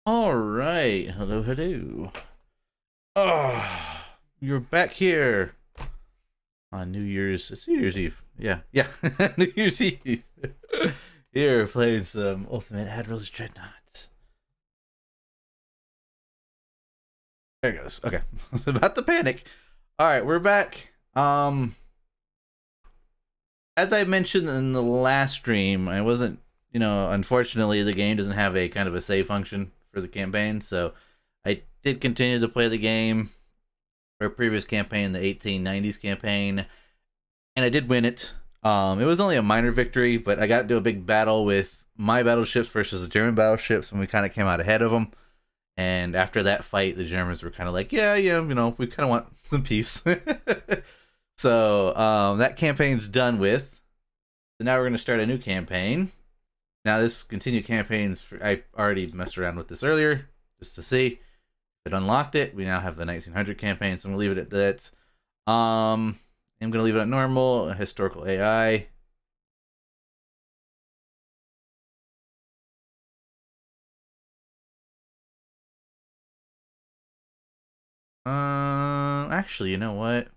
All right. Hello, hello. Oh, you're back here on New Year's. It's New Year's Eve. Yeah, yeah. New Year's Eve. Here, playing some Ultimate Admiral's Dreadnoughts. There it goes. Okay. I was about to panic. All right, we're back. As I mentioned in the last stream, I wasn't, unfortunately, the game doesn't have a kind of a save function for the campaign, so I did continue to play the game or previous campaign, the 1890s campaign, and I did win it. It was only a minor victory, but I got into a big battle with my battleships versus the German battleships, and we kind of came out ahead of them. And after that fight, the Germans were kind of like, yeah, yeah, we kind of want some peace. So that campaign's done with. So now we're going to start a new campaign. Now this continued campaigns, I already messed around with this earlier just to see. It unlocked it. We now have the 1900 campaign, so I'm gonna leave it at that. I'm gonna leave it at normal, historical AI. Actually, you know what?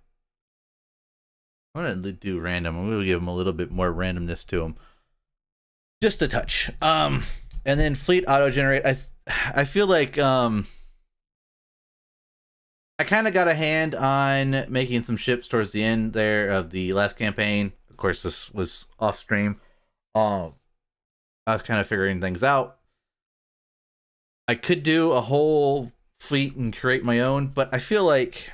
I'm gonna do random. I'm gonna give him a little bit more randomness to him, just a touch. And then fleet auto generate. I feel like I kind of got a hand on making some ships towards the end there of the last campaign. Of course, this was off stream. Um, I was kind of figuring things out. I could do a whole fleet and create my own, but I feel like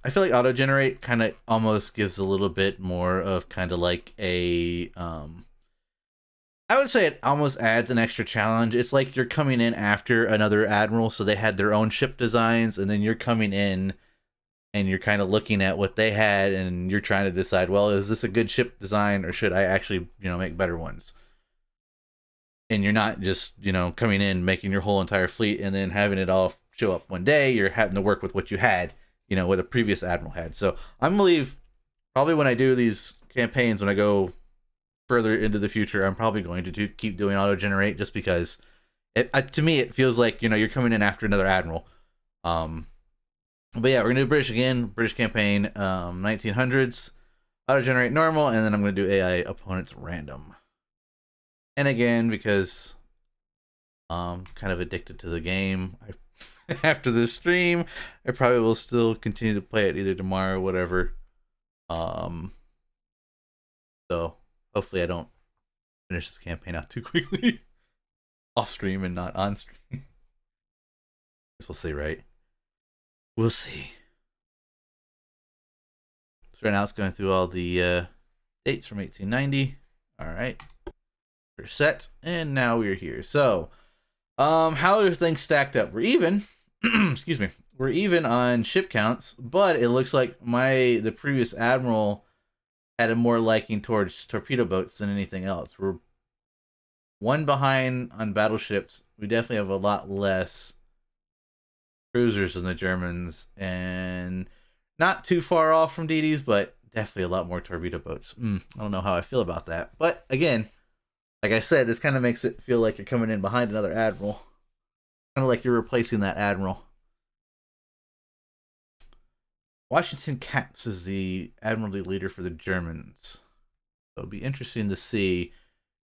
auto generate kind of almost gives a little bit more of kind of like a I would say it almost adds an extra challenge. It's like you're coming in after another admiral, so they had their own ship designs, and then you're coming in and you're kind of looking at what they had, and you're trying to decide, well, is this a good ship design, or should I actually, make better ones? And you're not just, coming in, making your whole entire fleet, and then having it all show up one day. You're having to work with what you had, what a previous admiral had. So I'm gonna leave probably when I do these campaigns, when I go further into the future, I'm probably going to keep doing auto generate just because to me it feels like you're coming in after another admiral. Um, but yeah, we're gonna do British again, British campaign, 1900s, auto generate normal, and then I'm gonna do AI opponents random. And again, because kind of addicted to the game, after this stream, I probably will still continue to play it either tomorrow or whatever. Um, so hopefully I don't finish this campaign out too quickly off stream and not on stream. Guess we'll see, right? We'll see. So right now it's going through all the dates from 1890. All right, we're set, and now we're here. So, how are things stacked up? We're even. Excuse me. We're even on ship counts, but it looks like the previous admiral had a more liking towards torpedo boats than anything else. We're one behind on battleships. We definitely have a lot less cruisers than the Germans, and not too far off from DDs, but definitely a lot more torpedo boats. I don't know how I feel about that, but again, like I said, this kind of makes it feel like you're coming in behind another admiral, kind of like you're replacing that admiral. Washington Caps is the admiralty leader for the Germans. So it'll be interesting to see.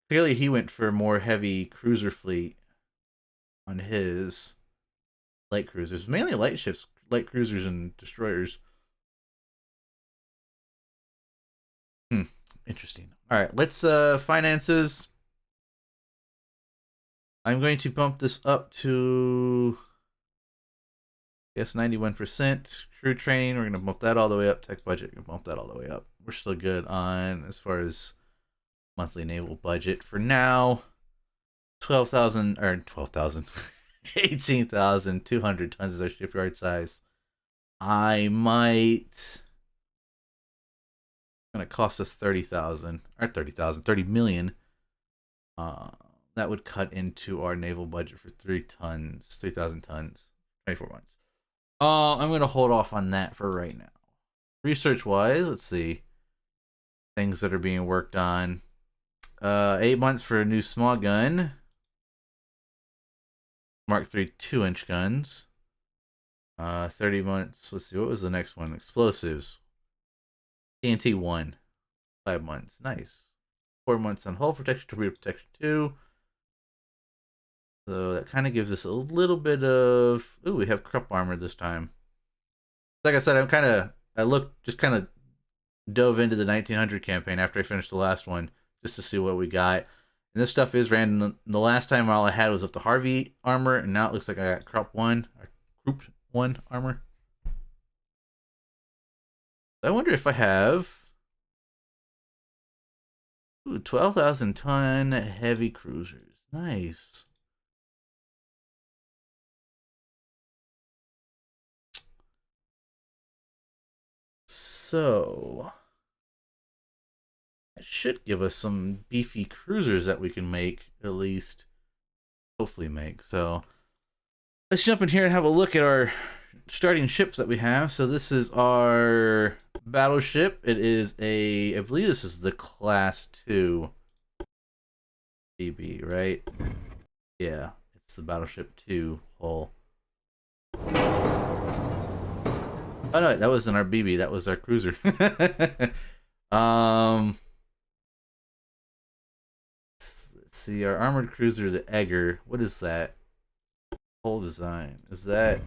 Clearly, he went for a more heavy cruiser fleet on his light cruisers, mainly light ships, light cruisers, and destroyers. Interesting. All right, let's finances. I'm going to bump this up to, I guess, 91%. Crew training, we're going to bump that all the way up. Tech budget, we're going to bump that all the way up. We're still good on as far as monthly naval budget for now. 12,000 or 12,000. 18,200 tons is our shipyard size. I might. It's gonna cost us 30,000 or 30,000, 30 million. That would cut into our naval budget for 3,000 tons, 24 months. I'm gonna hold off on that for right now. Research wise, let's see things that are being worked on. 8 months for a new small gun. Mark III 2-inch guns. 30 months. Let's see, what was the next one? Explosives. TNT 1. 5 months. Nice. 4 months on hull protection, torpedo protection 2. So that kind of gives us a little bit of. Ooh, we have Krupp armor this time. Like I said, I looked, just kind of dove into the 1900 campaign after I finished the last one just to see what we got. And this stuff is random. The last time all I had was with the Harvey armor, and now it looks like I got Krupp 1, or Group 1 armor. I wonder if I have. Ooh, 12,000 ton heavy cruisers. Nice. So, that should give us some beefy cruisers that we can make, at least. Hopefully make. So, let's jump in here and have a look at our starting ships that we have. So, this is our battleship. It is I believe this is the Class 2 BB, right? Yeah, it's the Battleship 2 hull. Oh no, that wasn't our BB. That was our cruiser. Let's see, our armored cruiser, the Egger. What is that? Hull design. Is that?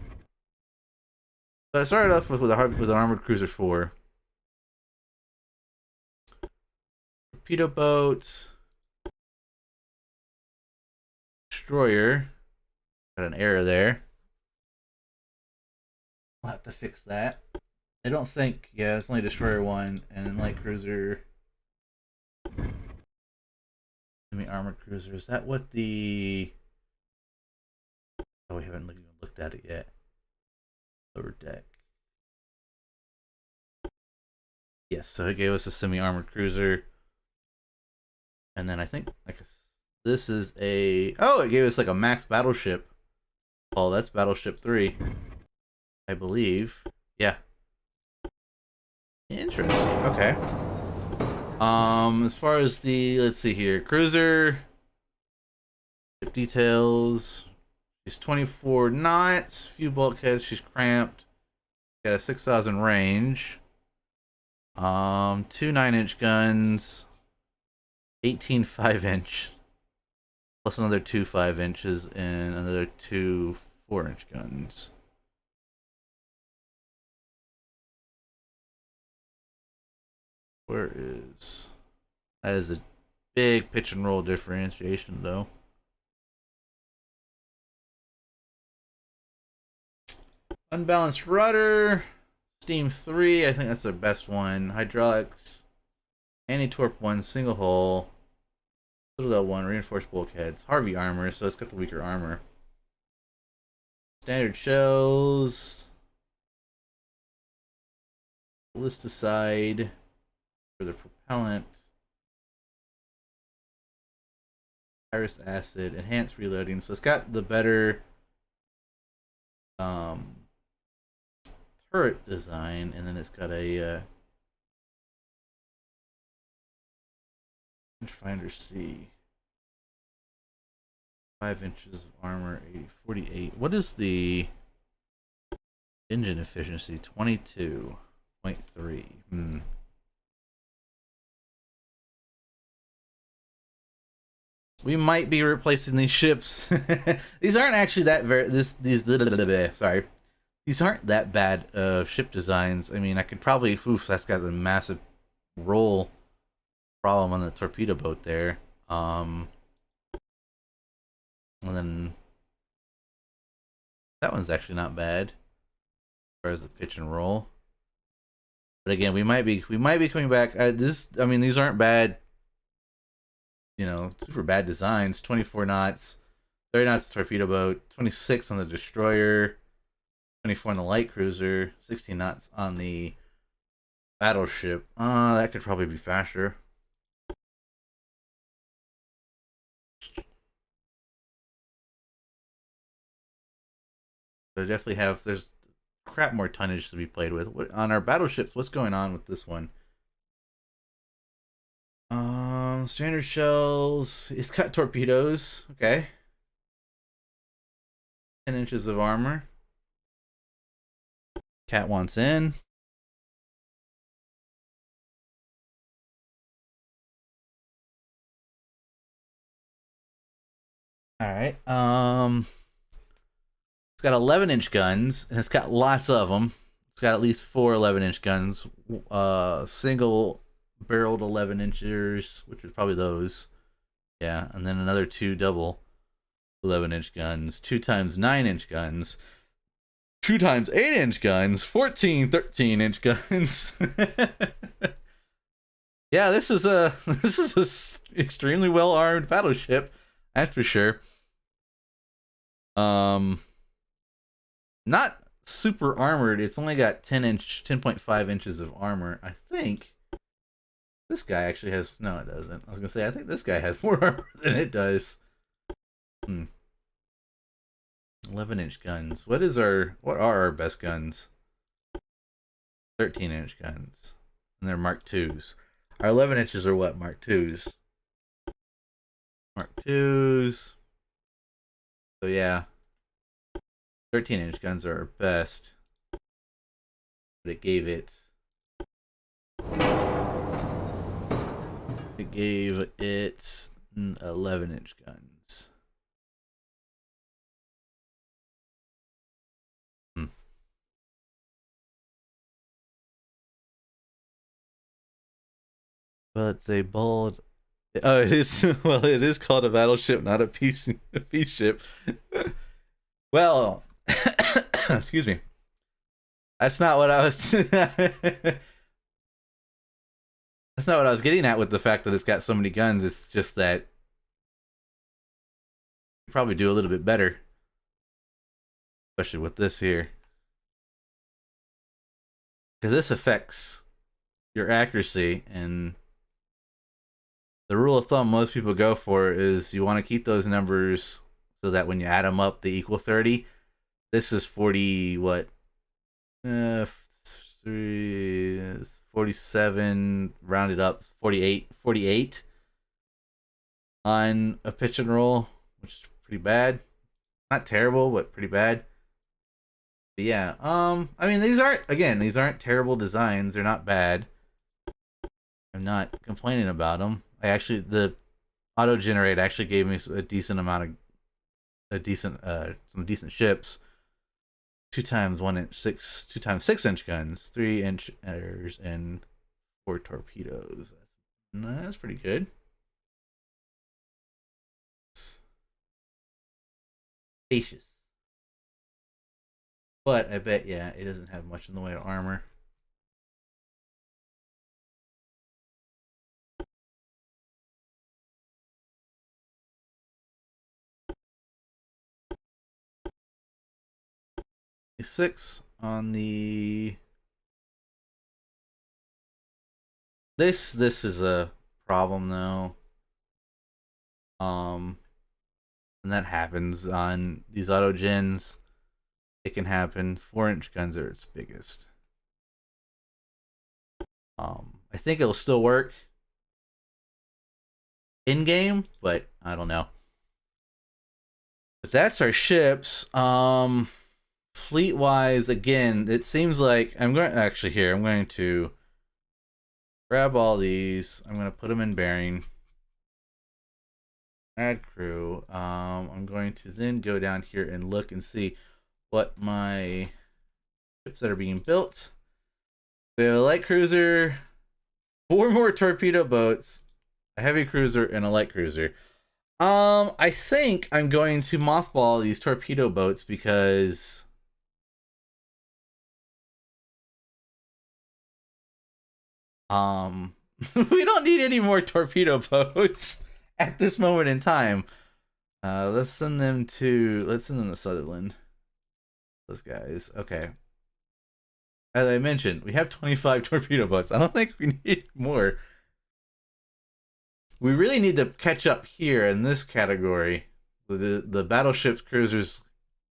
So I started off with an armored cruiser 4. Torpedo boats. Destroyer. Got an error there. I'll have to fix that. I don't think. Yeah, it's only Destroyer 1 and then light cruiser. Armored cruiser. Is that what the? Oh, we haven't even looked at it yet. Lower deck. Yes, so it gave us a semi-armored cruiser, and then I think like this is a. Oh, it gave us like a max battleship. Oh, that's Battleship 3, I believe. Yeah. Interesting. Okay. As far as the, let's see here, cruiser ship details. She's 24 knots, few bulkheads. She's cramped. Got a 6,000 range. 2 9-inch guns. 18 5-inch. Plus another 2 5-inches and another 2 4-inch guns. Where is... That is a big pitch and roll differentiation, though. Unbalanced rudder. Steam 3, I think that's the best one. Hydraulics. Anti-torp 1, single hull. Citadel 1, reinforced bulkheads. Harvey armor, so it's got the weaker armor. Standard shells. Ballisticide for the propellant. Iris acid. Enhanced reloading. So it's got the better turret design, and then it's got a Finder C. 5 inches of armor, 48. What is the engine efficiency? 22.3. We might be replacing these ships. These aren't actually that sorry. These aren't that bad of ship designs. I mean, I could probably, that's got a massive roll problem on the torpedo boat there. And then that one's actually not bad as far as the pitch and roll. But again, we might be coming back. These aren't bad, super bad designs. 24 knots, 30 knots torpedo boat, 26 on the destroyer, 24 on the light cruiser, 16 knots on the battleship. That could probably be faster. There's crap more tonnage to be played with. On our battleships, what's going on with this one? Standard shells. It's cut torpedoes. Okay. 10 inches of armor. Cat wants in. All right. It's got 11-inch guns, and it's got lots of them. It's got at least 4 11-inch guns. Single barreled 11-inchers, which is probably those. Yeah, and then another 2 double 11-inch guns, 2 times 9-inch guns, 2 times 8-inch guns, 14 13-inch guns. Yeah, this is a extremely well armed battleship, that's for sure. Not super armored. It's only got 10.5 inches of armor. I think this guy actually has. No, it doesn't. I was gonna say I think this guy has more armor than it does. 11-inch guns. What are our best guns? 13-inch guns, and they're Mark IIs. Our 11 inches are what? Mark IIs. Mark IIs. So yeah, 13-inch guns are our best. But it gave it 11-inch guns. Well, it's a bold. Oh, it is. Well, it is called a battleship, not a peace ship. Well, excuse me. That's not what I was. That's not what I was getting at with the fact that it's got so many guns. It's just that you probably do a little bit better, especially with this here, because this affects your accuracy. And the rule of thumb most people go for is you want to keep those numbers so that when you add them up, they equal 30. This is 40. What? 47 rounded up, 48 on a pitch and roll, which is pretty bad. Not terrible, but pretty bad. But yeah, I mean, these aren't terrible designs. They're not bad. I'm not complaining about them. The auto generate actually gave me a decent amount of some decent ships. 2 times 6-inch guns, 3-inchers, and 4 torpedoes. That's pretty good. Spacious. But I bet, yeah, it doesn't have much in the way of armor. A6 on the. This is a problem though. And that happens on these auto gens. It can happen. 4-inch guns are its biggest. I think it'll still work in game, but I don't know. But that's our ships. Fleet wise, again, it seems like I'm going to grab all these. I'm going to put them in bearing. Add crew. I'm going to then go down here and look and see what my ships that are being built. We have a light cruiser, 4 more torpedo boats, a heavy cruiser, and a light cruiser. I think I'm going to mothball these torpedo boats because we don't need any more torpedo boats at this moment in time. Let's send them to Sutherland. Those guys. Okay. As I mentioned, we have 25 torpedo boats. I don't think we need more. We really need to catch up here in this category. The battleships, cruisers,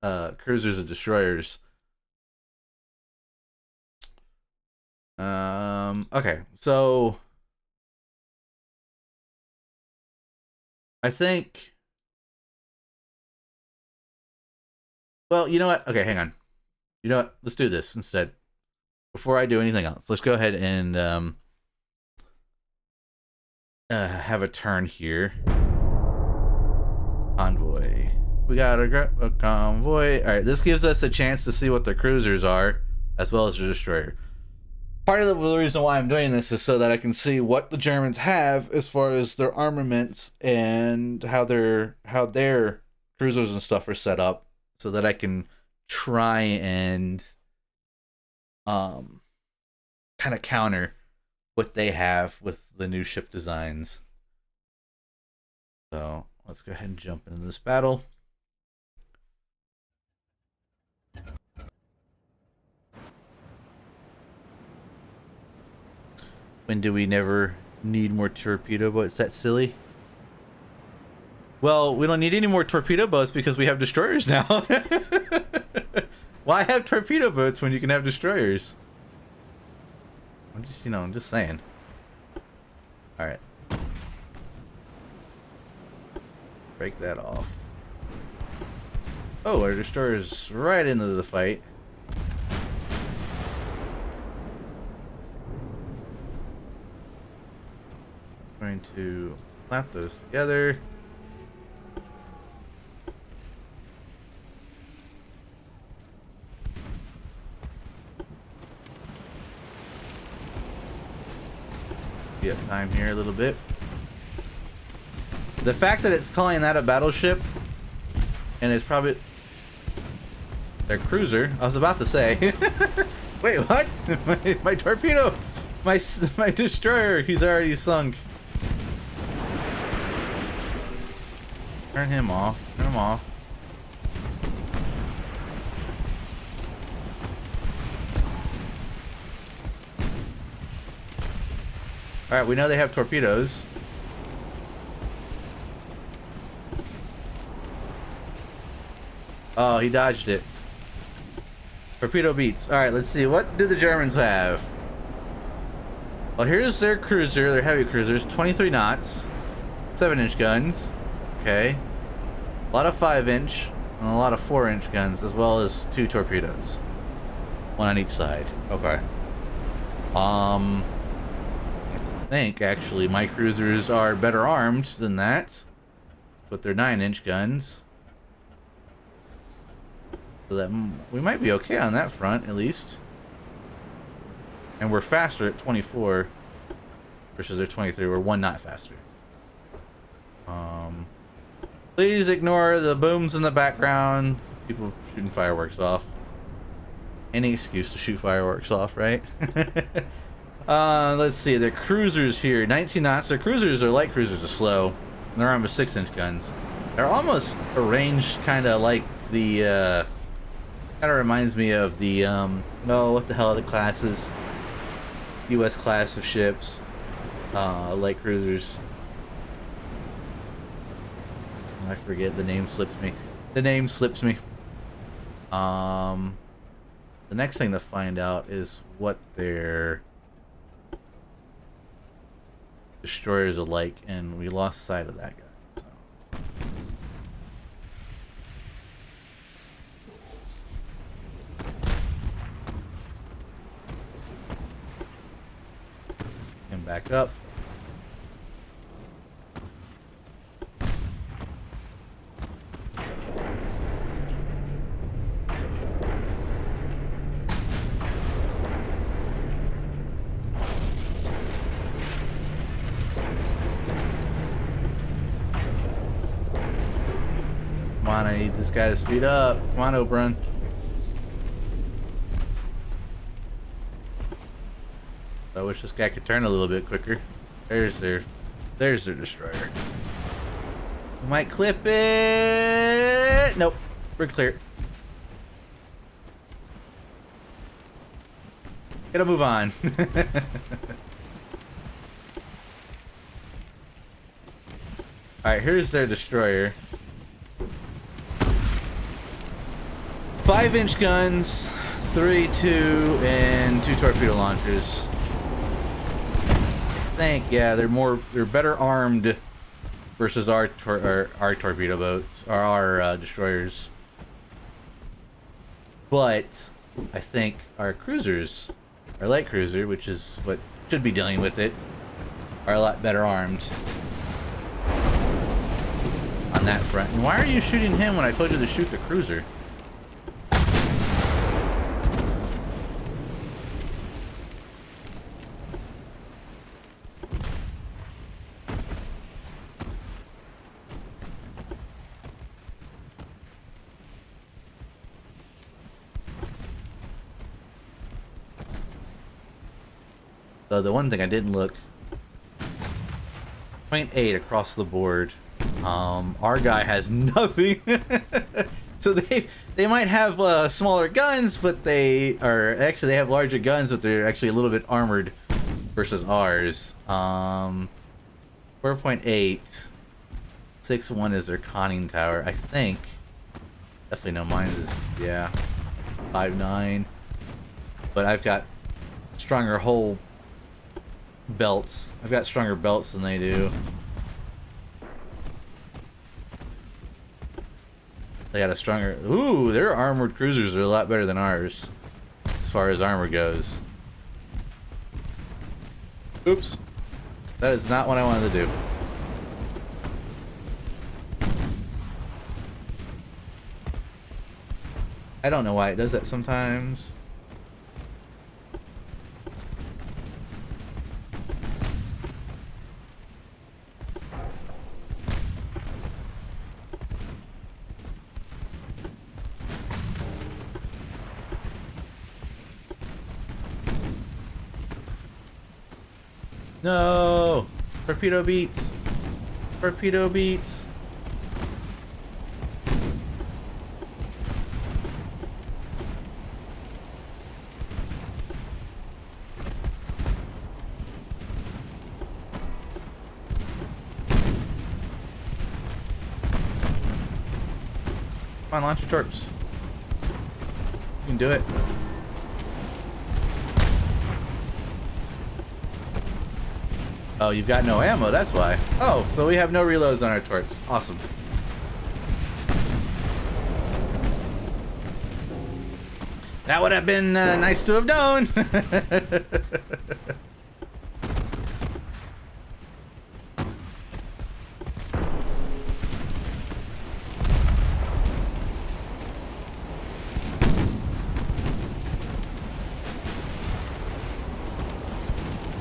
and destroyers. Okay, so I think Well, you know what? Okay, hang on. You know what? Let's do this instead. Before I do anything else, let's go ahead and have a turn here. Convoy. We got a convoy. All right, this gives us a chance to see what the cruisers are, as well as the destroyer. Part of the reason why I'm doing this is so that I can see what the Germans have as far as their armaments and how their cruisers and stuff are set up, so that I can try and kind of counter what they have with the new ship designs. So let's go ahead and jump into this battle. When do we never need more torpedo boats? That's silly. Well, we don't need any more torpedo boats because we have destroyers now. Why have torpedo boats when you can have destroyers? I'm just saying. All right. Break that off. Oh, our destroyer's right into the fight. Going to slap those together. Be up time here a little bit. The fact that it's calling that a battleship, and it's probably their cruiser. I was about to say, wait, what? my torpedo, my destroyer. He's already sunk. Turn him off. Turn him off. All right, we know they have torpedoes. Oh, he dodged it. Torpedo beats. All right, let's see. What do the Germans have? Well, here's their cruiser, their heavy cruisers, 23 knots, 7-inch guns. Okay. A lot of 5-inch and a lot of 4-inch guns, as well as 2 torpedoes. One on each side. Okay. I think, actually, my cruisers are better armed than that. With their 9-inch guns. So that we might be okay on that front, at least. And we're faster at 24 versus their 23. We're 1 knot faster. Please ignore the booms in the background. People shooting fireworks off. Any excuse to shoot fireworks off, right? Let's see. Their cruisers here, 19 knots. Their cruisers are light cruisers, are slow. And they're armed with 6-inch guns. They're almost arranged kind of like the. Kind of reminds me of the. Oh, what the hell are the classes? U.S. class of ships, light cruisers. I forget, the name slips me. The name slips me. The next thing to find out is what their destroyers are like, and we lost sight of that guy. So. And back up. Come on, I need this guy to speed up. Come on, Oberon. I wish this guy could turn a little bit quicker. There's their destroyer. We might clip it. Nope, we're clear. Gotta move on. Alright, here's their destroyer. 5-inch guns, 3, 2, and 2 torpedo launchers. I think, yeah, they're better armed versus our torpedo boats, or our destroyers. But I think our cruisers, our light cruiser, which is what should be dealing with it, are a lot better armed on that front. And why are you shooting him when I told you to shoot the cruiser? So the one thing I didn't look, 0.8 across the board. Our guy has nothing. So they might have smaller guns, but they have larger guns, but they're actually a little bit armored versus ours. 4.8, 6.1 is their conning tower, I think. Definitely no, mine is 5.9. But I've got stronger hull belts. I've got stronger belts than they do. They got a stronger... Ooh, their armored cruisers are a lot better than ours, as far as armor goes. Oops. That is not what I wanted to do. I don't know why it does that sometimes. No! Torpedo beats! Torpedo beats! Come on, launch your torps. You can do it. Oh, you've got no ammo, that's why. Oh, so we have no reloads on our torps. Awesome. That would have been nice to have known.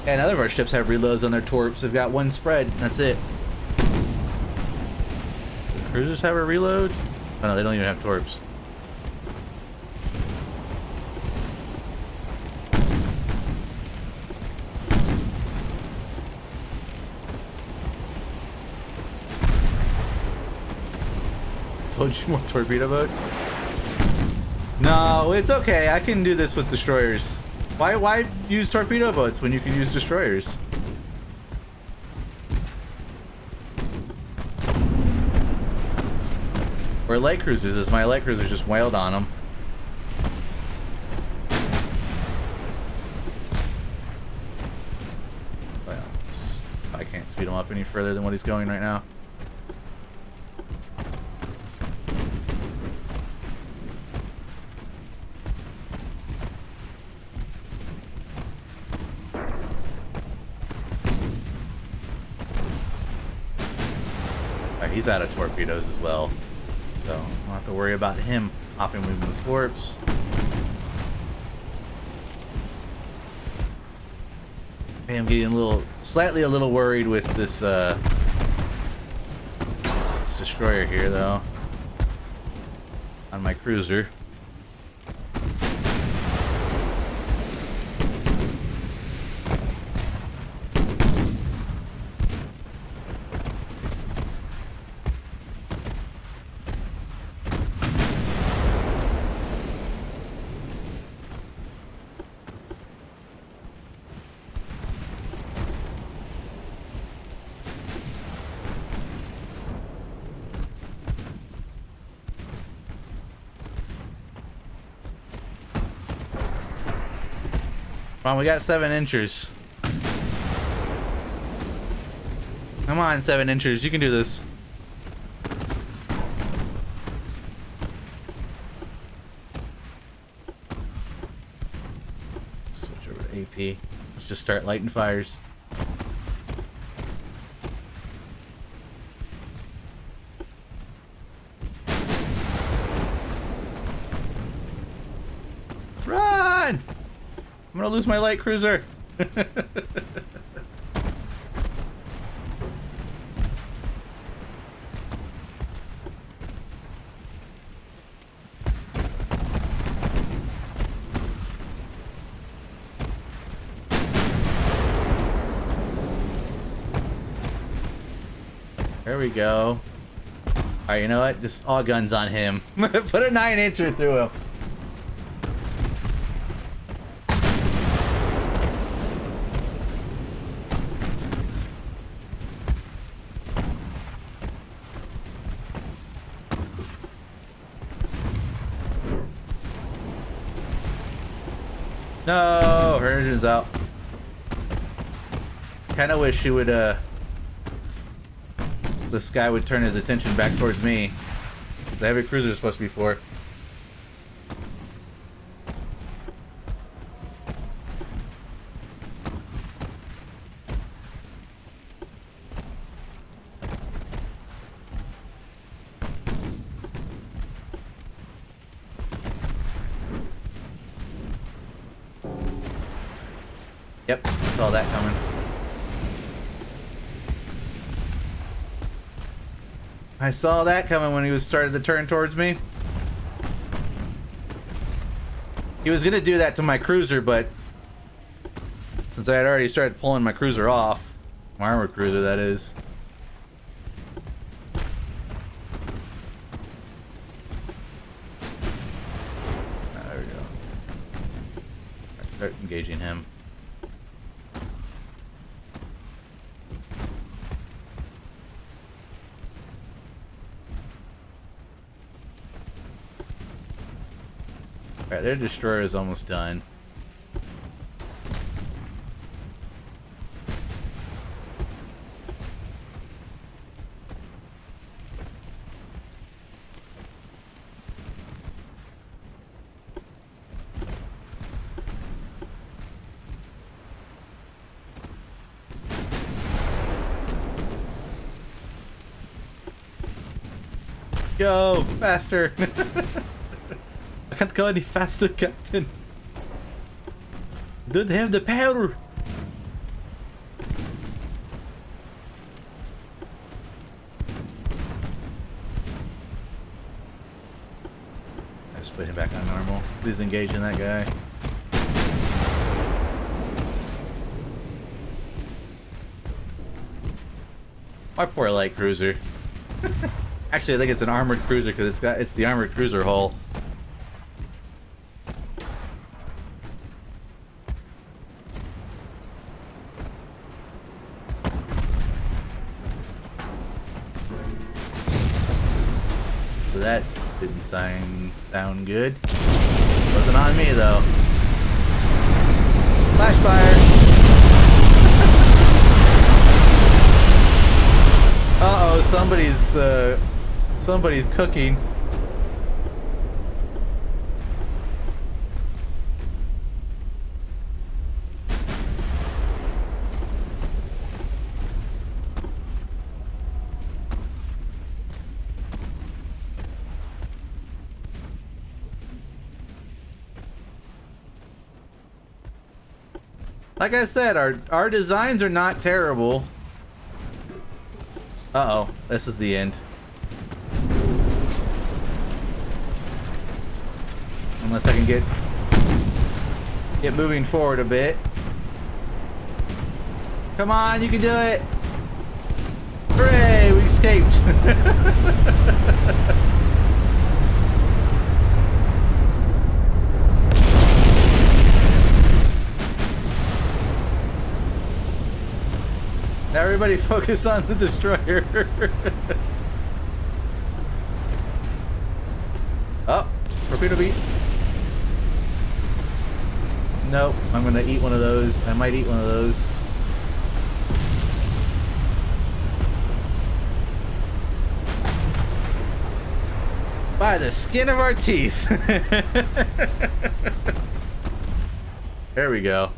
Yeah, none of our ships have reloads on their torps. They've got one spread. That's it. Do the cruisers have a reload? Oh no, they don't even have torps. Told you more torpedo boats? No, it's okay. I can do this with destroyers. Why use torpedo boats when you can use destroyers? Or light cruisers, as my light cruiser just wailed on them. Well, I can't speed him up any further than what he's going right now. He's out of torpedoes as well, so I don't have to worry about him hopping moving the torps. Hey, I'm getting slightly a little worried with this destroyer here, though, on my cruiser. Come on, we got 7 inchers. Come on, 7 inchers, you can do this. XP. Let's just start lighting fires. Run! I'm gonna lose my light cruiser. There we go. Alright, you know what? Just all guns on him. Put a 9-incher through him. No, her engine's out. Kinda wish she would, this guy would turn his attention back towards me. That's what the heavy cruiser is supposed to be for. Yep, saw that coming. I saw that coming when he was started to turn towards me. He was gonna do that to my cruiser, but since I had already started pulling my cruiser off, my armored cruiser that is. There we go. I start engaging him. Alright, their destroyer is almost done. Go faster! I can't go any faster, Captain. Don't have the power. I just put him back on normal. Please engage in that guy. My poor light cruiser. Actually, I think it's an armored cruiser because it's the armored cruiser hull. So that didn't sound good. Wasn't on me though. Flash fire. Uh-oh, somebody's cooking. Like I said, our designs are not terrible. Uh-oh, this is the end. Unless I can get moving forward a bit. Come on, you can do it! Hooray, we escaped! Now everybody focus on the destroyer. Oh, torpedo beats. Nope, I'm gonna eat one of those. I might eat one of those. By the skin of our teeth. There we go.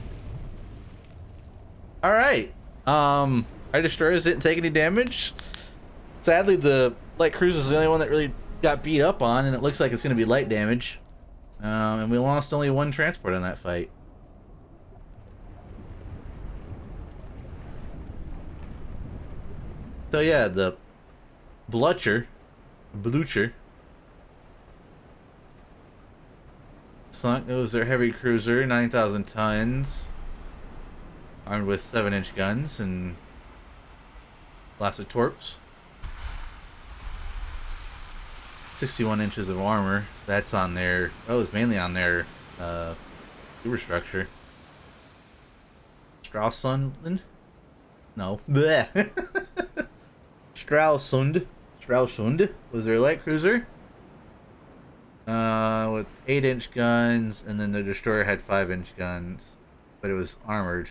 All right. Our destroyers didn't take any damage. Sadly, the light cruiser is the only one that really got beat up on, and it looks like it's going to be light damage. And we lost only one transport in that fight. So yeah, the Blucher sunk. It was their heavy cruiser, 9,000 tons, armed with 7-inch guns and lots of torps. 61 inches of armor. That's on their. Oh, it's mainly on their superstructure. Stralsund? No. Bleh. Stralsund was their light cruiser. With 8-inch guns, and then the destroyer had 5-inch guns, but it was armored.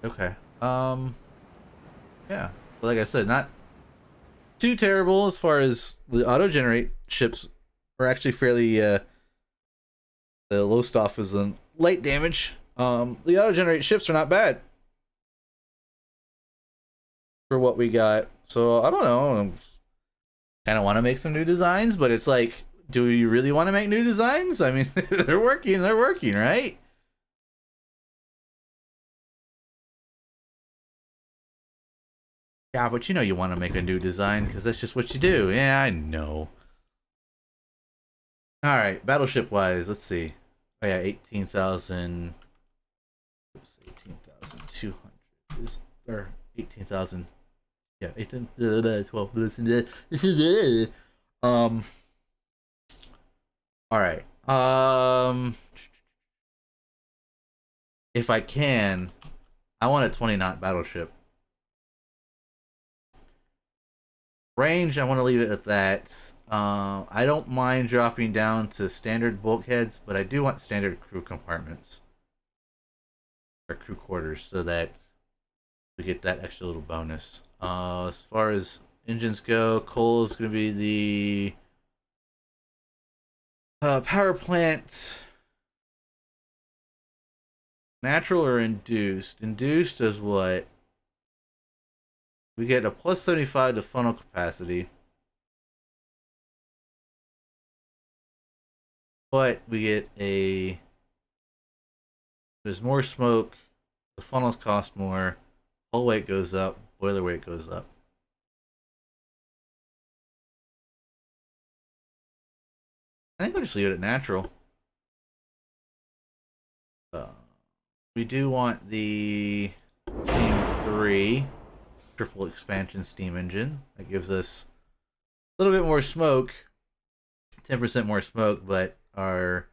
Okay. Yeah. So like I said, not too terrible as far as the auto-generate ships are actually fairly. The Lostoff is in light damage. The auto-generate ships are not bad for what we got. So I don't know. Kind of want to make some new designs, but it's like, do you really want to make new designs? I mean, they're working, right? Yeah, but you know you want to make a new design because that's just what you do. Yeah, I know. All right, battleship wise, let's see. Oh yeah, 18,000. 18,200 is or 18,000. Yeah, 18, 12. All right. If I can, I want a 20-knot battleship. Range, I want to leave it at that. I don't mind dropping down to standard bulkheads, but I do want standard crew compartments or crew quarters so that we get that extra little bonus. As far as engines go, coal is going to be the power plant. Natural or induced? Induced is what? We get a plus 75 to funnel capacity. But we get a... There's more smoke. The funnels cost more. Hull weight goes up. Boiler weight goes up. I think we'll just leave it at natural. We do want the Steam 3 triple expansion steam engine. That gives us a little bit more smoke. 10% more smoke, but our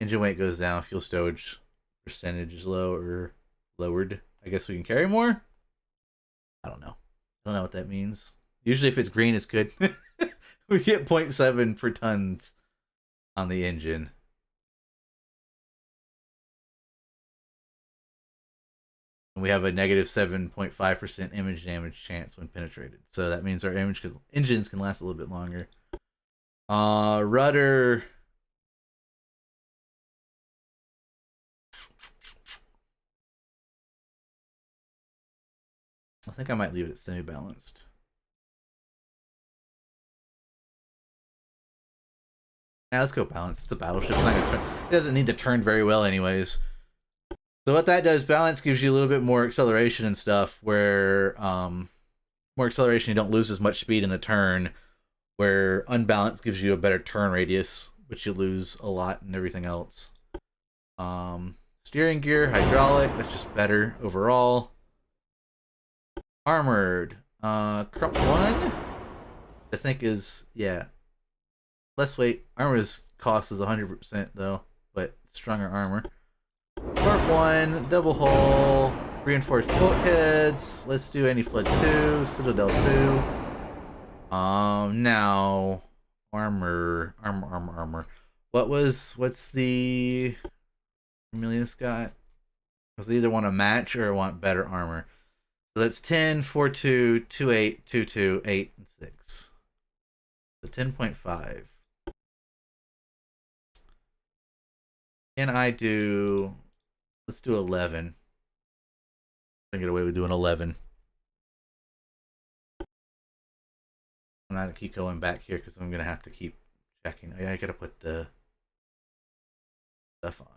engine weight goes down. Fuel storage percentage is lowered. I guess we can carry more? I don't know. I don't know what that means. Usually if it's green, it's good. We get 0.7 per tons on the engine. And we have a negative 7.5% image damage chance when penetrated. So that means our engines can last a little bit longer. Rudder. I think I might leave it semi-balanced. Yeah, let's go balanced. It's a battleship. It doesn't need to turn very well anyways. So what that does, balance gives you a little bit more acceleration and stuff, where more acceleration, you don't lose as much speed in a turn, where unbalanced gives you a better turn radius, which you lose a lot and everything else. Steering gear, hydraulic, that's just better overall. Armored. Crop 1, I think is, yeah, less weight. Armor's cost is 100% though, but stronger armor. Part 1, double hull, reinforced bulkheads. Let's do Anti-Flood 2, Citadel 2. Now armor. What's the Emilius got? Because they either want to match or want better armor. So that's 10, 4, 2, 2, 8, 2, 2, 8, and 6. So 10.5. Can I do Let's do 11. I can get away with doing 11. I'm not gonna keep going back here because I'm gonna have to keep checking. I gotta put the stuff on.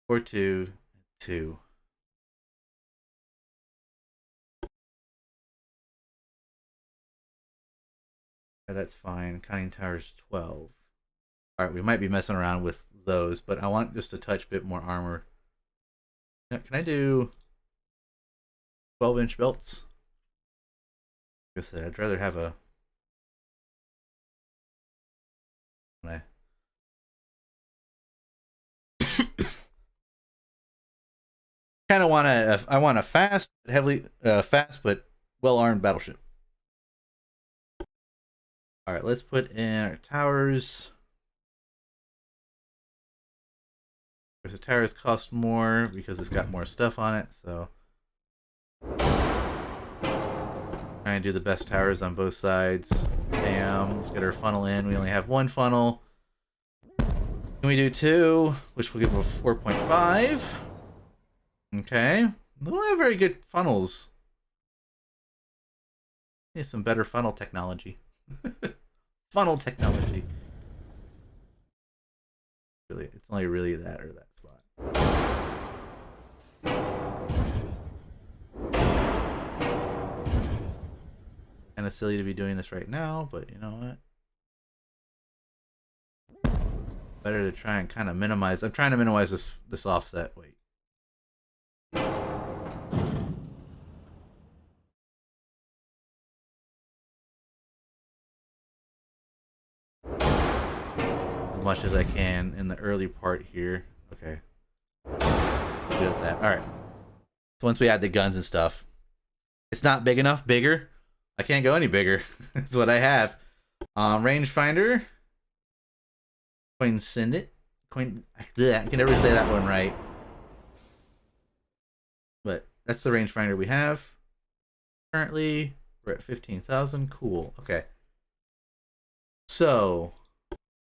4, 2, 2. Yeah, that's fine. Conning tower's 12. Alright, we might be messing around with those, but I want just a touch bit more armor. Now, can I do 12-inch belts? Like I said, I'd rather have a... kind of want a... I want a fast, heavily... fast, but well-armed battleship. Alright, let's put in our towers. Of course, the towers cost more because it's got more stuff on it, so... Trying to do the best towers on both sides. Bam. Let's get our funnel in. We only have one funnel. Can we do 2? Which will give a 4.5. Okay. We don't have very good funnels. Need some better funnel technology. Funnel technology. Really, it's only really that or that spot. Kind of silly to be doing this right now, but you know what? Better to try and kind of minimize. I'm trying to minimize this offset. Wait. As much as I can in the early part here. Okay. Good at that. Alright. So once we add the guns and stuff, it's not big enough. Bigger. I can't go any bigger. That's what I have. Rangefinder. Coin send it. Coin. I can never say that one right. But that's the rangefinder we have. Currently, we're at 15,000. Cool. Okay. So,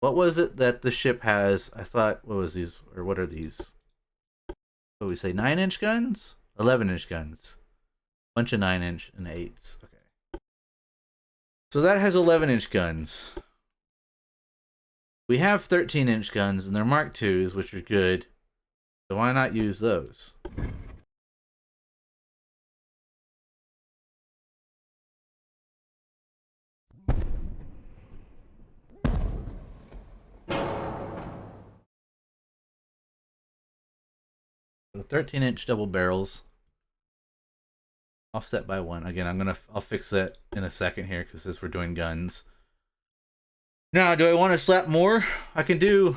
what was it that the ship has? I thought, what was these? Or what are these? What do we say? 9-inch guns? 11-inch guns. Bunch of 9-inch and 8s. Okay. So that has 11-inch guns. We have 13-inch guns, and they're Mark IIs, which are good. So why not use those? So 13-inch double barrels. Offset by 1. Again, I'll fix that in a second here, because as we're doing guns. Now, do I want to slap more? I can do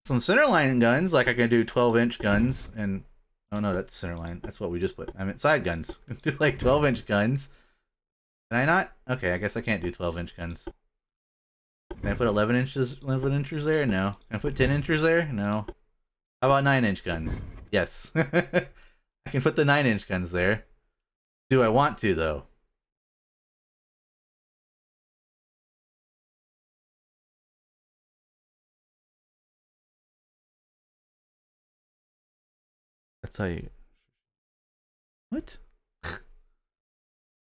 some centerline guns, like I can do 12-inch guns, and oh no, that's centerline. That's what we just put. I meant side guns. Do like 12-inch guns. Can I not? Okay, I guess I can't do 12-inch guns. Can I put 11 inches there? No. Can I put 10 inches there? No. How about 9-inch guns? Yes. I can put the 9-inch guns there. Do I want to, though? That's how you... What?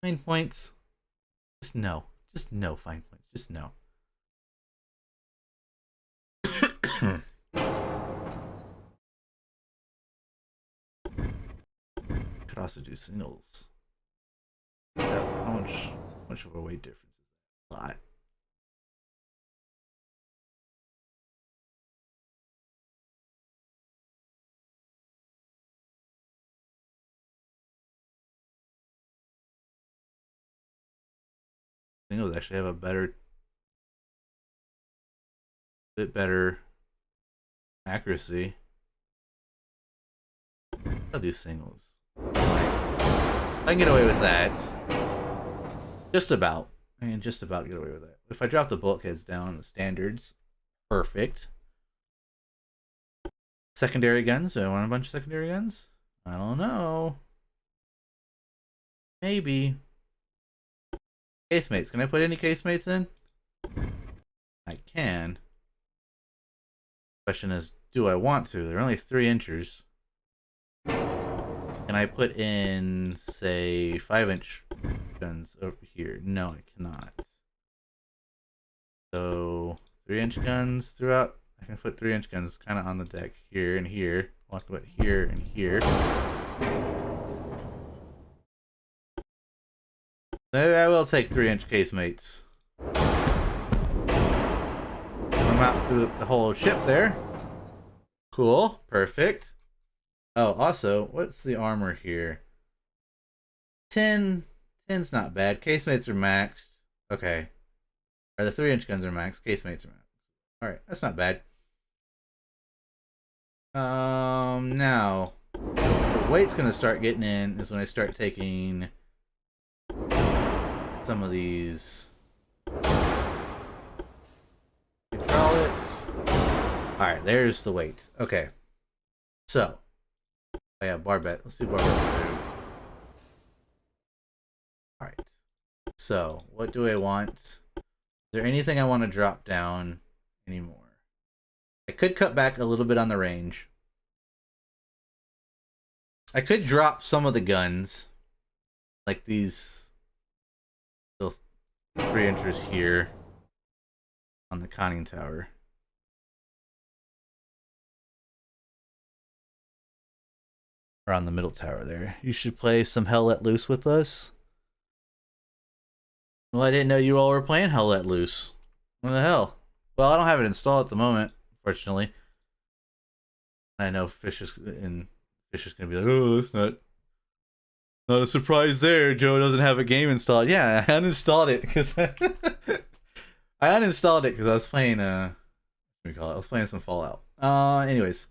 Fine points? Just no. Just no fine points. Just no. Could also do singles. How much of a weight difference is that? A lot. Singles actually have a bit better accuracy. I'll do singles. I can get away with that. Just about. I can just about get away with that. If I drop the bulkheads down, the standards, perfect. Secondary guns? Do I want a bunch of secondary guns? I don't know. Maybe. Casemates. Can I put any casemates in? I can. Question is, do I want to? They're only 3 inches. Can I put in, say, 5-inch guns over here? No, I cannot. So 3-inch guns throughout. I can put 3-inch guns kind of on the deck here and here. I'll have to put here and here. Maybe I will take 3-inch casemates. I'm out through the whole ship there. Cool. Perfect. Oh, also, what's the armor here? 10. 10's not bad. Casemates are maxed. Okay. Or the 3-inch guns are maxed. Casemates are maxed. Alright, that's not bad. Now, the weight's gonna start getting in is when I start taking some of these hydraulics. Alright, there's the weight. Okay. So, oh yeah, barbette. Let's do barbette too. Alright. So, what do I want? Is there anything I want to drop down anymore? I could cut back a little bit on the range. I could drop some of the guns. Like these little 3-inchers here on the conning tower. Or on the middle tower there. You should play some Hell Let Loose with us. Well, I didn't know you all were playing Hell Let Loose. What the hell? Well, I don't have it installed at the moment, fortunately. I know Fish is gonna be like, oh, that's not a surprise there. Joe doesn't have a game installed. Yeah, I uninstalled it because I was playing what do we call it? I was playing some Fallout. Anyways.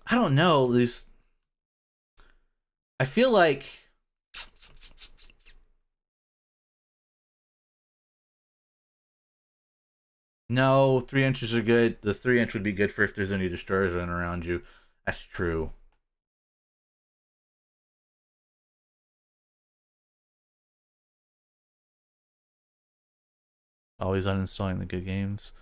I don't know. I feel like no, 3 inches are good. The 3-inch would be good for if there's any destroyers running around you. That's true. Always uninstalling the good games.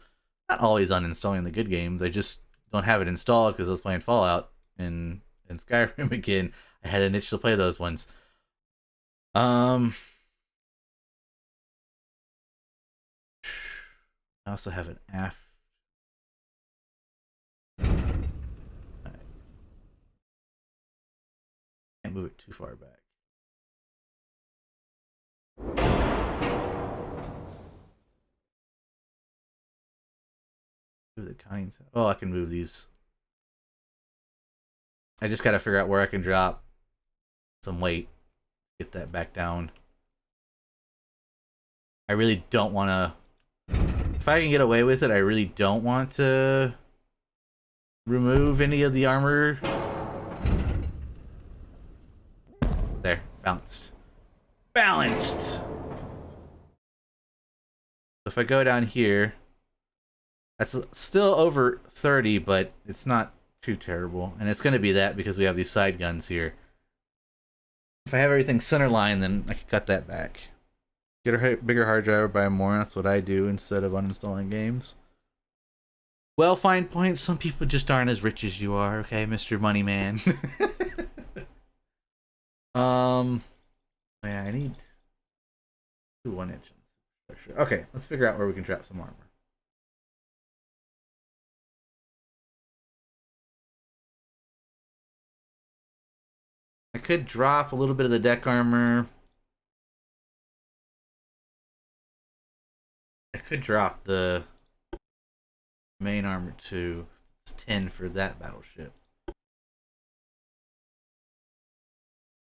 Not always uninstalling the good games. I just don't have it installed because I was playing Fallout and Skyrim again. I had an itch to play those ones. I also have an aft. Can't move it too far back. Move the kinds. Oh, I can move these. I just gotta figure out where I can drop some weight. Get that back down. I really don't want to. If I can get away with it, I really don't want to remove any of the armor. There, balanced. Balanced! So if I go down here, that's still over 30, but it's not too terrible. And it's going to be that because we have these side guns here. If I have everything centerline, then I can cut that back. Get a bigger hard drive or buy more. That's what I do instead of uninstalling games. Well, fine point. Some people just aren't as rich as you are, okay, Mr. Money Man. Yeah, I need 2 1-inch. Okay, let's figure out where we can drop some armor. I could drop a little bit of the deck armor. I could drop the main armor too. It's 10 for that battleship. I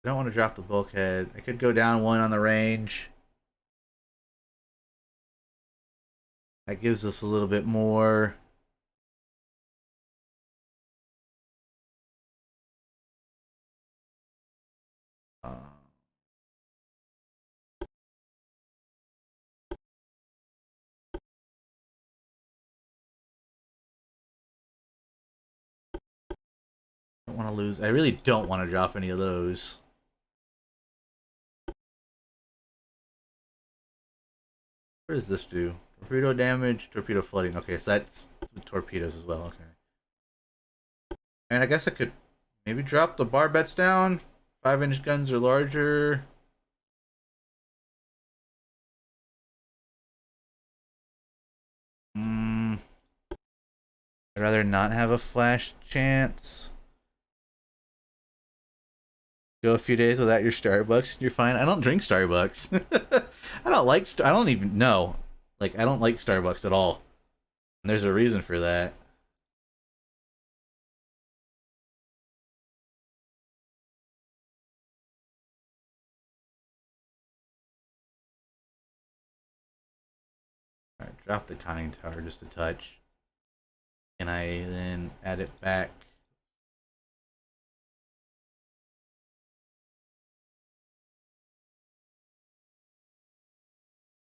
don't want to drop the bulkhead. I could go down 1 on the range. That gives us a little bit more. I don't want to lose. I really don't want to drop any of those. What does this do? Torpedo damage, torpedo flooding. Okay, so that's torpedoes as well. Okay. And I guess I could maybe drop the barbettes down. 5-inch guns are larger. Hmm. I'd rather not have a flash chance. Go a few days without your Starbucks, you're fine. I don't drink Starbucks. I don't like. I don't even know. Like I don't like Starbucks at all. And there's a reason for that. All right, drop the conning tower just a touch. Can I then add it back?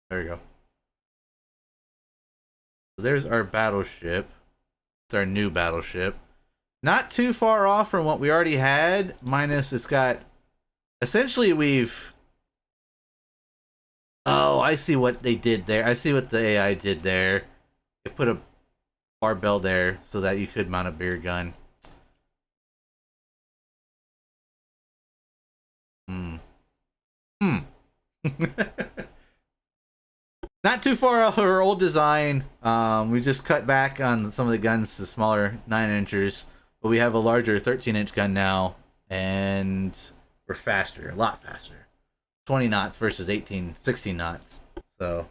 There we go. So there's our battleship. It's our new battleship. Not too far off from what we already had, minus it's got... Essentially, we've... Oh, I see what they did there. I see what the AI did there. They put a barbell there so that you could mount a bigger gun. Hmm. Hmm. Not too far off our old design. We just cut back on some of the guns to smaller 9-inchers, but we have a larger 13-inch gun now, and we're faster, a lot faster. 20 knots versus 16 knots. So,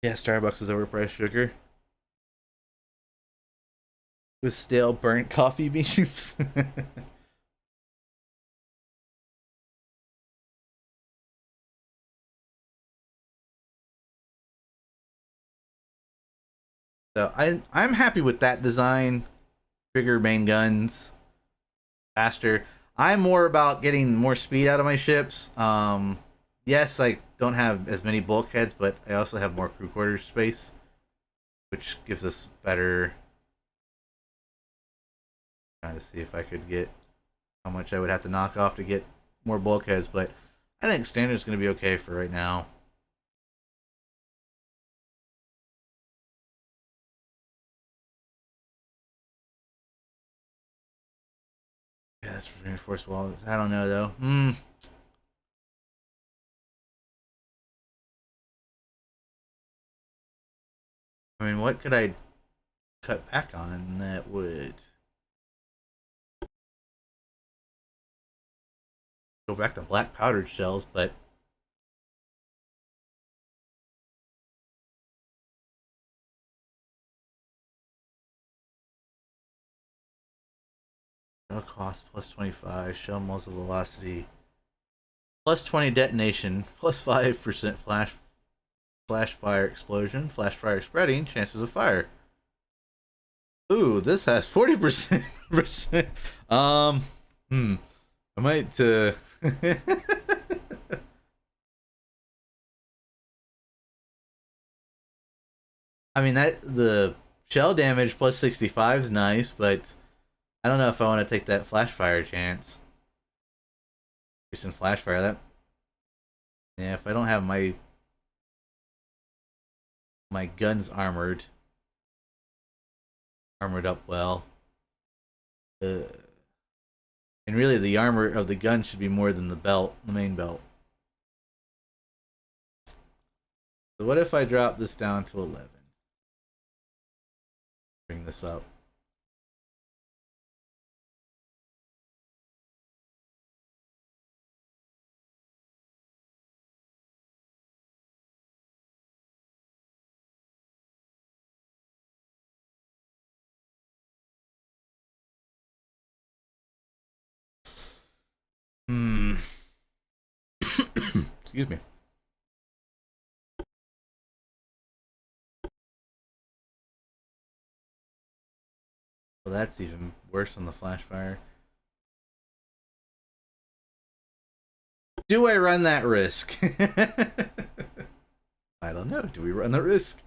yeah, Starbucks is overpriced sugar with stale burnt coffee beans. So I'm happy with that design. Bigger main guns, faster. I'm more about getting more speed out of my ships. Yes, I don't have as many bulkheads, but I also have more crew quarters space, which gives us better. Trying to see if I could get how much I would have to knock off to get more bulkheads, but I think standard is going to be okay for right now. Yeah, that's reinforced walls. I don't know though. I mean, what could I cut back on that would go back to black powdered shells? But no cost plus 25 shell muzzle velocity plus 20 detonation plus 5% flash fire explosion flash fire spreading chances of fire. Ooh, this has 40%. um, hmm. I might. I mean that the shell damage plus 65 is nice, but I don't know if I want to take that flash fire chance. Recent flash fire that. Yeah, if I don't have my guns armored up well, uh, and really the armor of the gun should be more than the belt, the main belt. So what if I drop this down to 11? Bring this up. Hmm. Excuse me. Well, that's even worse on the flash fire. Do I run that risk? I don't know. Do we run the risk?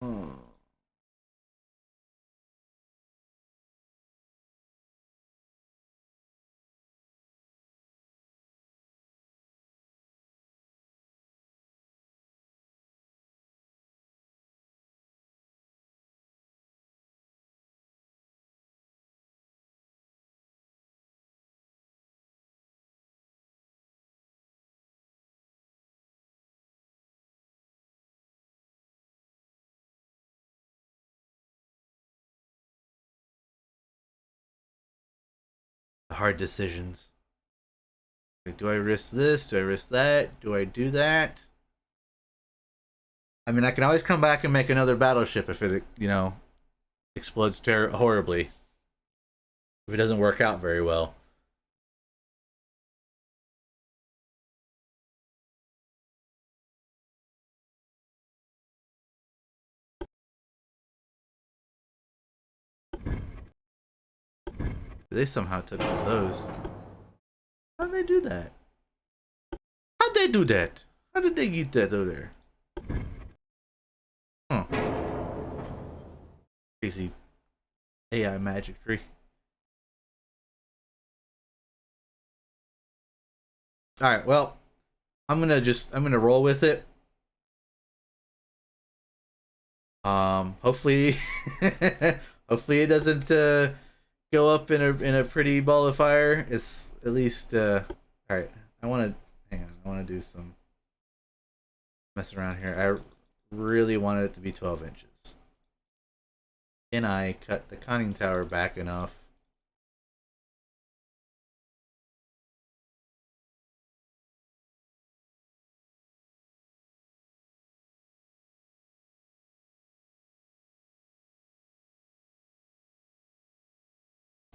Oh. hard decisions. Like, do I risk this? Do I risk that? Do I do that? I mean, I can always come back and make another battleship if it, explodes horribly. If it doesn't work out very well. They somehow took one of those. How did they do that? How'd they do that? How did they get that over there? Huh. Crazy AI magic tree. Alright, well, I'm gonna roll with it. Hopefully hopefully it doesn't go up in a pretty ball of fire. It's at least alright. I wanna hang on, I wanna do some mess around here. I really wanted it to be 12 inches. Can I cut the conning tower back enough?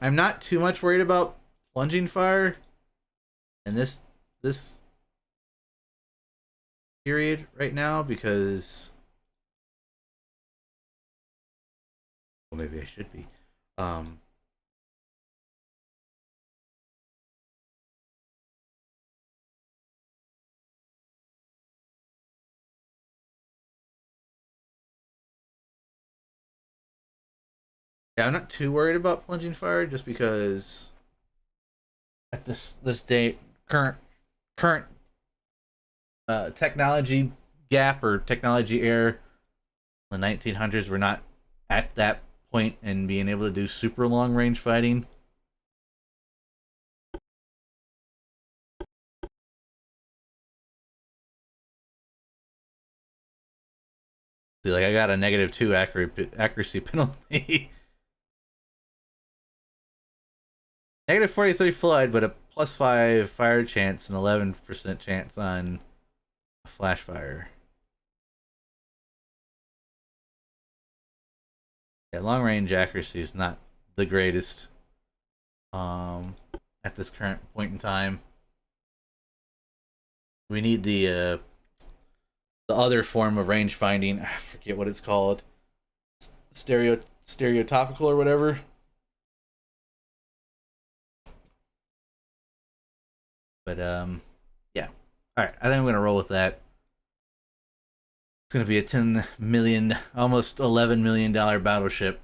I'm not too much worried about plunging fire in this period right now because, well, maybe I should be. Yeah, I'm not too worried about plunging fire just because at this day current technology gap or technology error, the 1900s, we're not at that point in being able to do super long range fighting. See, like I got a -2 accuracy penalty. -43 flood, but a +5 fire chance and 11% chance on a flash fire. Yeah, long range accuracy is not the greatest at this current point in time. We need the other form of range finding. I forget what it's called. Stereotopical or whatever. But yeah. All right, I think I'm gonna roll with that. It's gonna be a 10 million, almost $11 million battleship.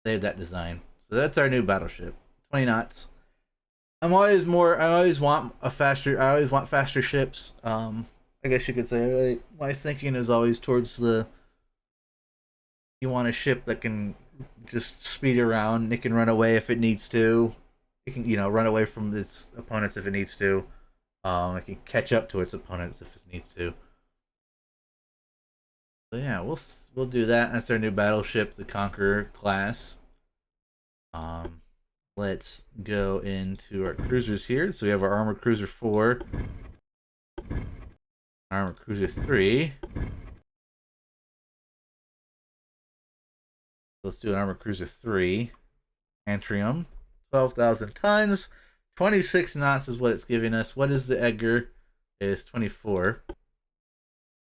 Save that design. So that's our new battleship. 20 knots. I always want faster ships. I guess you could say my thinking is always towards you want a ship that can just speed around. It can run away if it needs to. It can, run away from its opponents if it needs to. It can catch up to its opponents if it needs to. So yeah, we'll do that. That's our new battleship, the Conqueror class. Let's go into our cruisers here. So we have our Armor Cruiser 4, Armor Cruiser 3. Let's do an Armor Cruiser 3. Antrium, 12,000 tons, 26 knots is what it's giving us. What is the Edgar? Is 24.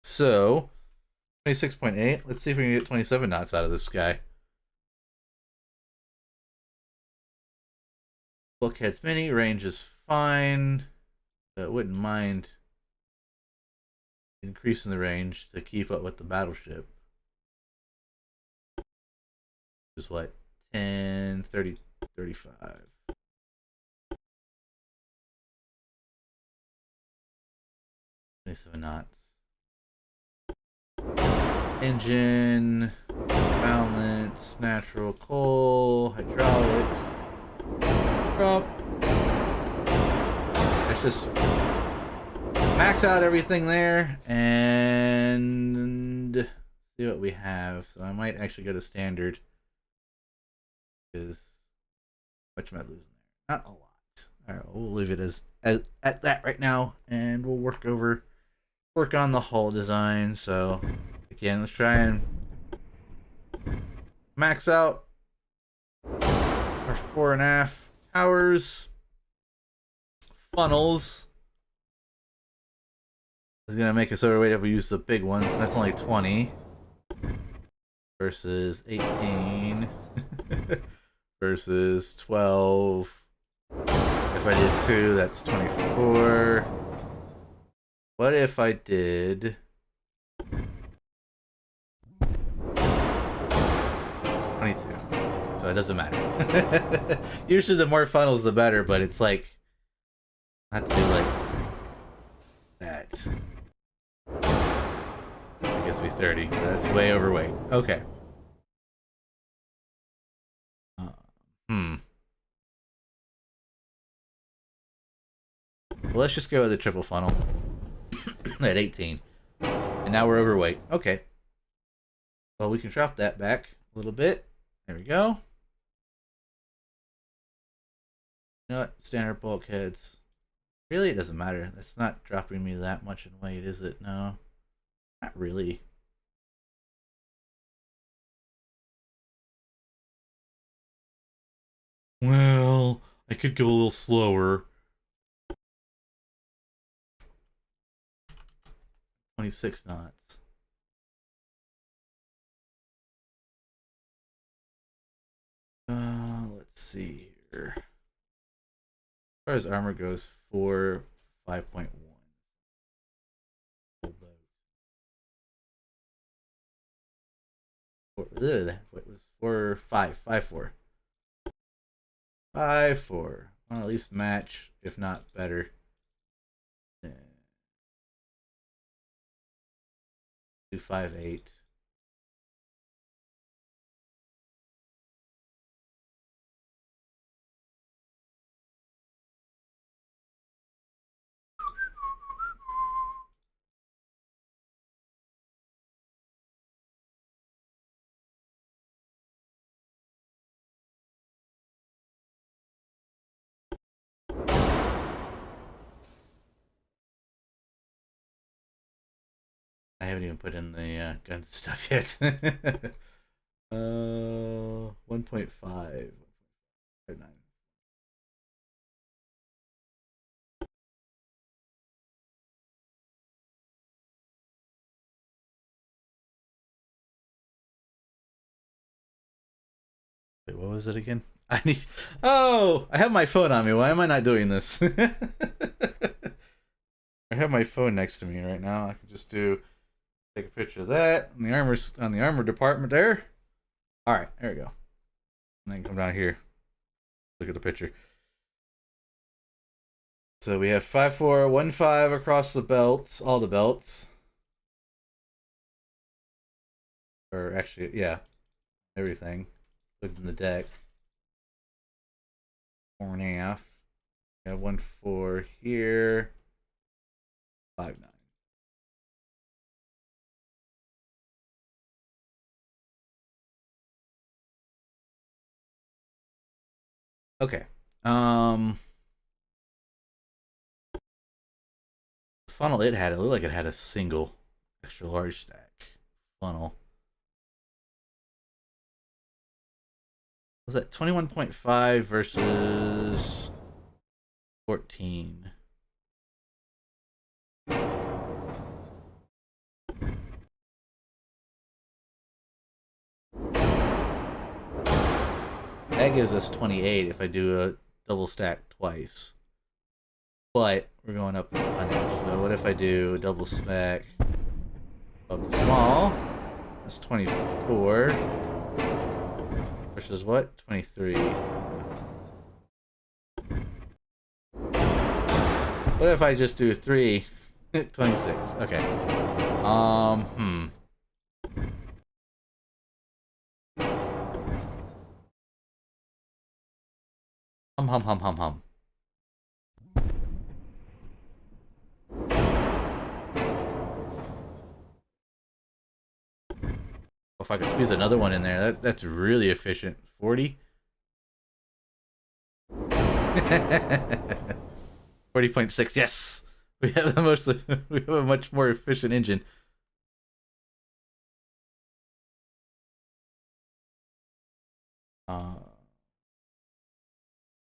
So 26.8. Let's see if we can get 27 knots out of this guy. Bulkhead's mini, range is fine. Wouldn't mind increasing the range to keep up with the battleship. Is what? 10, 30, 35. Twenty-seven knots. Engine, balance, natural coal, hydraulics. Drop. Let's just max out everything there and see what we have. So I might actually go to standard because much am I losing Not a lot. All right, we'll leave it as at that right now, and we'll work on the hull design. So again, let's try and max out our fore and aft towers, funnels. Is gonna make us overweight if we use the big ones. And that's only 20 versus 18 versus 12. If I did 2, that's 24. What if I did 22? So it doesn't matter. Usually the more funnels the better, but it's like I have to do like that. I guess be 30. That's way overweight. Okay. Well, let's just go with the triple funnel at 18. And now we're overweight. Okay. Well, we can drop that back a little bit. There we go. You know what? Standard bulkheads. Really, it doesn't matter. That's not dropping me that much in weight, is it? No. Not really. Well, I could go a little slower. 26 knots. Let's see here. As far as armor goes, 5.1. What was 5.4. 5.4. Well, at least match, if not better. 5.8. I haven't even put in the gun stuff yet. 1.5. Wait, what was it again? I need. Oh, I have my phone on me. Why am I not doing this? I have my phone next to me right now. I can just take a picture of that on the armor department there. All right, there we go. And then come down here. Look at the picture. So we have 5.4, 1.5 across the belts, all the belts. Or actually, yeah, everything. Looked in the deck. 4.5. We have 1.4 here. 5.9. Okay. Funnel it looked like it had a single extra large stack funnel. Was that 21.5 versus 14? That gives us 28 if I do a double stack twice. But we're going up in tonnage. So what if I do a double stack of the small? That's 24. Versus what? 23. What if I just do 3? 26. Okay. Hum. If I could squeeze another one in there, that's really efficient. 40. 40.6, yes! We have the most we have a much more efficient engine.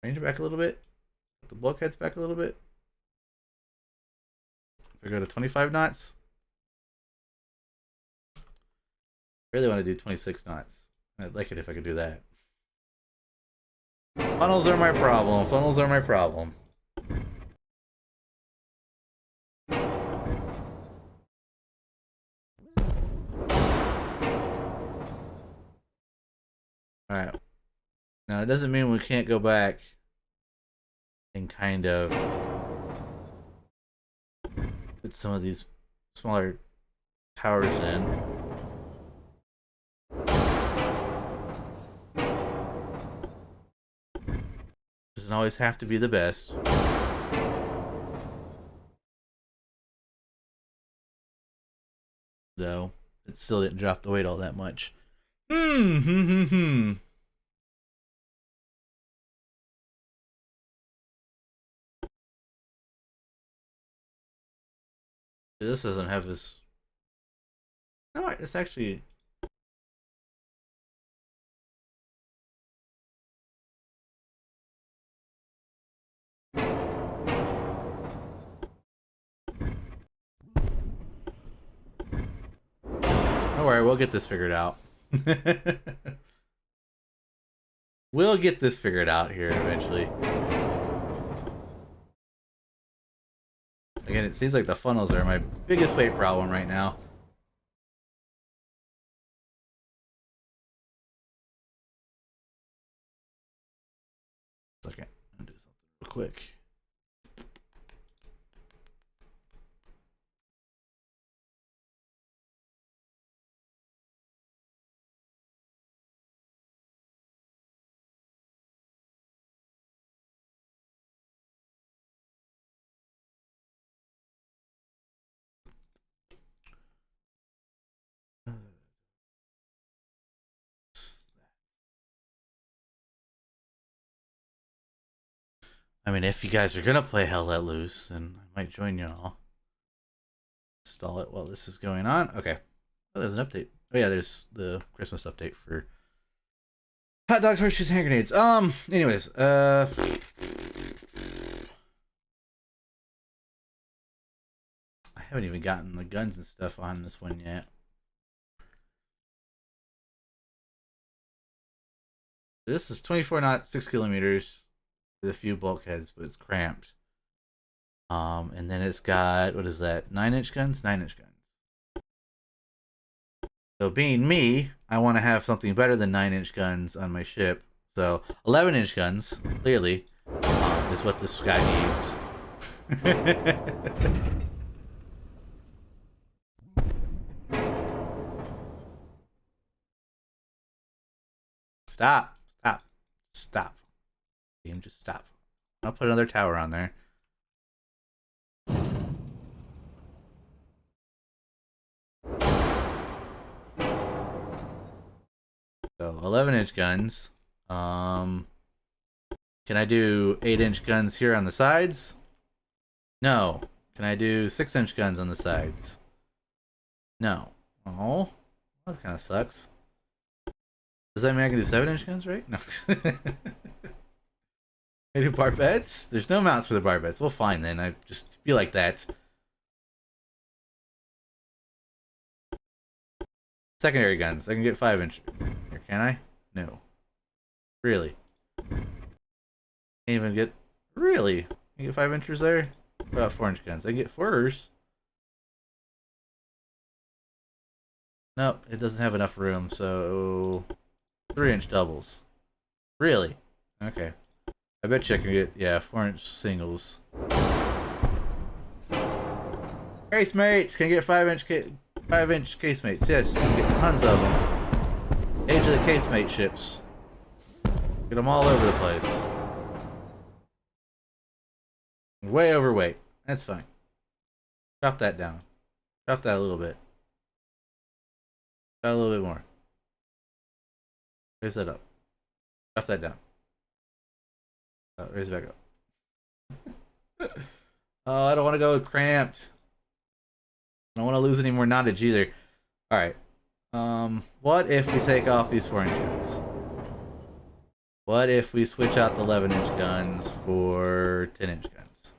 Range it back a little bit. The bulkheads back a little bit. If we go to 25 knots. I really want to do 26 knots. I'd like it if I could do that. Funnels are my problem. Funnels are my problem. Alright. Now, it doesn't mean we can't go back and kind of put some of these smaller towers in. Doesn't always have to be the best. Though, it still didn't drop the weight all that much. This doesn't have this. No, it's actually. Don't worry, we'll get this figured out. We'll get this figured out here eventually. Again, it seems like the funnels are my biggest weight problem right now. Okay, I'm gonna do something real quick. I mean, if you guys are gonna play Hell Let Loose, then I might join y'all. Install it while this is going on. Okay. Oh, there's an update. Oh yeah, there's the Christmas update for hot dogs, horseshoes, hand grenades. Anyways, I haven't even gotten the guns and stuff on this one yet. This is 24 knots, 6 kilometers. With a few bulkheads, but it's cramped. And then it's got, what is that? 9-inch guns? 9-inch guns. So being me, I want to have something better than 9-inch guns on my ship. So 11-inch guns, clearly, is what this guy needs. Stop. Stop. Stop. Game, just stop. I'll put another tower on there. So 11-inch guns. Can I do 8-inch guns here on the sides? No. Can I do 6-inch guns on the sides? No. Oh, that kind of sucks. Does that mean I can do 7-inch guns, right? No. I do barbettes? There's no mounts for the barbettes. Well, fine then. I just feel like that. Secondary guns. I can get 5-inch. Here, can I? No. Really? Can't even get. Really? Can you get 5-inchers there? What about 4-inch guns? I can get 4s. Nope, it doesn't have enough room, so 3-inch doubles. Really? Okay. I bet you I can get, yeah, 4-inch singles. Casemates! Can I get 5-inch casemates? Yes, you can get tons of them. Age of the casemate ships. Get them all over the place. Way overweight. That's fine. Drop that down. Drop that a little bit. Drop a little bit more. Raise that up. Drop that down. Raise it back up. Oh, I don't want to go cramped. I don't want to lose any more knowledge either. Alright. What if we take off these 4-inch guns? What if we switch out the 11-inch guns for 10-inch guns?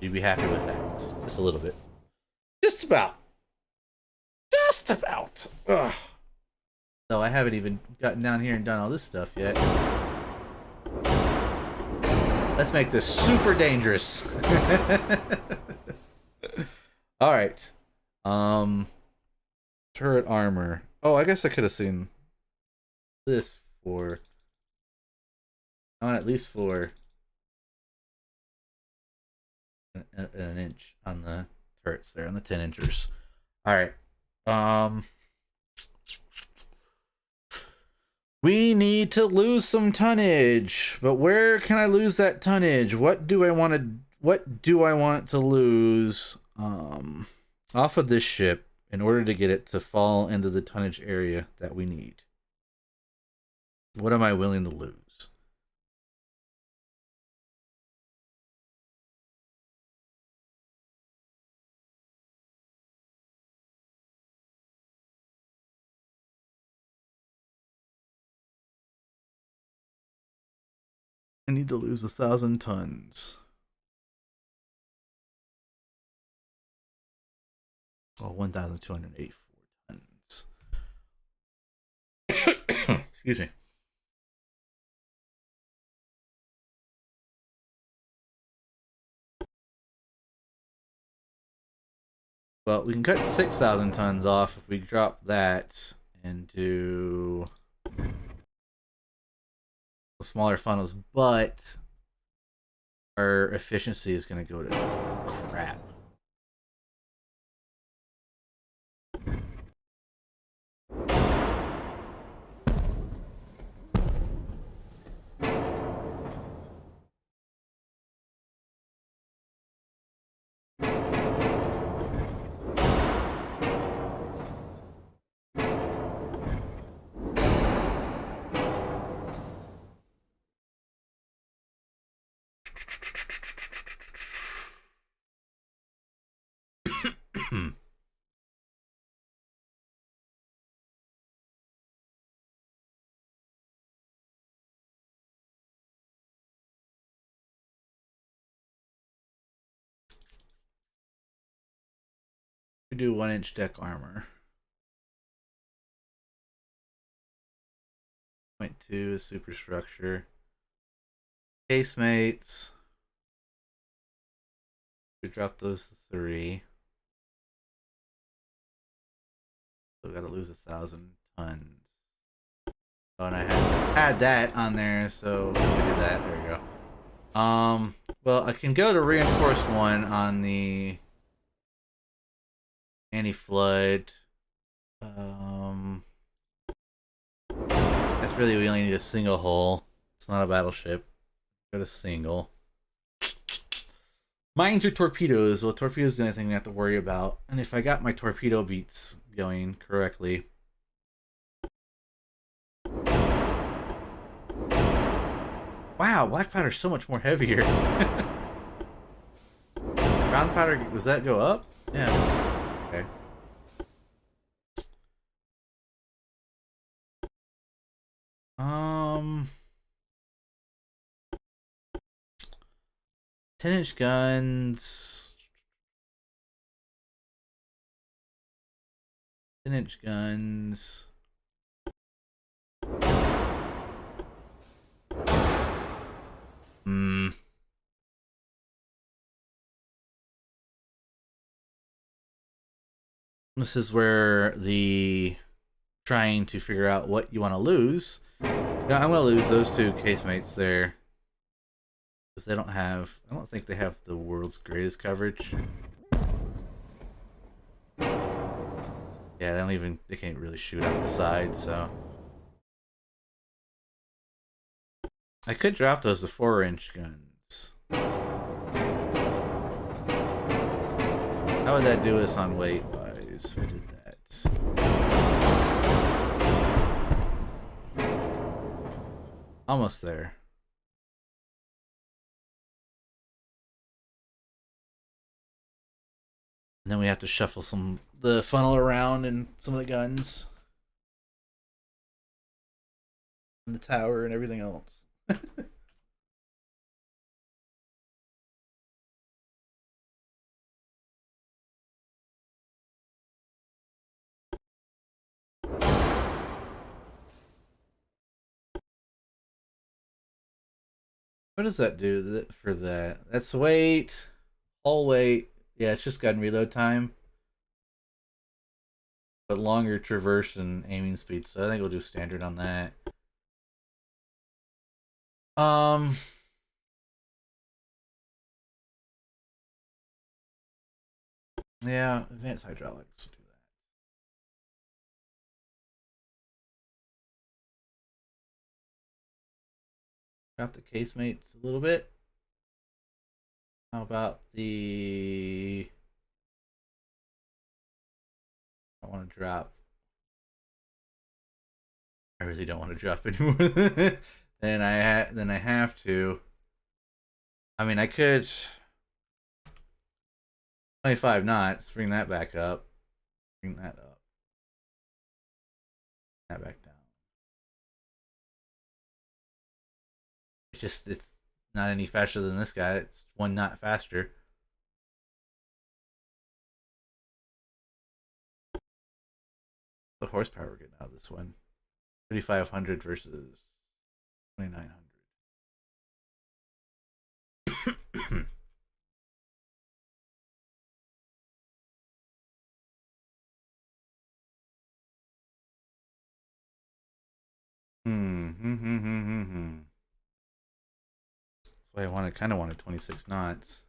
You'd be happy with that. Just a little bit. Just about. Just about. Ugh. So I haven't even gotten down here and done all this stuff yet. Let's make this super dangerous. Alright. Turret armor. Oh, I guess I could have seen this for... I want at least for an inch on the turrets there, on the 10-inchers. Alright. We need to lose some tonnage, but where can I lose that tonnage? What do I want to lose off of this ship in order to get it to fall into the tonnage area that we need? What am I willing to lose? I need to lose 1,000 tons. Oh, 1,284 tons. Excuse me. Well, we can cut 6,000 tons off if we drop that and do the smaller funnels, but our efficiency is going to go to crap. We do 1-inch deck armor. 0.2 is superstructure. Casemates. We drop those to 3. So we gotta lose 1,000 tons. Oh, and I had that on there, so we do that. There we go. Well, I can go to reinforce 1 on the anti-flood. That's really, we only need a single hull. It's not a battleship. Go to single. Mines or torpedoes? Well, torpedoes is the only thing I have to worry about. And if I got my torpedo beats going correctly. Wow, black powder's so much more heavier. Brown powder, does that go up? Yeah. Okay. Um, 10-inch guns. 10-inch guns. This is where the trying to figure out what you want to lose. Now, I'm going to lose those 2 casemates there. Because they don't have... I don't think they have the world's greatest coverage. Yeah, they don't even... They can't really shoot out the side, so... I could drop those to 4-inch guns. How would that do us on weight-wise if I did that? Almost there. And then we have to shuffle the funnel around and some of the guns and the tower and everything else. What does that do for that? That's weight, all weight. Yeah, it's just gun reload time, but longer traverse and aiming speed. So I think we'll do standard on that. Um, yeah, advanced hydraulics. Do that. Drop the casemates a little bit. How about the? I want to drop. I really don't want to drop anymore. Then I have to. I mean, I could 25 knots. Bring that back up. Bring that up. That back down. It's not any faster than this guy. It's 1 knot faster. The horsepower we're getting out of this one. 3,500 versus 2,900. That's why I kind of wanted 26 knots.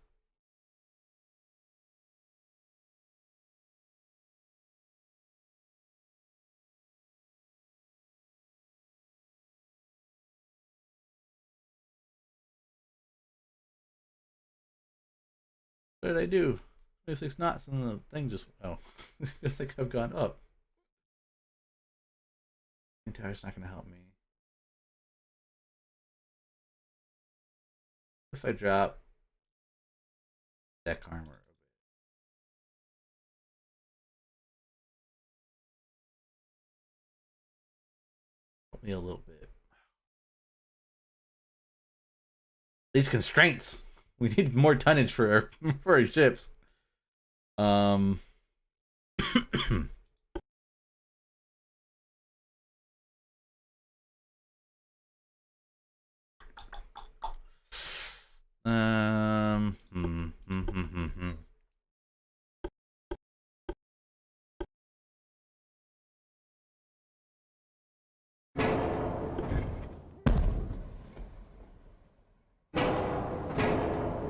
What did I do? 26 knots and the thing just, oh, I just think I've gone up. The tower's not going to help me. If I drop deck armor, help me a little bit. These constraints. We need more tonnage for our ships. Um. um.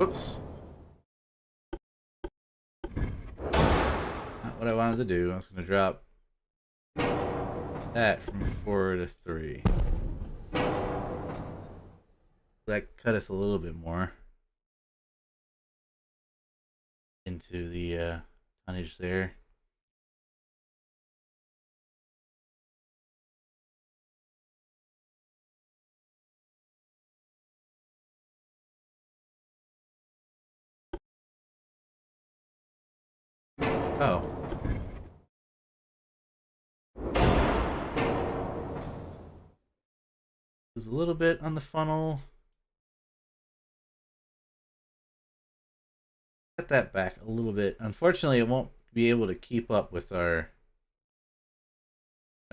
Oops. Not what I wanted to do. I was going to drop that from 4 to 3. That cut us a little bit more into the tonnage there. Oh. There's a little bit on the funnel. Cut that back a little bit. Unfortunately, it won't be able to keep up with our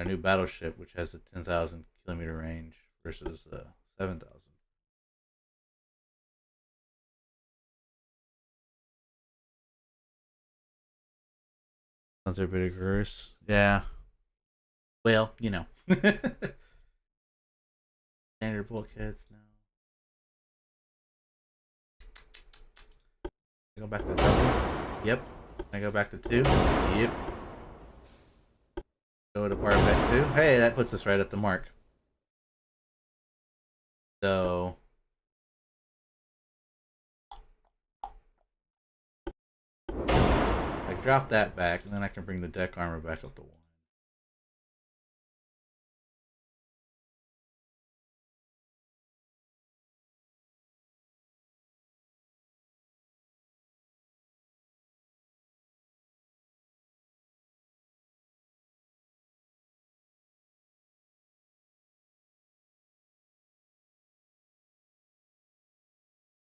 new battleship, which has a 10,000 kilometer range versus 7,000. Sounds a bit gross. Yeah. Well, you know. Standard bulkheads now. I go back to double. Yep. I go back to 2. Yep. Go to Barbet 2. Hey, that puts us right at the mark. So I drop that back, and then I can bring the deck armor back up to 1.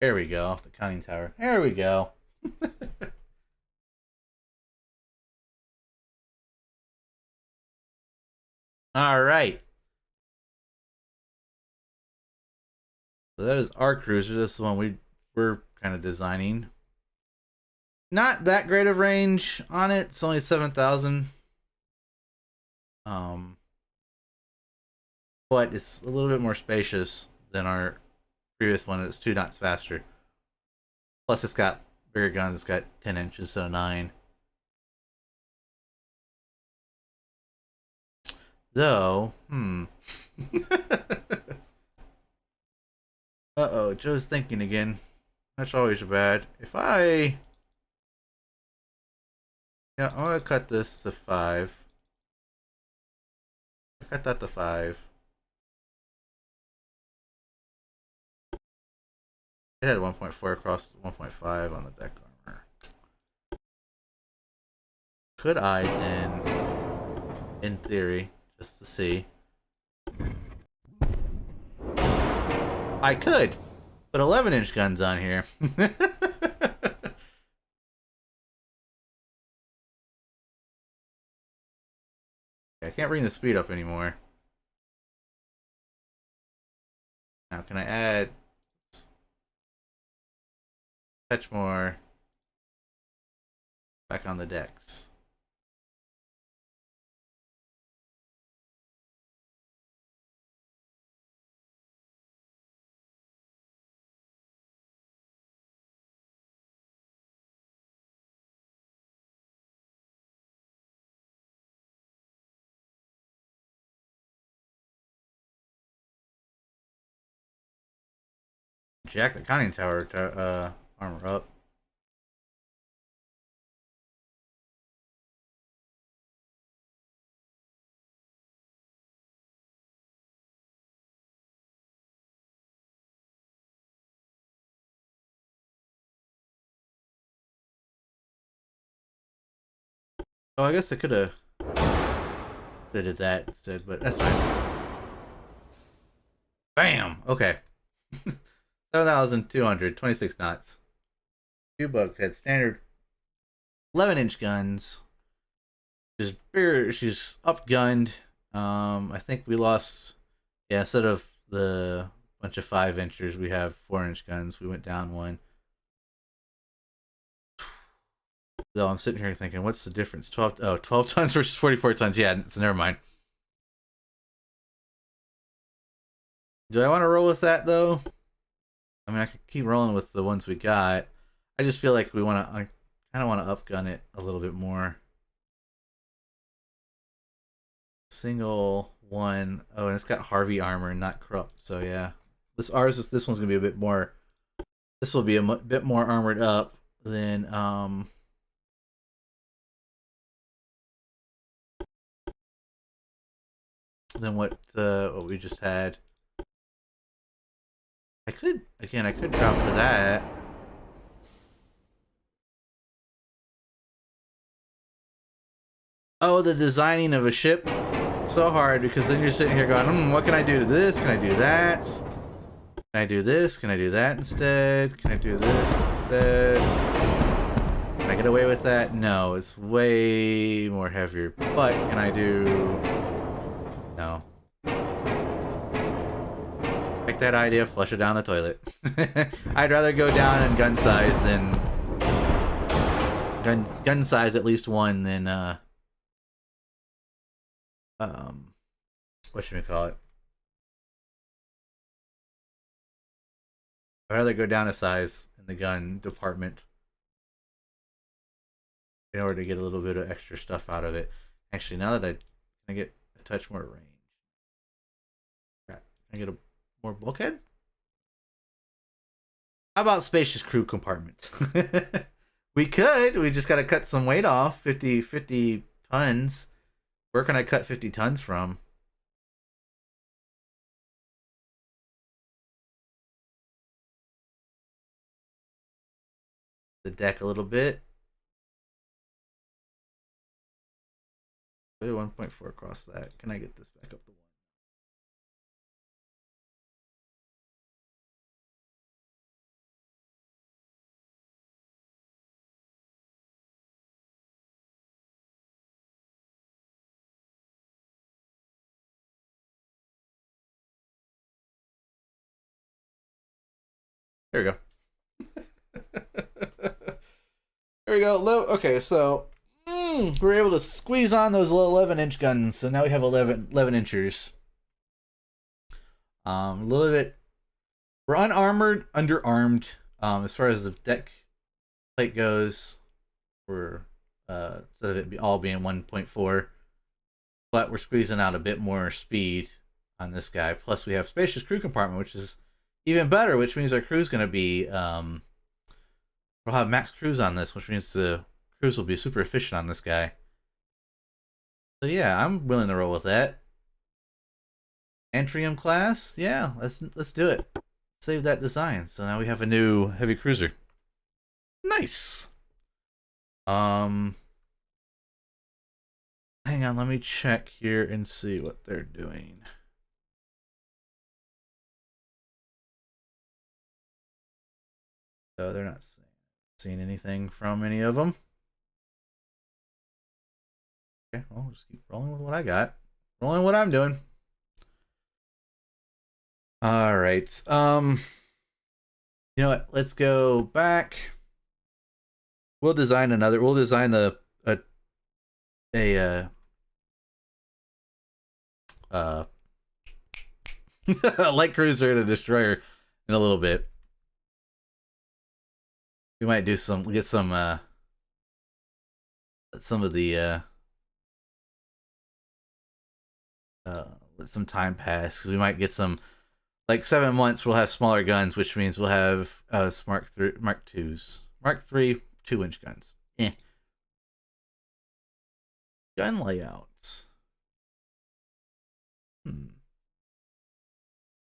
There we go. The conning tower. There we go. All right. So that is our cruiser. This is the one we're kind of designing. Not that great of range on it. It's only 7,000. Um, but it's a little bit more spacious than our previous one. It's 2 knots faster. Plus, it's got bigger guns. It's got 10 inches instead of 9. Though, Uh-oh, Joe's thinking again. That's always bad. If I... Yeah, I'm gonna cut this to 5. I cut that to 5. It had 1.4 across 1.5 on the deck armor. Could I then, in theory, just to see... I could put 11-inch guns on here. I can't bring the speed up anymore. Now, can I add touch more back on the decks? Jack the conning tower to armor up. Oh, I guess I could have did that instead, but that's fine. Bam! Okay. 7,200, 26 knots. 2 bulkhead, standard 11-inch guns. She's bigger, she's upgunned. I think we lost, yeah, instead of the bunch of 5-inchers, we have 4-inch guns. We went down one. Though I'm sitting here thinking, what's the difference? 12 tons versus 44 tons. Yeah, so never mind. Do I want to roll with that though? I mean, I could keep rolling with the ones we got. I just feel like I kind of want to upgun it a little bit more. Single one. Oh, and it's got Harvey armor and not Krupp. So yeah, this one's gonna be a bit more. This will be a bit more armored up than what we just had. I could drop to that. Oh, the designing of a ship, so hard because then you're sitting here going, what can I do to this? Can I do that? Can I do this? Can I do that instead? Can I do this instead? Can I get away with that? No, it's way more heavier. But can I do... No. Take that idea, flush it down the toilet. I'd rather go down in gun size than... Gun size at least one than, what should we call it? I'd rather go down a size in the gun department in order to get a little bit of extra stuff out of it. Actually, now that I get a touch more range. Crap. Can I get more bulkheads? How about spacious crew compartment? We could. We just got to cut some weight off. 50 tons. Where can I cut 50 tons from? The deck a little bit. Put 1.4 across that. Can I get this back up to 1? There we go. There we go. Okay, so we're able to squeeze on those little 11-inch guns. So now we have 11 inchers. A little bit. We're unarmored, underarmed. As far as the deck plate goes, we're instead of it all being 1.4, but we're squeezing out a bit more speed on this guy. Plus, we have spacious crew compartment, which is even better. Which means our crew's going to be we'll have max cruise on this, which means the cruise will be super efficient on this guy. So yeah, I'm willing to roll with that. Antrium class, yeah, let's do it. Save that design. So now we have a new heavy cruiser. Nice. Hang on, let me check here and see what they're doing. So they're not seeing anything from any of them. Okay, well, I'll just keep rolling with what I got. Rolling what I'm doing. All right. You know what? Let's go back. We'll design another. We'll design a light cruiser and a destroyer in a little bit. We might do some. Get some of the let some time pass because we might get some. Like 7 months, we'll have smaller guns, which means we'll have Mark 3 2-inch guns. Gun layouts.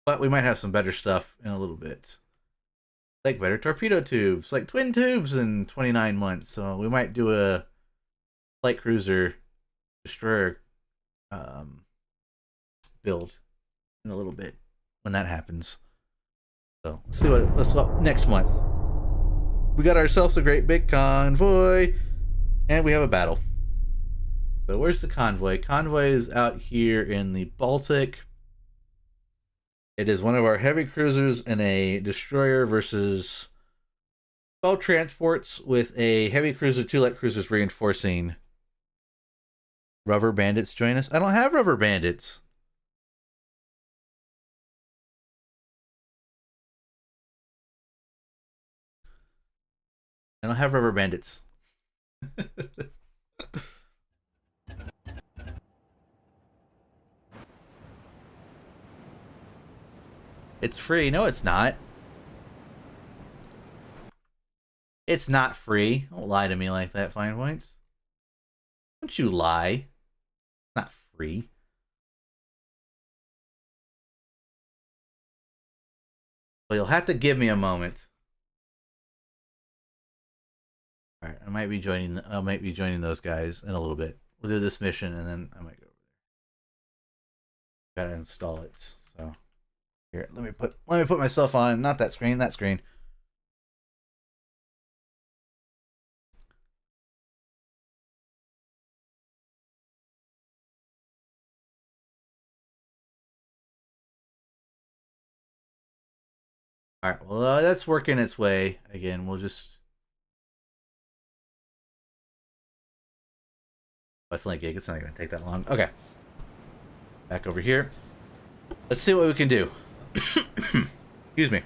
But we might have some better stuff in a little bit. Like better torpedo tubes, like twin tubes in 29 months. So we might do a light cruiser destroyer build in a little bit when that happens. So let's see what next month. We got ourselves a great big convoy, and we have a battle. So where's the convoy? Convoy is out here in the Baltic. It is one of our heavy cruisers and a destroyer versus 12 transports with a heavy cruiser, 2 light cruisers reinforcing. Rubber bandits join us. I don't have rubber bandits. I don't have rubber bandits. It's free. No, it's not. It's not free. Don't lie to me like that, Fine Points. Don't you lie. It's not free. Well, you'll have to give me a moment. All right, I might be joining those guys in a little bit. We'll do this mission and then I might go over there. Gotta install it. So here, let me put myself on not that screen, that screen. All right, well that's working its way. Again, we'll just. That's only a gig. It's not going to take that long. Okay. Back over here. Let's see what we can do. Excuse me.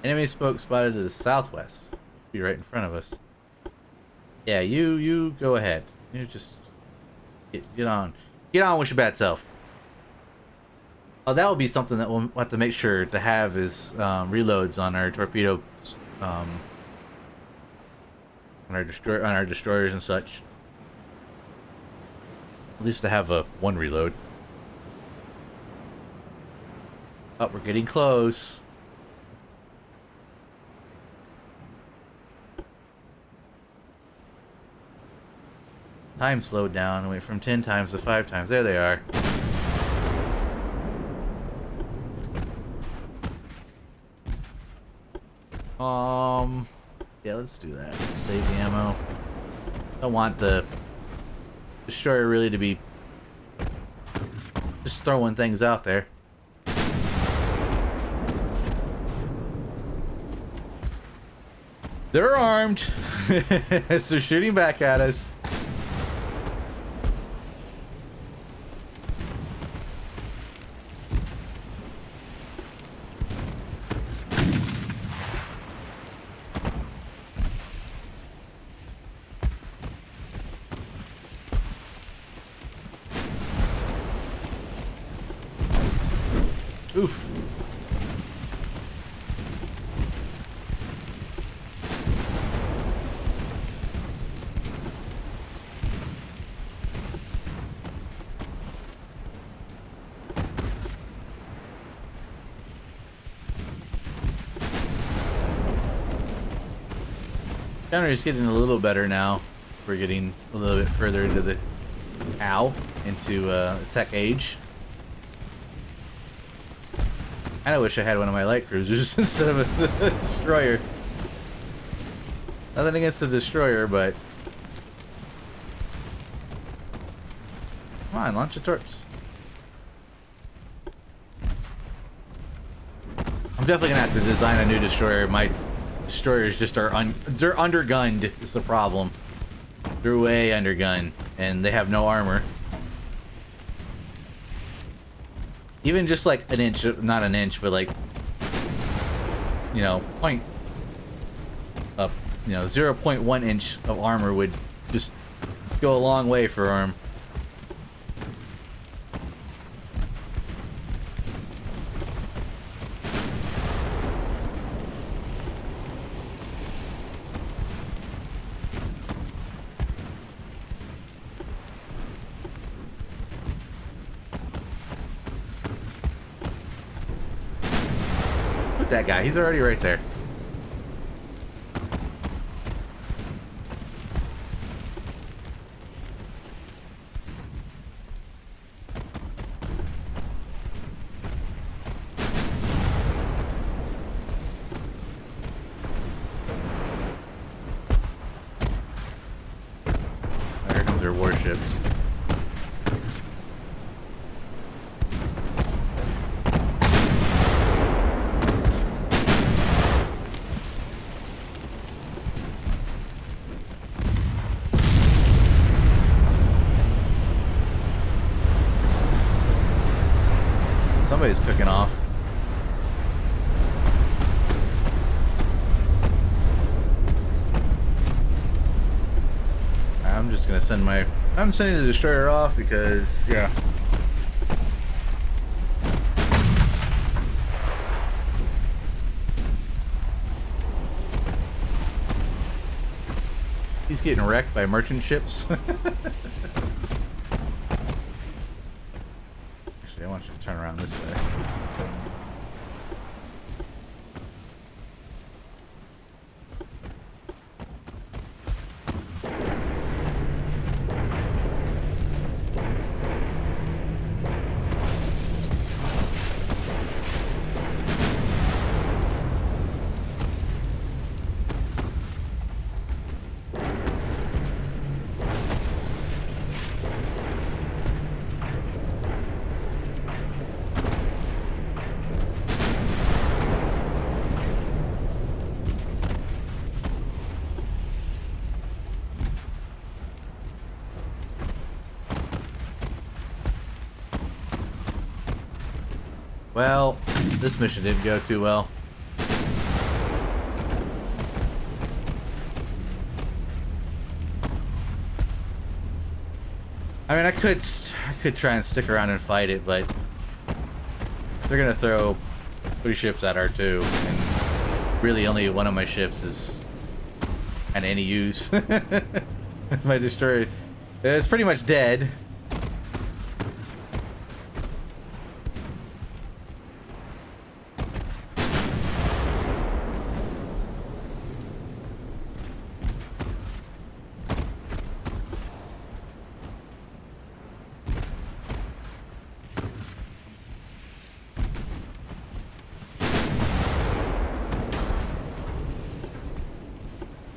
Enemy spoke spotted to the southwest. Be right in front of us. Yeah, you go ahead. You just get on. Get on with your bad self. Oh, that will be something that we'll have to make sure to have is reloads on our torpedoes. On our destroyers and such. At least to have one reload. Oh, we're getting close. Time slowed down. Went from 10 times to 5 times. There they are. Yeah, let's do that. Let's save the ammo. Don't want the destroyer really to be just throwing things out there. They're armed. They're shooting back at us. Oof. Counter is getting a little better now. We're getting a little bit further into the tech age. I wish I had one of my light cruisers instead of a destroyer. Nothing against the destroyer, but come on, launch the torps. I'm definitely gonna have to design a new destroyer. My destroyers just are they're undergunned is the problem. They're way undergunned, and they have no armor. Even just like an inch, not an inch, but like, you know, 0.1 inch of armor would just go a long way for them. That guy, he's already right there. There comes their warships. Somebody's cooking off. I'm just gonna I'm sending the destroyer off because, yeah. He's getting wrecked by merchant ships. I want you to turn around this way. Well, this mission didn't go too well. I mean, I could try and stick around and fight it, but they're gonna throw 3 ships at R2, and really only one of my ships is kind of any use. That's my destroyer. It's pretty much dead.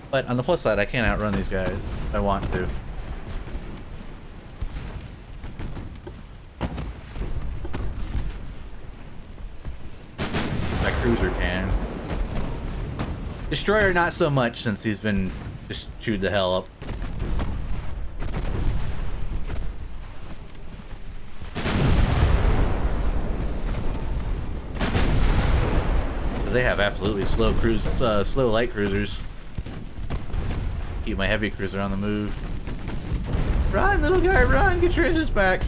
But on the plus side, I can't outrun these guys if I want to. My cruiser can. Destroyer not so much since he's been just chewed the hell up. They have absolutely slow slow light cruisers. Keep my heavy cruiser on the move. Run, little guy, run! Get your engines back.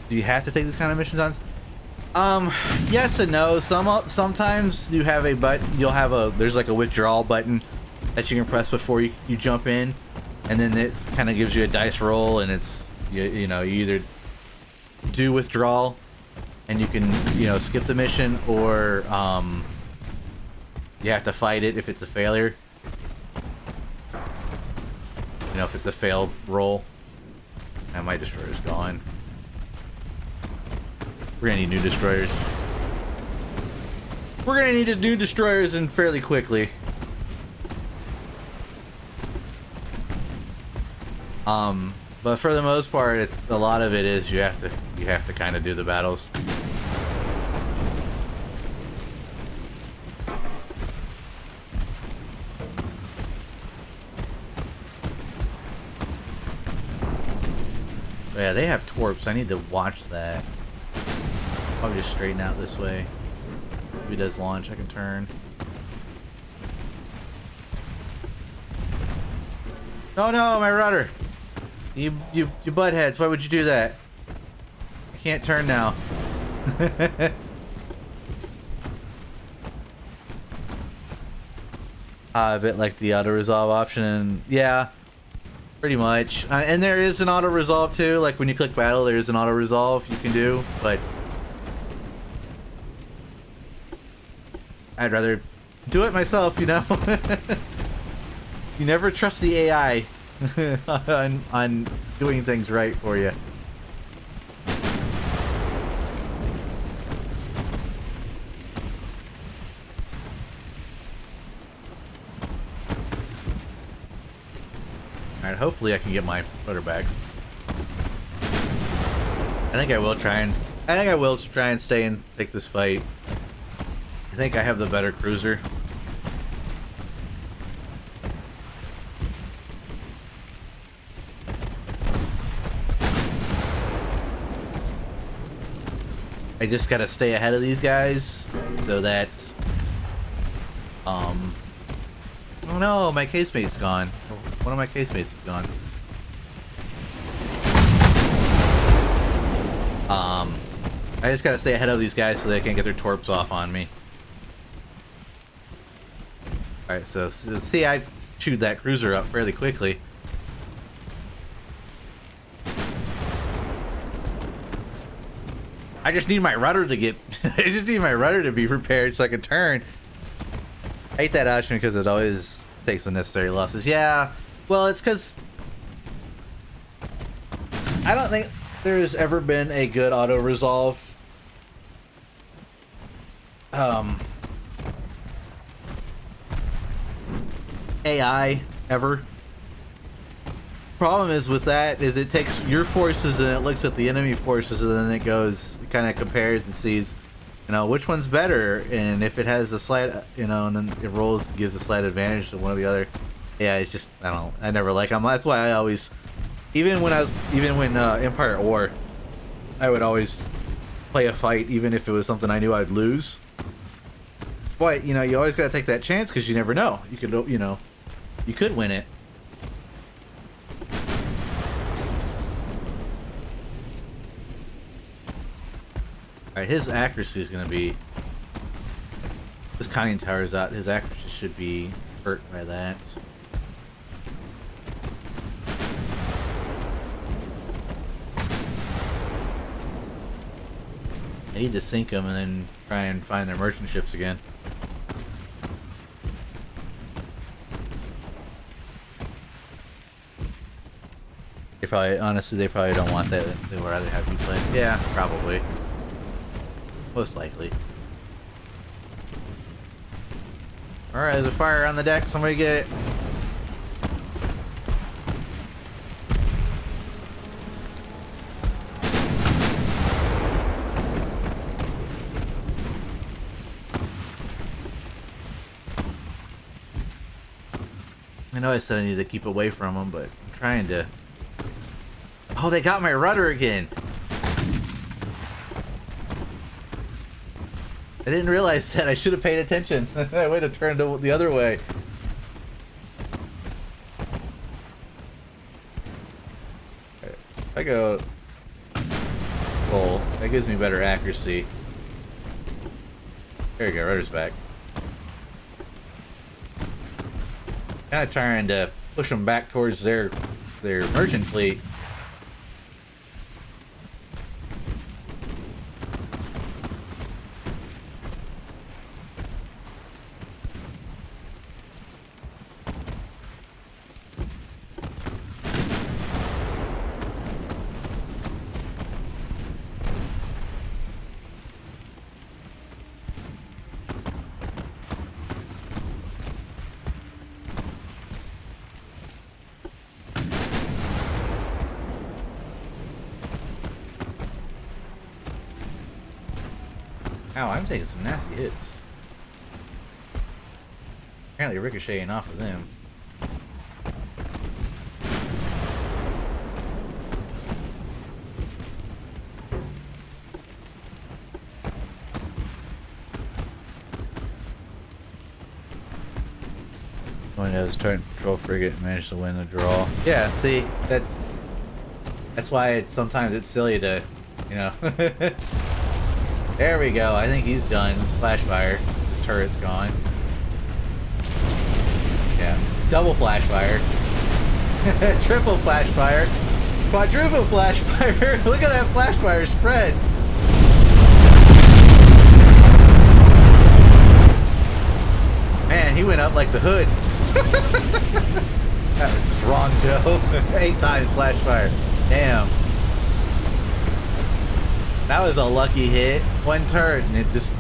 Do you have to take these kind of missions on? Yes and no. Sometimes you have a button. There's like a withdrawal button that you can press before you jump in, and then it kind of gives you a dice roll, and it's you know, you either do withdrawal and you can, you know, skip the mission, or you have to fight it if it's a failure. You know, if it's a failed roll. And my destroyer's gone. We're gonna need new destroyers. We're gonna need new destroyers and fairly quickly. But for the most part, a lot of it is you have to kind of do the battles. Yeah, they have torps. I need to watch that. Probably just straighten out this way. If he does launch, I can turn. Oh no, my rudder! You buttheads, why would you do that? I can't turn now. A bit like the auto resolve option, yeah, pretty much. And there is an auto resolve too. Like when you click battle, there is an auto resolve you can do, but I'd rather do it myself, you know. You never trust the AI on doing things right for you. Alright, hopefully I can get my rudder back. I think I will try and stay and take this fight. I think I have the better cruiser. I just gotta stay ahead of these guys so that oh no, my casemate's gone. One of my casemates is gone. I just gotta stay ahead of these guys so they can't get their torps off on me. Alright, so see, I chewed that cruiser up fairly quickly. I just need my rudder to get I just need my rudder to be prepared so I can turn. I hate that option because it always takes unnecessary losses. Yeah, well, it's because I don't think there's ever been a good auto resolve AI ever. Problem is with that is it takes your forces and it looks at the enemy forces and then it goes, kind of compares and sees, you know, which one's better, and if it has a slight, you know, and then it rolls, gives a slight advantage to one or the other. Yeah, it's just, I never like them. That's why I always, even when Empire at War, I would always play a fight even if it was something I knew I'd lose. But, you know, you always gotta take that chance because you never know. You could, you know, you could win it. Alright, his accuracy is going to be... This conning tower is out. His accuracy should be hurt by that. I need to sink them and then try and find their merchant ships again. They probably, honestly, they probably don't want that. They would rather have you play. Yeah, probably. Most likely. Alright, there's a fire on the deck. Somebody get it. I know I said I need to keep away from them, but I'm trying to... Oh, they got my rudder again! I didn't realize that. I should have paid attention. I would have turned the other way. Right. If I go full, that gives me better accuracy. There we go, rudder's back. Kind of trying to push them back towards their merchant fleet. Ow, I'm taking some nasty hits. Apparently ricocheting off of them. Going to his turret patrol frigate and managed to win the draw. Yeah, see, that's why sometimes it's silly to, you know. There we go. I think he's done. It's flash fire. His turret's gone. Yeah. Double flash fire. Triple flash fire. Quadruple flash fire. Look at that flash fire spread. Man, he went up like the hood. That was just wrong, Joe. 8 times flash fire. Damn. That was a lucky hit. One turret and it just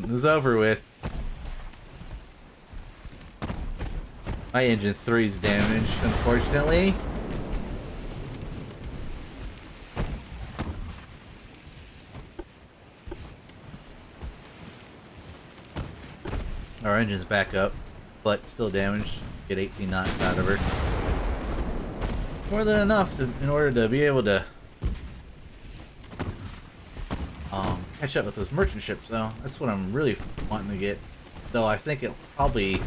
was over with. My engine 3's damaged, unfortunately. Our engine's back up, but still damaged. Get 18 knots out of her. More than enough in order to be able to catch up with those merchant ships, though. That's what I'm really wanting to get. Though I think it probably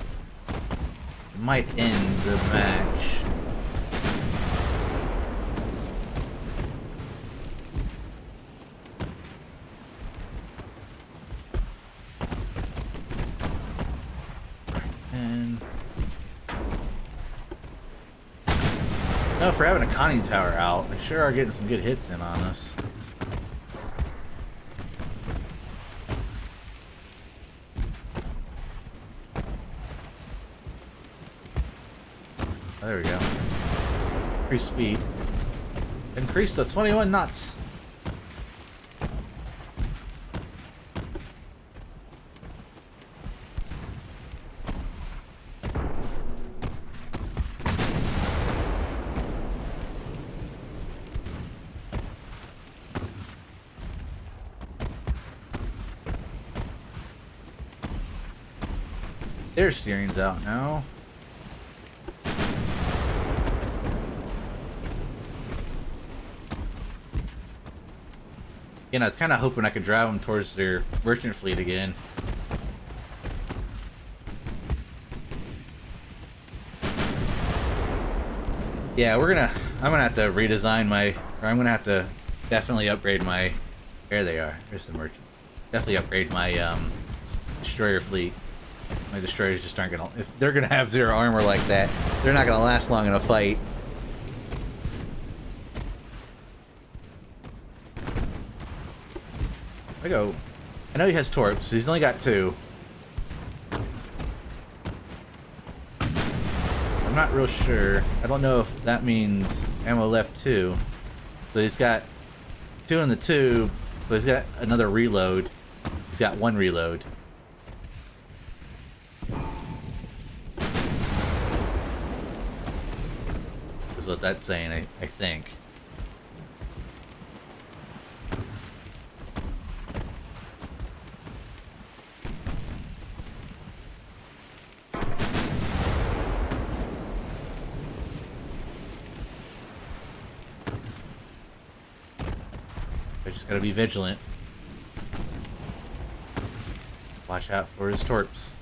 might end the match. And no, for having a conning tower out, they sure are getting some good hits in on us. There we go. Increase speed. Increase to 21 knots. Their steering's out now. You know, I was kind of hoping I could drive them towards their merchant fleet again. Yeah, I'm gonna have to redesign my, or I'm gonna have to definitely upgrade my, there they are, there's the merchants. Definitely upgrade my destroyer fleet. My destroyers just aren't gonna, if they're gonna have zero armor like that, they're not gonna last long in a fight. If I go. I know he has torps, so he's only got 2. I'm not real sure. I don't know if that means ammo left 2. So he's got 2 in the tube, but he's got another reload. He's got 1 reload. Is what that's saying, I think. I just gotta be vigilant. Watch out for his torps.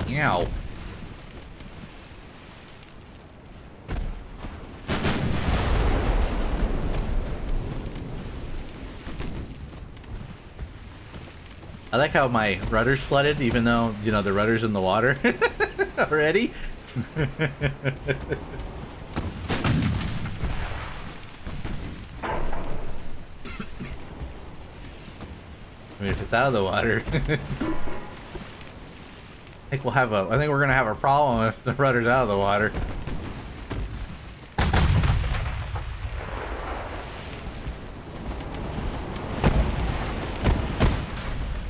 Meow. I like how my rudder's flooded, even though, you know, the rudder's in the water already. I mean, if it's out of the water, I think we're gonna have a problem if the rudder's out of the water.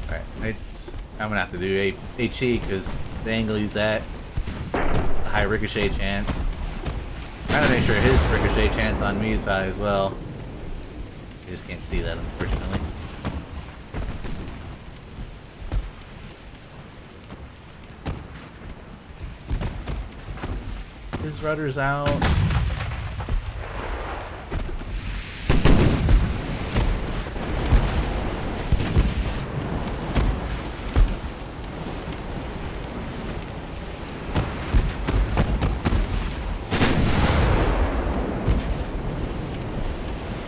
Alright, I'm gonna have to do HE because the angle he's at, high ricochet chance. Trying to make sure his ricochet chance on me is high as well. You just can't see that, unfortunately. His rudder's out.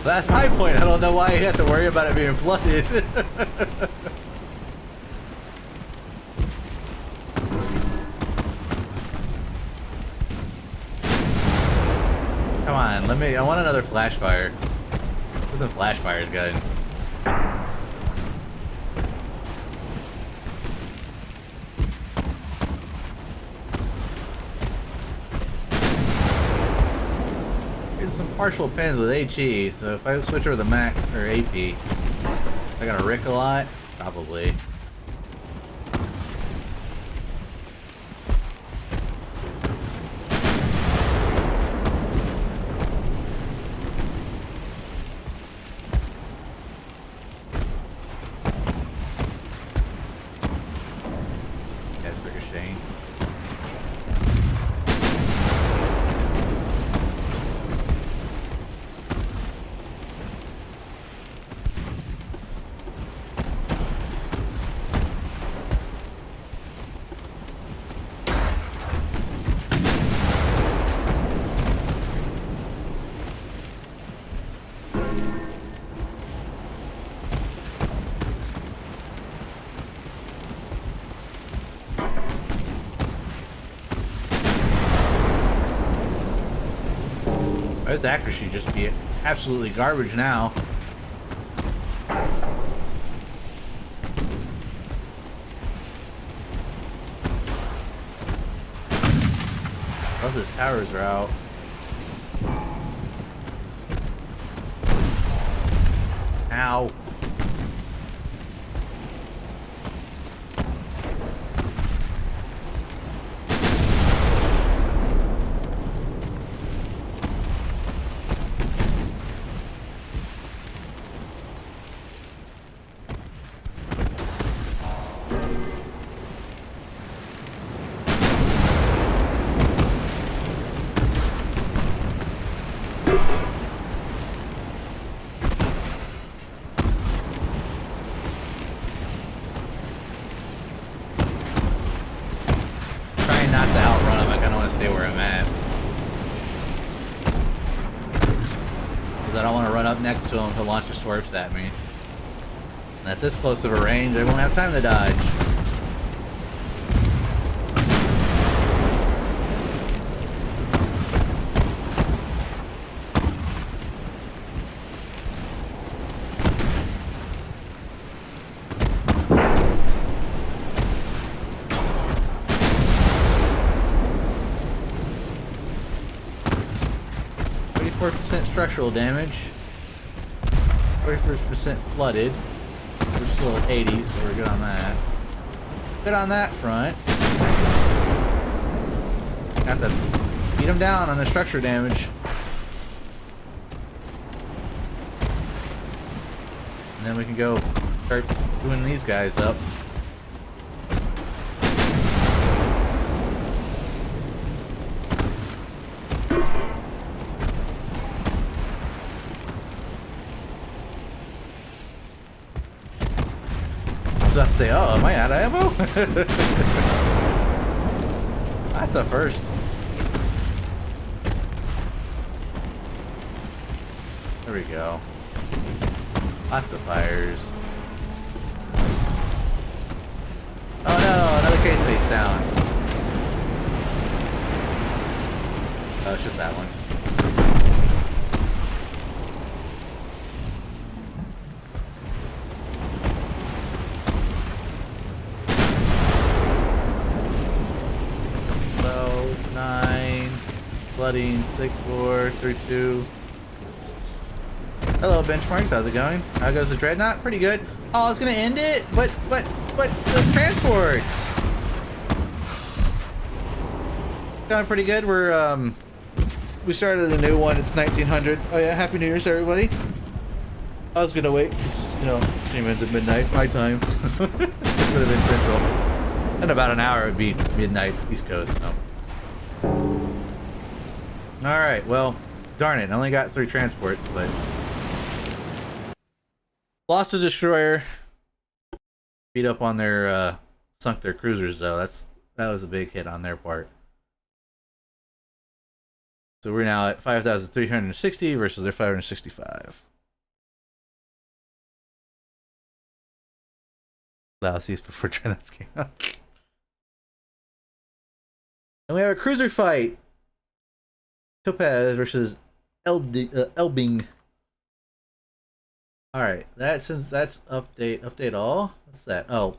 That's my point. I don't know why you have to worry about it being flooded. Come on, I want another flash fire. Wasn't flash fire's good. Some partial pins with HE, so if I switch over to max or AP, am I gonna rick a lot? Probably. That's ricocheting. His accuracy just be absolutely garbage now. Both his towers are out. Ow. Not to outrun him, I kind of want to stay where I'm at. Because I don't want to run up next to him to launch his torps at me. And at this close of a range, I won't have time to dodge. 40% structural damage. 41% flooded. We're still at 80, so we're good on that. Good on that front. Got to beat them down on the structure damage. And then we can go start doing these guys up. I was about to say, oh, am I out of ammo? That's a first. There we go. Lots of fires. Oh no, another case base down. Oh, it's just that one. Flooding 6-4 3-2. Hello benchmarks, how's it going? How goes the Dreadnought? Pretty good. Oh, I was gonna end it, but the transports going pretty good. We started a new one. It's 1900. Oh yeah, Happy New Year's everybody. I was gonna wait because stream ends at midnight my time. Would have been central. In about an hour it would be midnight East Coast. No. Alright, well, darn it, I only got 3 transports, but lost a destroyer. Beat up on their sunk their cruisers though. That was a big hit on their part. So we're now at 5,360 versus their 565. Lousies before Dreadnoughts came out. And we have a cruiser fight. Topaz versus Elbing. Alright, that's update all? What's that? Oh,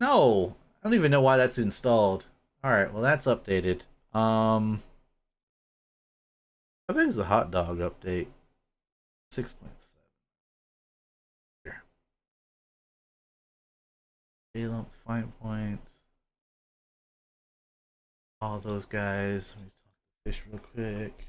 no! I don't even know why that's installed. Alright, well that's updated. How big is the hot dog update? 6.7. Here. Valence, fine points. All those guys. Let me talk to Fish real quick.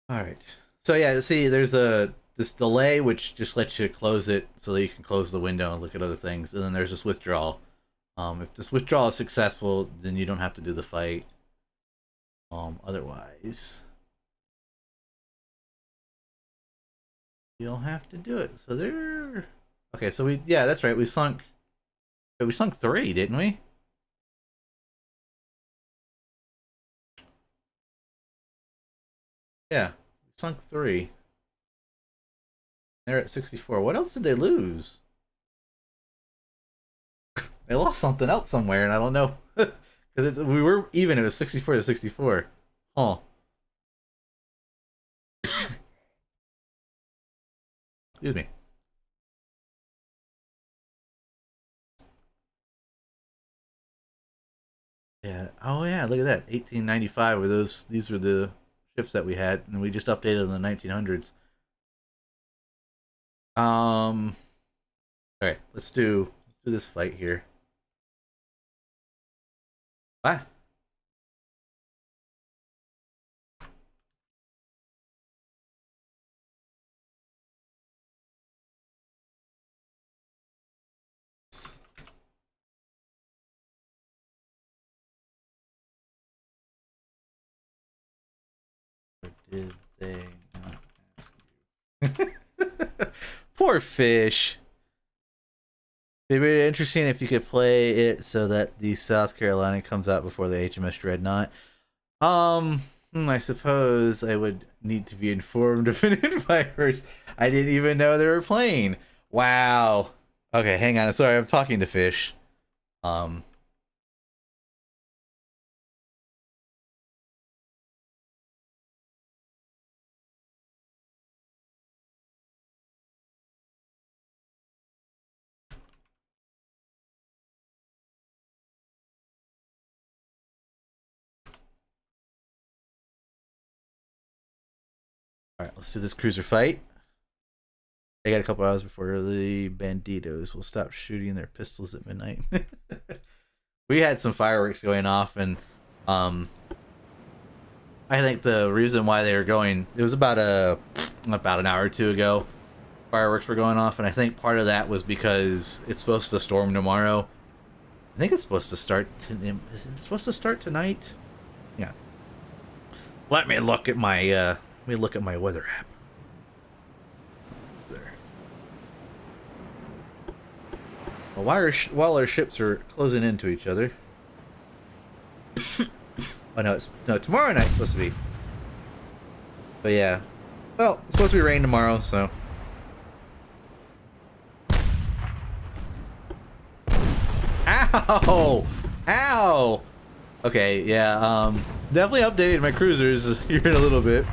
All right. So yeah, see, there's this delay which just lets you close it so that you can close the window and look at other things, and then there's this withdrawal. If this withdrawal is successful, then you don't have to do the fight. Otherwise, you'll have to do it. So there. Okay, so yeah, that's right. We sunk 3, didn't we? Yeah, we sunk 3. They're at 64. What else did they lose? They lost something else somewhere, and I don't know. Because we were even. It was 64 to 64. Huh. Excuse me. Yeah. Oh yeah. Look at that. 1895. Were those? These were the ships that we had, and we just updated in the 1900s. All right. Let's do this fight here. Ah. Did they not ask you? Poor fish. It'd be interesting if you could play it so that the South Carolina comes out before the HMS Dreadnought. I suppose I would need to be informed of an invite first. I didn't even know they were playing. Wow. Okay, hang on. Sorry, I'm talking to fish. Alright, let's do this cruiser fight. They got a couple hours before the banditos will stop shooting their pistols at midnight. We had some fireworks going off, and I think the reason why they were going, it was about an hour or two ago, fireworks were going off, and I think part of that was because it's supposed to storm tomorrow. I think it's supposed to start. Is it supposed to start tonight? Yeah. Let me look at my weather app. There. Well, while our ships are closing into each other. Oh no, tomorrow night's supposed to be. But yeah. Well, it's supposed to be rain tomorrow, so. Ow! Ow! Okay, yeah, definitely updated my cruisers here in a little bit.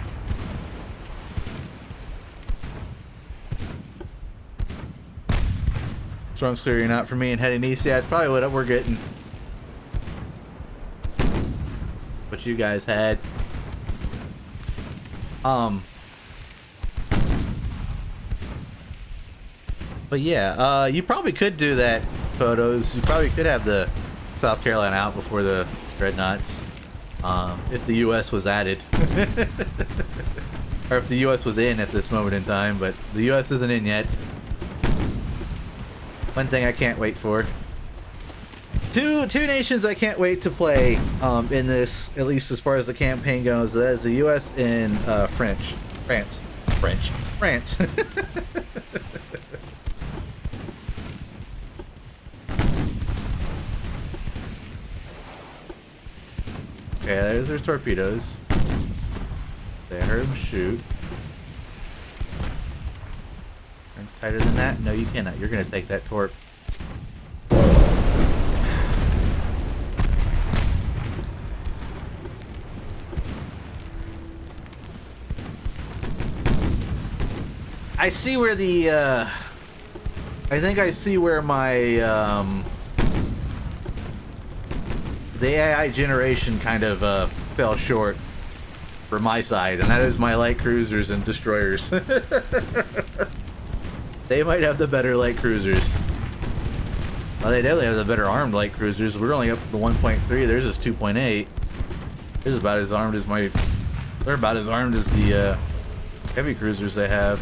Storm's clearing out for me and heading east. Yeah, it's probably what we're getting. What you guys had. But yeah, you probably could do that, photos. You probably could have the South Carolina out before the Dreadnoughts, if the U.S. was added. Or if the U.S. was in at this moment in time, but the U.S. isn't in yet. One thing I can't wait for. Two nations I can't wait to play in this, at least as far as the campaign goes. That is the U.S. and France. Okay, there's their torpedoes. They heard them shoot. Turn tighter than that? No, you cannot. You're gonna take that torp. I see where the, I think I see where my, the AI generation kind of, fell short for my side, and that is my light cruisers and destroyers. They might have the better light cruisers. Well, they definitely have the better armed light cruisers. We're only up to 1.3. Theirs is 2.8. Theirs is about as armed as my... They're about as armed as the heavy cruisers they have.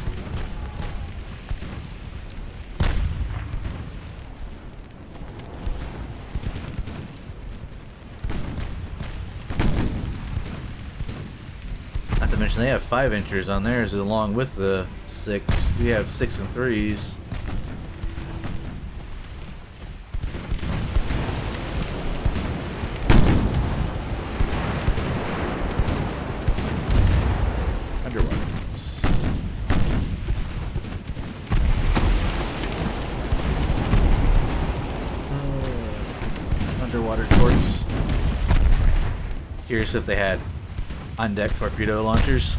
Not to mention they have 5-inchers on theirs along with the 6. We have 6 and 3s. Underwater torps. Curious if they had on-deck torpedo launchers.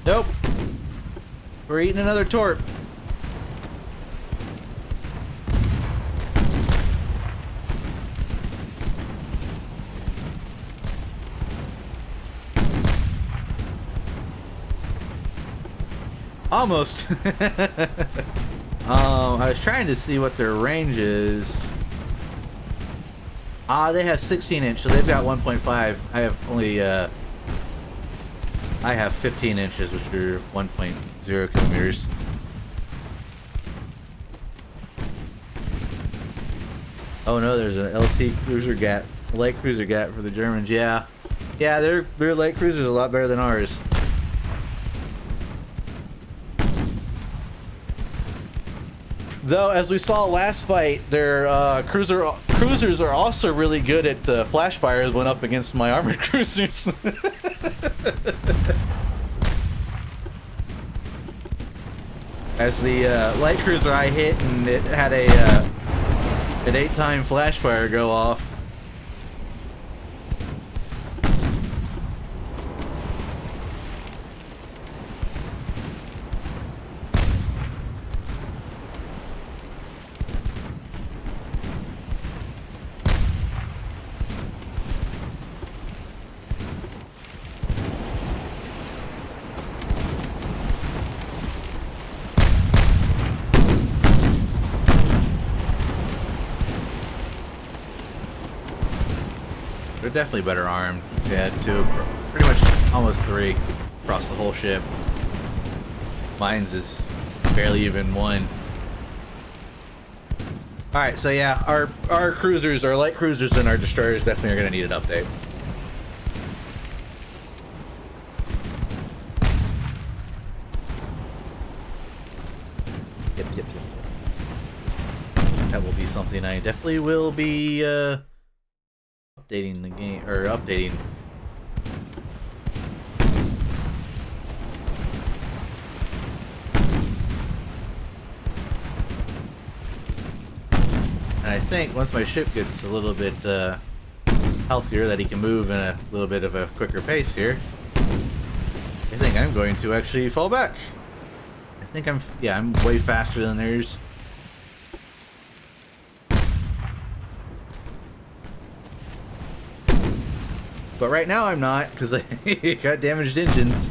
Nope. We're eating another torp. Almost. I was trying to see what their range is. They have 16-inch, so they've got 1.5. I have only, I have 15 inches, which are 1.0 kilometers. Oh no, there's an LT cruiser gap, a light cruiser gap for the Germans. Yeah, yeah, their light cruisers are a lot better than ours. Though, as we saw last fight, their cruisers are also really good at flash fires when up against my armored cruisers. As the light cruiser I hit, and it had an 8-time flash fire go off. They're definitely better armed. They had two, pretty much almost three across the whole ship. Mine's is barely even one. Alright, so yeah, our cruisers, our light cruisers and our destroyers definitely are going to need an update. Yep. That will be something I definitely will be updating the game, or updating. And I think once my ship gets a little bit healthier, that he can move in a little bit of a quicker pace here, I think I'm going to actually fall back. I think I'm way faster than theirs. But right now I'm not, because I got damaged engines.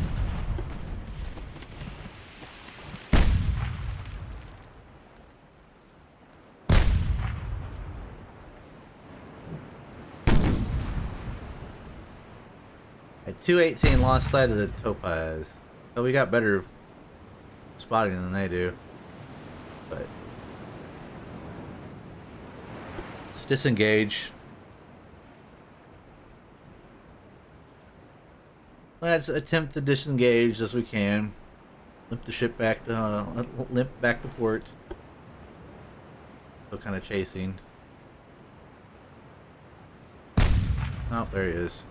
At 218, lost sight of the Topaz. So we got better spotting than they do. But let's disengage. Let's attempt to disengage as we can. Limp the ship back to limp back to port. Still kind of chasing. Oh, there he is.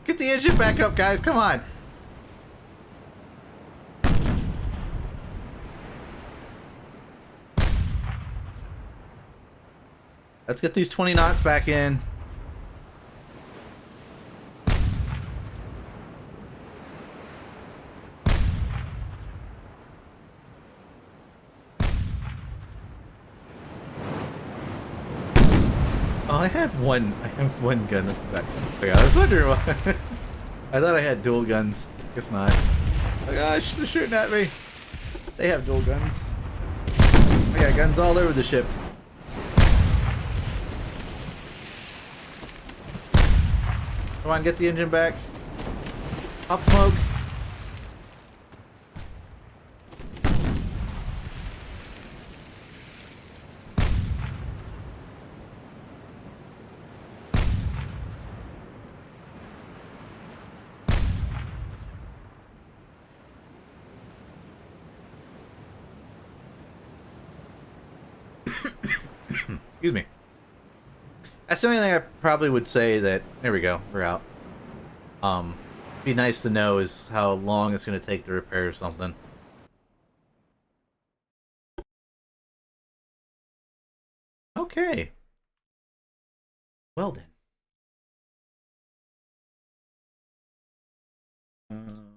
Get the engine back up, guys! Come on. Let's get these 20 knots back in. Oh, I have one gun at the back. Okay, I was wondering why. I thought I had dual guns. Guess not. Oh gosh, they're shooting at me. They have dual guns. I got guns all over the ship. Come on, get the engine back. Pop smoke. Excuse me. That's the only thing I probably would say that... There we go. We're out. Be nice to know is how long it's going to take to repair something. Okay. Well then.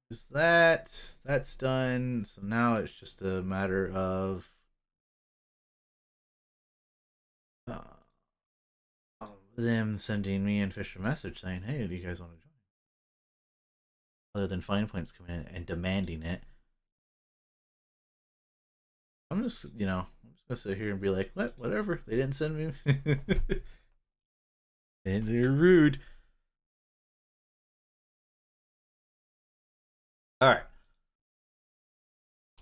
Is that's done. So now it's just a matter of them sending me and Fish a message saying, hey, do you guys want to join? Other than Fine Points coming in and demanding it. I'm just, I'm just gonna sit here and be like, what? Whatever. They didn't send me. And they're rude. Alright.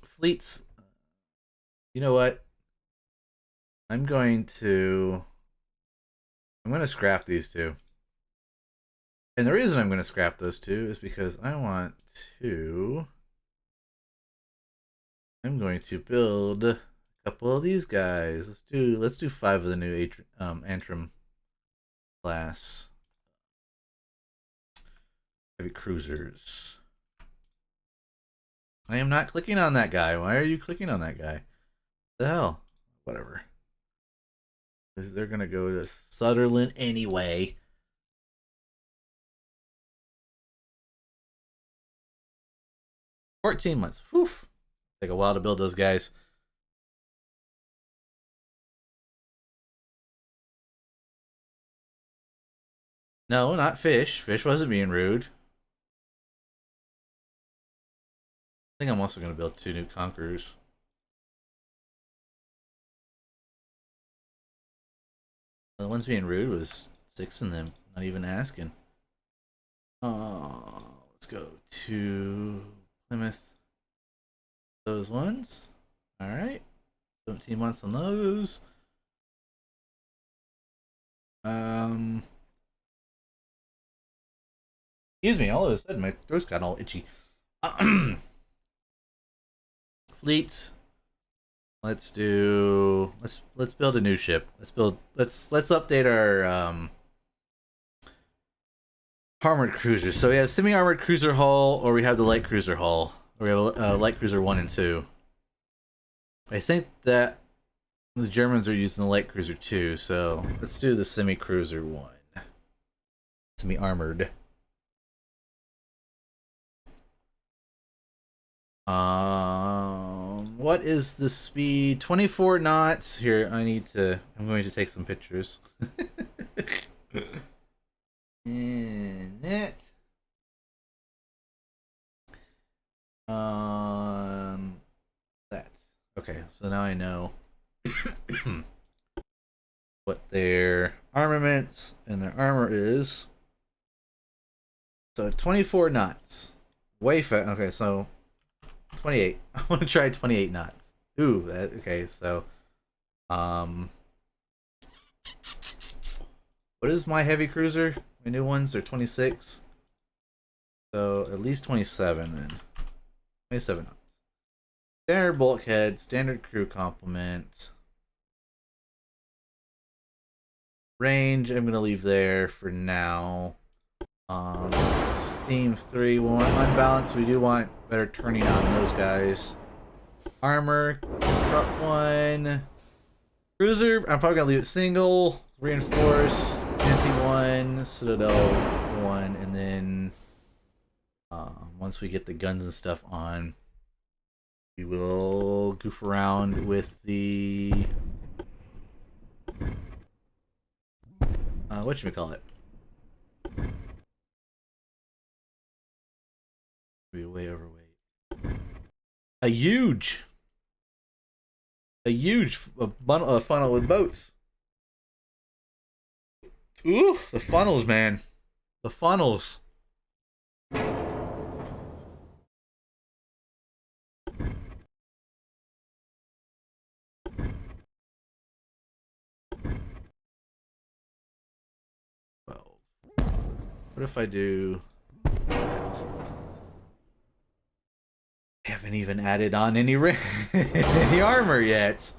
Fleets. You know what? I'm going to scrap these two. And the reason I'm going to scrap those two is because I'm going to build a couple of these guys. Let's do 5 of the new Antrim class heavy cruisers. I am not clicking on that guy. Why are you clicking on that guy? What the hell? Whatever. They're gonna go to Sutherland anyway. $14 months. Whew. Take a while to build those guys. No, not Fish. Fish wasn't being rude. I think I'm also gonna build 2 new Conquerors. The one's being rude was 6 in them. Not even asking. Let's go to Plymouth. Those ones. All right. 17 months on those. Excuse me. All of a sudden, my throat's got all itchy. Fleets. Let's build a new ship. Let's update our armored cruisers. So we have semi-armored cruiser hull, or we have the light cruiser hull. Or we have a light cruiser 1 and 2. I think that the Germans are using the light cruiser 2, so let's do the semi-cruiser 1. Semi-armored. What is the speed? 24 knots. Here, I'm going to take some pictures. And that. That. Okay, so now I know what their armaments and their armor is. So 24 knots. Way fast. Okay, so 28. I want to try 28 knots. Ooh, okay, so what is my heavy cruiser? My new ones are 26. So at least 27 then. 27 knots. Standard bulkhead, standard crew complement. Range, I'm gonna leave there for now. Steam 3, we want unbalanced. We do want better turning on those guys. Armor, truck 1. Cruiser, I'm probably gonna leave it single. Reinforce, Nancy 1, Citadel 1, and then once we get the guns and stuff on, we will goof around with the whatchamacallit. Be way overweight. A huge funnel with boats. Ooh, the funnels, man. The funnels. Well, what if I do that? I haven't even added on any any armor yet.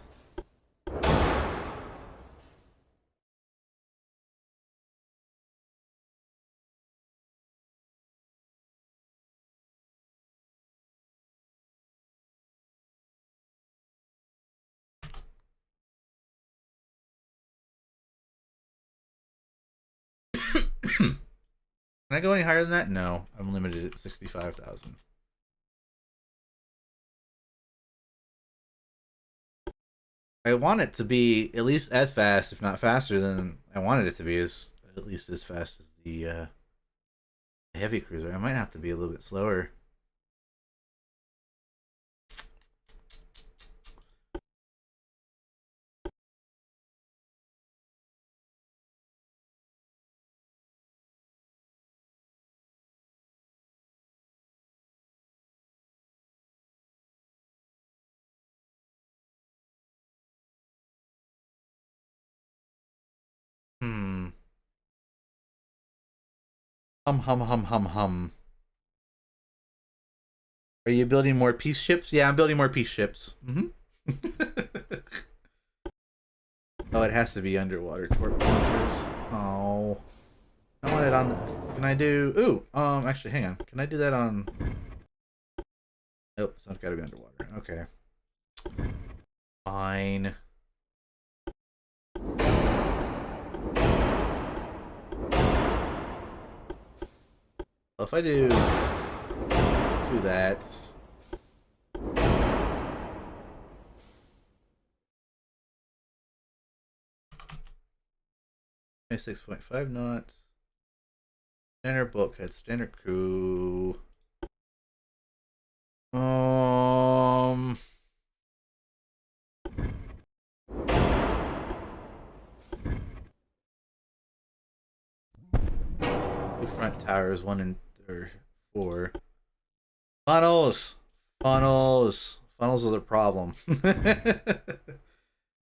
Can I go any higher than that? No, I'm limited at 65,000. I want it to be at least as fast, if not faster than I wanted it to be, at least as fast as the heavy cruiser. I might have to be a little bit slower. Hmm. Hum. Are you building more peace ships? Yeah, I'm building more peace ships. Oh, it has to be underwater torp launchers. Oh. I want it on the... Can I do... Ooh, actually, hang on. Can I do that on... Nope, it's not gotta be underwater. Okay. Fine. Well, if I do that... 26.5 knots. Standard bulkhead, standard crew. front towers, 1 and or 4. Funnels, funnels are the problem.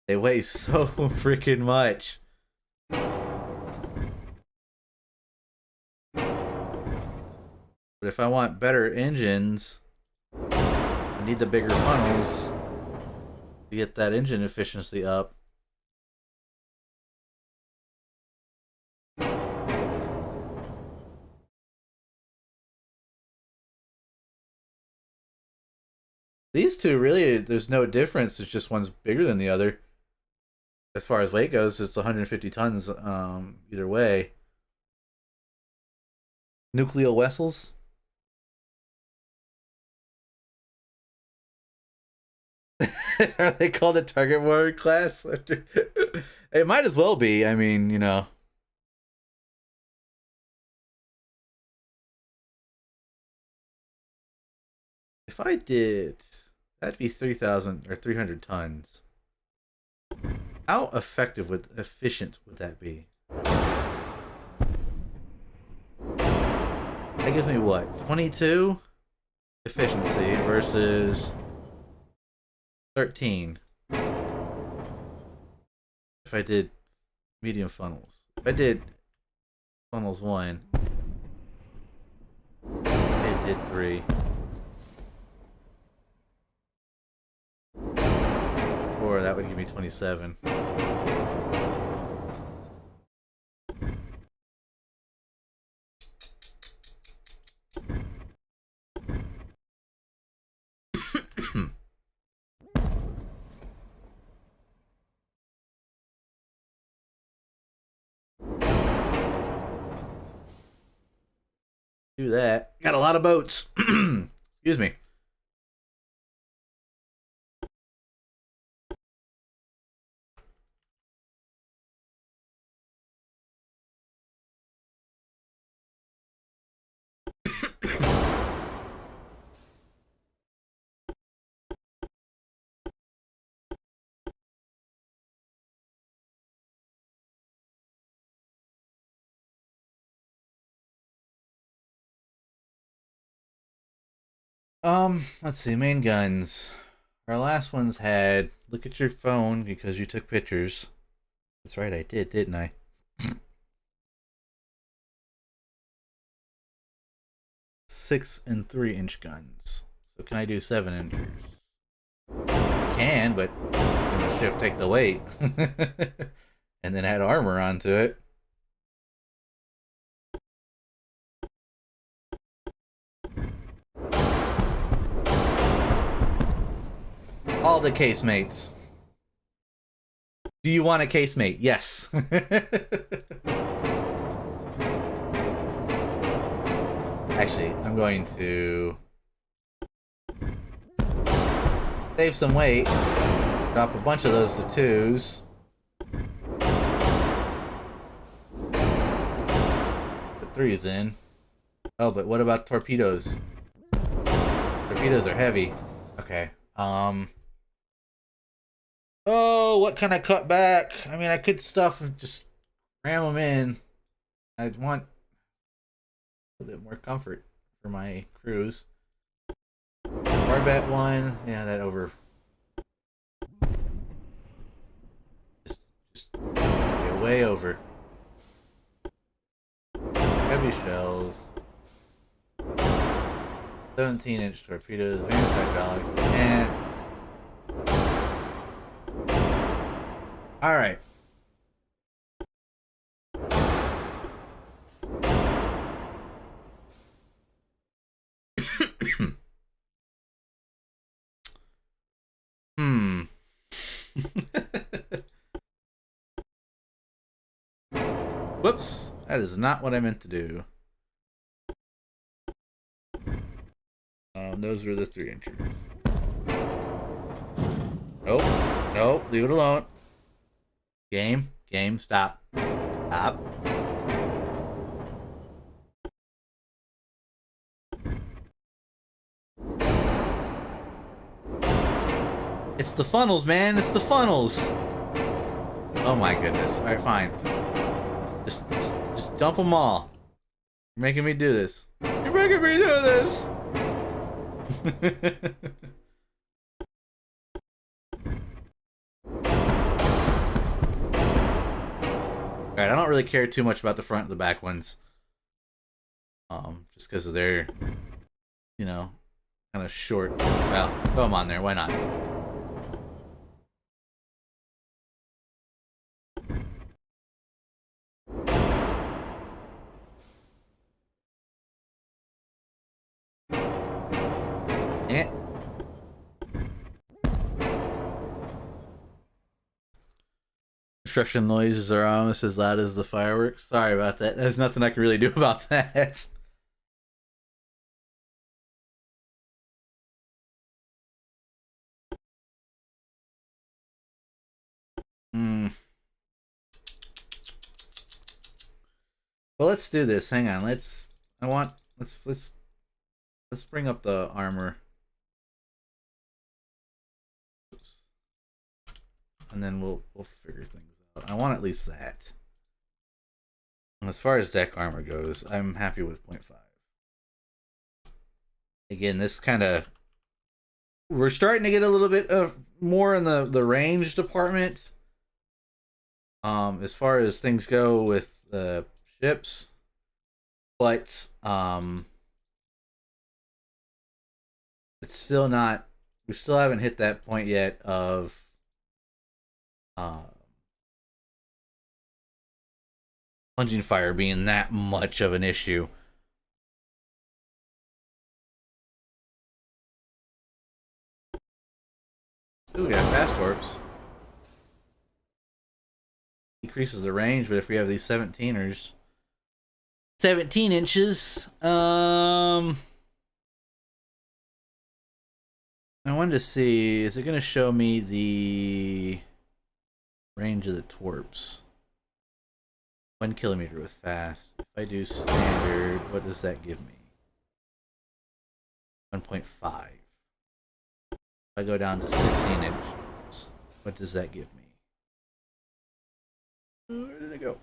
They weigh so freaking much. But if I want better engines, I need the bigger funnels to get that engine efficiency up. These two, really, there's no difference. It's just one's bigger than the other. As far as weight goes, it's 150 tons either way. Nuclear vessels? Are they called the target warrior class? It might as well be. I mean, you know. If I did, that'd be 3,000 or 300 tons. How efficient would that be? That gives me what? 22 efficiency versus 13. If I did medium funnels. If I did funnels 1, it did 3. Or that would give me 27. Do that. Got a lot of boats. Excuse me. Let's see, main guns. Our last ones had look at your phone because you took pictures. That's right, I did, didn't I? 6 and 3-inch guns. So can I do 7-inchers? I can, but I'm gonna shift take the weight. And then add armor onto it. All the casemates. Do you want a casemate? Yes. Actually, I'm going to save some weight. Drop a bunch of those to 2s. Put 3s in. Oh, but what about torpedoes? Torpedoes are heavy. Okay. Oh, what can I cut back? I mean, I could stuff and just ram them in. I want a little bit more comfort for my crews. Corvette 1, yeah, that over. Just get way over. Heavy shells. 17-inch torpedoes, advanced hydraulics, enhanced. All right. Whoops. That is not what I meant to do. Those are the 3-inchers. Nope. Nope. Leave it alone. Game, stop. Stop. It's the funnels, man. It's the funnels. Oh my goodness. All right, fine. Just dump them all. You're making me do this. You're making me do this. Alright, I don't really care too much about the front and the back ones. Just because of their, you know, kind of short. Well, throw them on there. Why not? Eh. Construction noises are almost as loud as the fireworks. Sorry about that. There's nothing I can really do about that. Hmm. Well, let's do this. Hang on. Let's bring up the armor. Oops. And then we'll figure things out. I want at least that. And as far as deck armor goes, I'm happy with 0.5. Again, this kind of, we're starting to get a little bit of more in the range department. As far as things go with the ships, but it's still not. We still haven't hit that point yet of plunging fire being that much of an issue. Ooh, we got fast warps. Decreases the range, but if we have these 17ers, 17 inches. I wanted to see, is it going to show me the range of the torps? 1 kilometer with fast. If I do standard, what does that give me? 1.5. If I go down to 16 inches, what does that give me? Where did it go?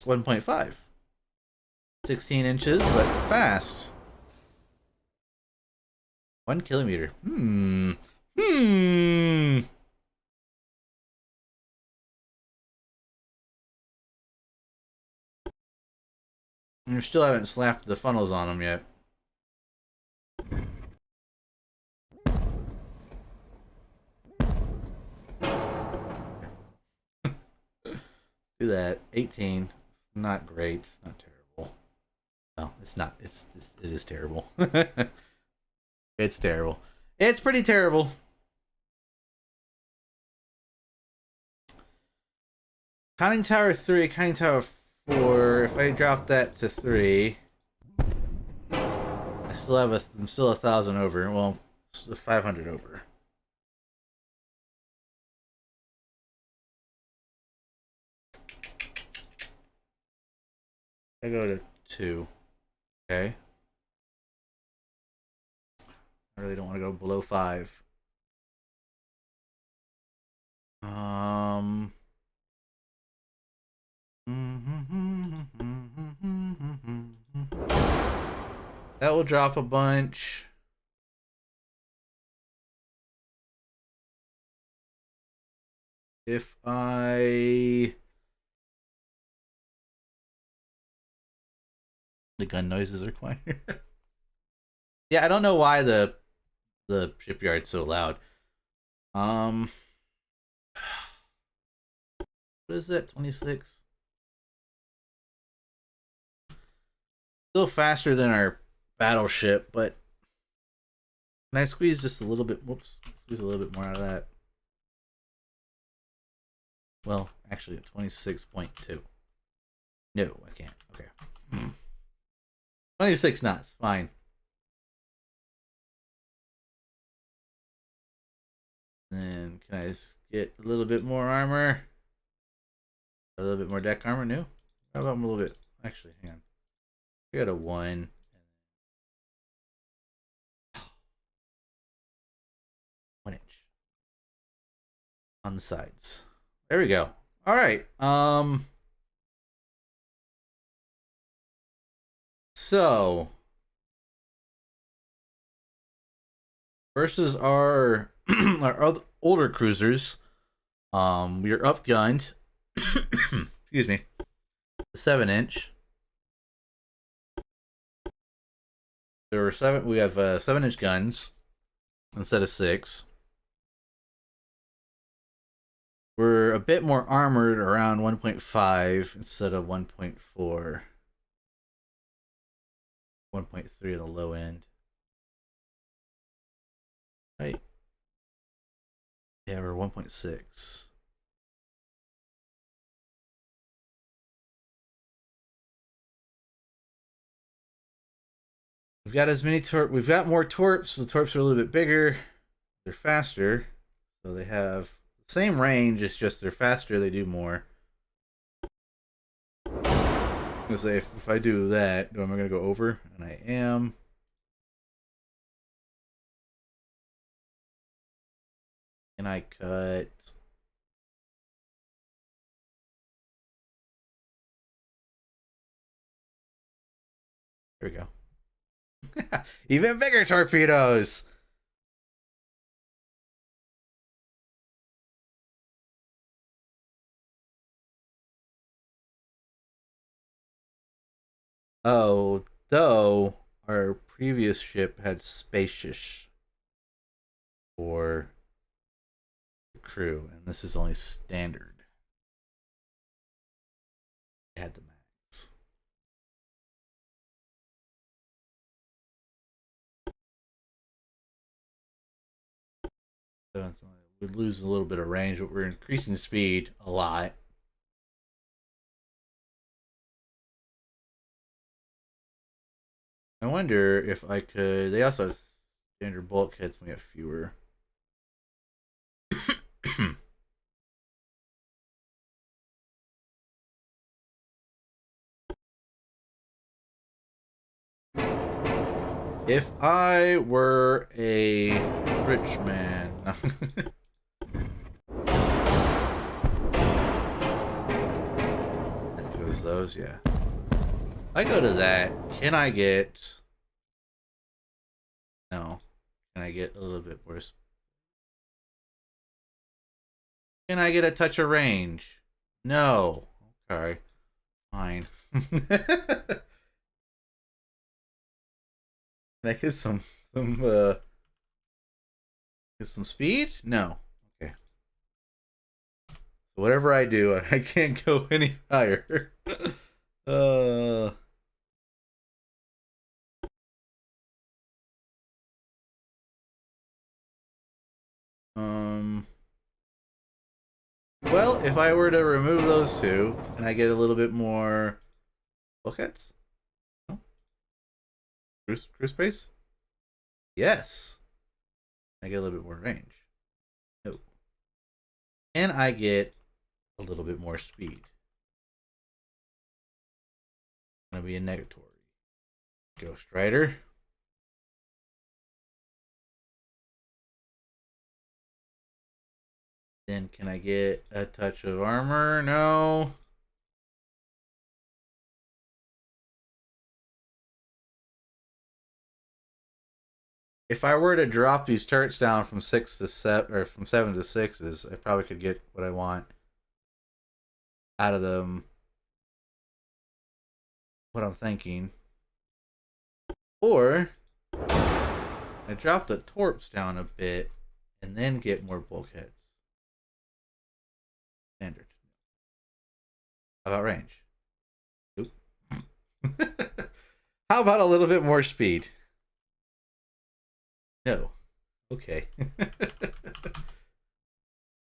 1.5. 16 inches, but fast. 1 kilometer. And we still haven't slapped the funnels on them yet. Do that. 18. Not great. Not terrible. No, it's not. It is terrible. It's terrible. It's pretty terrible. Conning Tower 3, Conning Tower 4. If I drop that to 3, I'm still 1,000 over. Well, 500 over. I go to 2. Okay. I really don't want to go below 5. That will drop a bunch. If I... The gun noises are quiet. Yeah, I don't know why the shipyard's so loud. What is that? 26. Still faster than our battleship, but can I squeeze just a little bit? Whoops, squeeze a little bit more out of that. Well, actually, 26.2. No, I can't. Okay. 26 knots, fine. Then can I get a little bit more armor? A little bit more deck armor? No? How about a little bit? Actually, hang on. We got a 1. 1 inch. On the sides. There we go. Alright. So versus our older cruisers, we are upgunned. Excuse me. 7-inch. There were seven. We have 7-inch guns instead of 6. We're a bit more armored, around 1.5 instead of 1.4. 1.3 at the low end. Right. Yeah, we're 1.6. We've got as many we've got more torps. The torps are a little bit bigger. They're faster. So they have the same range, it's just they're faster, they do more. I'm gonna say if I do that, am I gonna go over? And I am. Can I cut? There we go. Even bigger torpedoes. Oh, though our previous ship had spacious for the crew, and this is only standard. It had the max. So we'd lose a little bit of range, but we're increasing speed a lot. I wonder if I could. They also have standard bulkheads, and we have fewer. If I were a rich man. I think it was those, yeah. I go to that. Can I get. No. Can I get a little bit worse? Can I get a touch of range? No. Okay. Fine. Can I get some speed? No. Okay. So whatever I do, I can't go any higher. uh um well, if I were to remove those two, and I get a little bit more bulkheads? No? Cruise space? Yes. I get a little bit more range. No. And I get a little bit more speed. Gonna be a negatory. Ghost Rider. Then can I get a touch of armor? No. If I were to drop these turrets down from 6 to 7, or from 7 to 6s, I probably could get what I want out of them. What I'm thinking. Or I drop the torps down a bit and then get more bulkheads. Standard. How about range? Oop. How about a little bit more speed? No. Okay.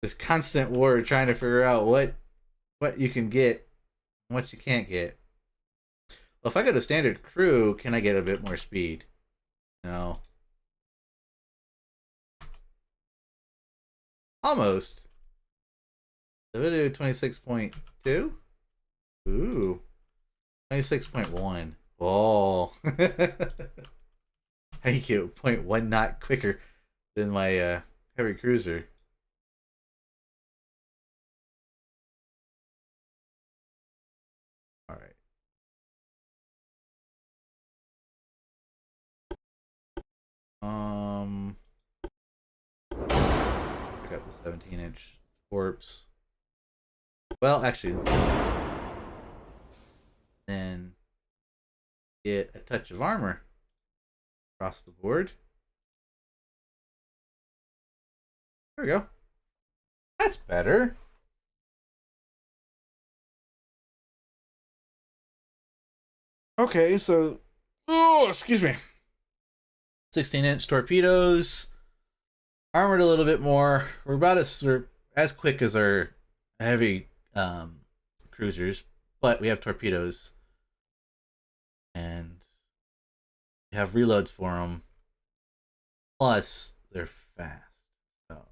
This constant war trying to figure out what you can get and what you can't get. Well, if I go to standard crew, can I get a bit more speed? No. Almost. So we do 26.2. Ooh. 26.1. Oh. I get 0.1 knot quicker than my heavy cruiser. Alright. I got the 17-inch corpse. Well, actually, then get a touch of armor across the board. There we go. That's better. Okay, so oh, excuse me. 16-inch torpedoes, armored a little bit more. We're about as quick as our heavy cruisers, but we have torpedoes and we have reloads for them. Plus, they're fast. So,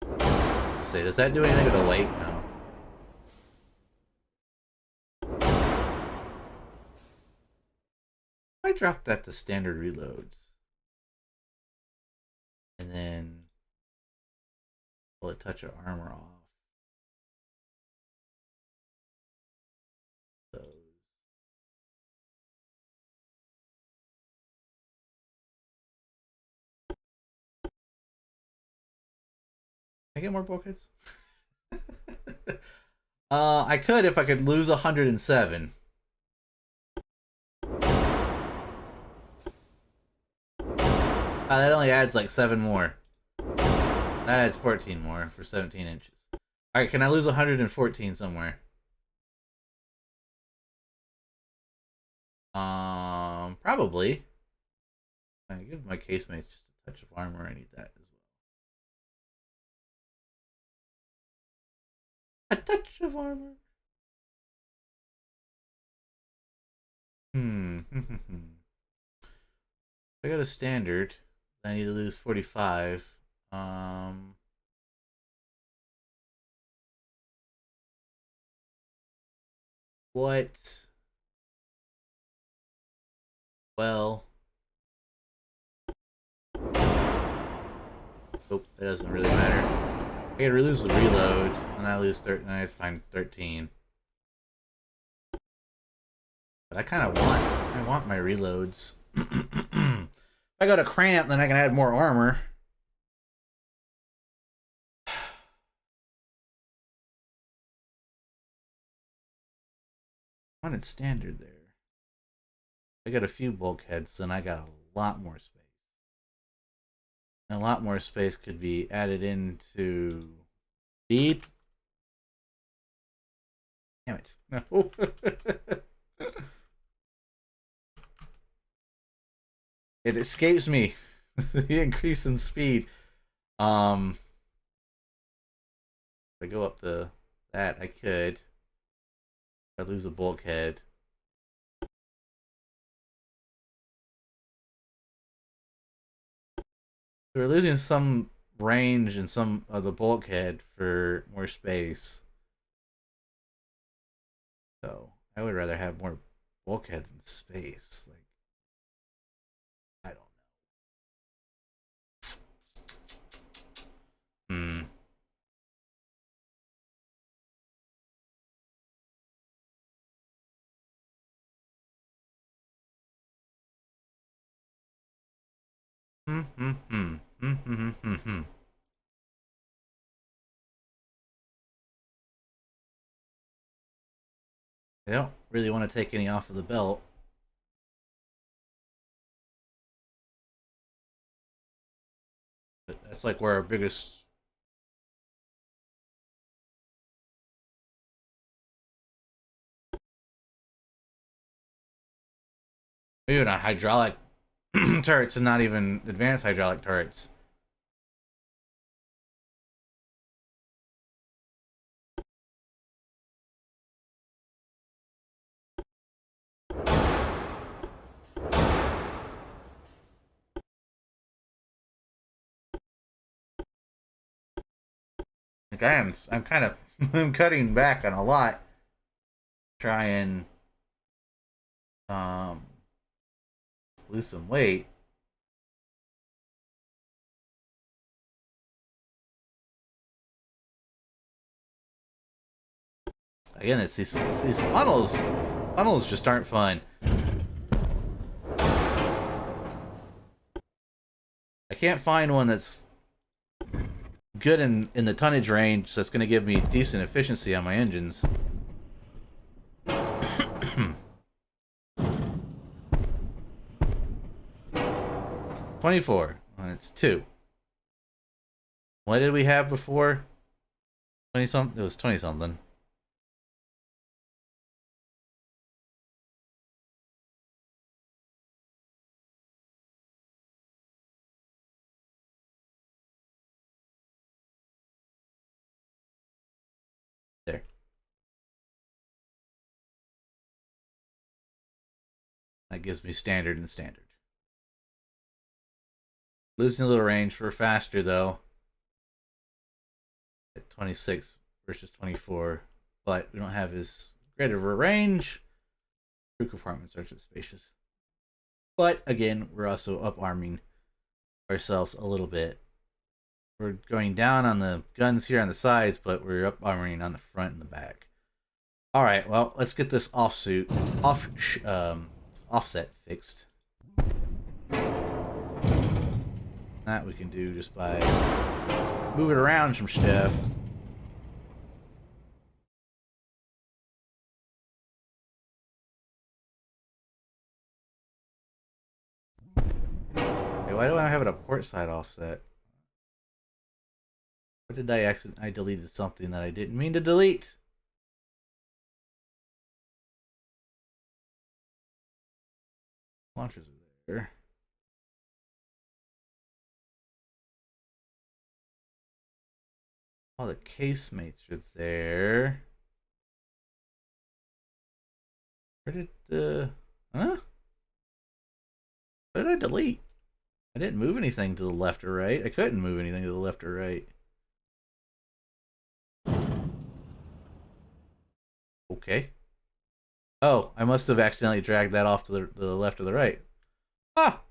let's see, does that do anything with the weight? No. I dropped that to standard reloads. And then pull a touch of armor off. Those. Can I get more bulkheads? I could if I could lose 107. That only adds like 7 more. That adds 14 more for 17 inches. Alright, can I lose 114 somewhere? Probably. I give my casemates just a touch of armor. I need that as well. A touch of armor. I got a standard. I need to lose 45. What? Well. Oh, that doesn't really matter. I gotta lose the reload, and I lose 13. I find 13. But I kind of want my reloads. If I go to cramp, then I can add more armor. I wanted standard there. I got a few bulkheads, and I got a lot more space. And a lot more space could be added into speed. Damn it. No. It escapes me. The increase in speed. If I go up to that, I could. I lose a bulkhead. So we're losing some range in some of the bulkhead for more space. So I would rather have more bulkhead than space. Like, I don't know. I don't really want to take any off of the belt. But that's like where our biggest... Maybe not hydraulic turrets and not even advanced hydraulic turrets. Like I'm kind of I'm cutting back on a lot. Try and lose some weight. Again, it's these funnels. Funnels just aren't fun. I can't find one that's good in the tonnage range that's going to give me decent efficiency on my engines. 24. And it's 2. What did we have before? 20 something? It was 20 something. There. That gives me standard and standard. Losing a little range for faster though. At 26 versus 24. But we don't have as great of a range. Crew compartments are just spacious. But again, we're also up arming ourselves a little bit. We're going down on the guns here on the sides, but we're up armoring on the front and the back. All right, well, let's get this offset fixed. That we can do just by moving around some stuff. Hey, why do I have it a port side offset? What did I accidentally? I deleted something that I didn't mean to delete. Launchers are there. All the casemates are there. Where did the... Huh? What did I delete? I didn't move anything to the left or right. I couldn't move anything to the left or right. Okay. Oh, I must have accidentally dragged that off to the left or the right. Ah!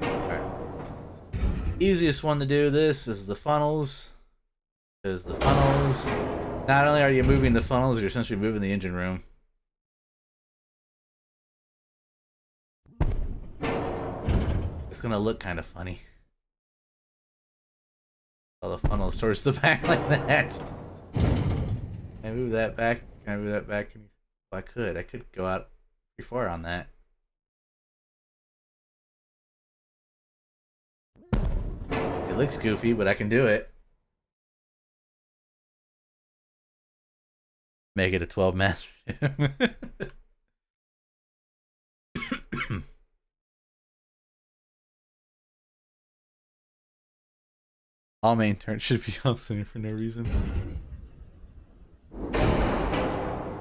Alright. Easiest one to do this is the funnels. Because the funnels... Not only are you moving the funnels, you're essentially moving the engine room. It's gonna look kind of funny. All the funnels towards the back like that. Can I move that back? Can I move that back? Well, I could. I could go out before on that. It looks goofy, but I can do it. Make it a 12 master ship. All main turns should be off center for no reason.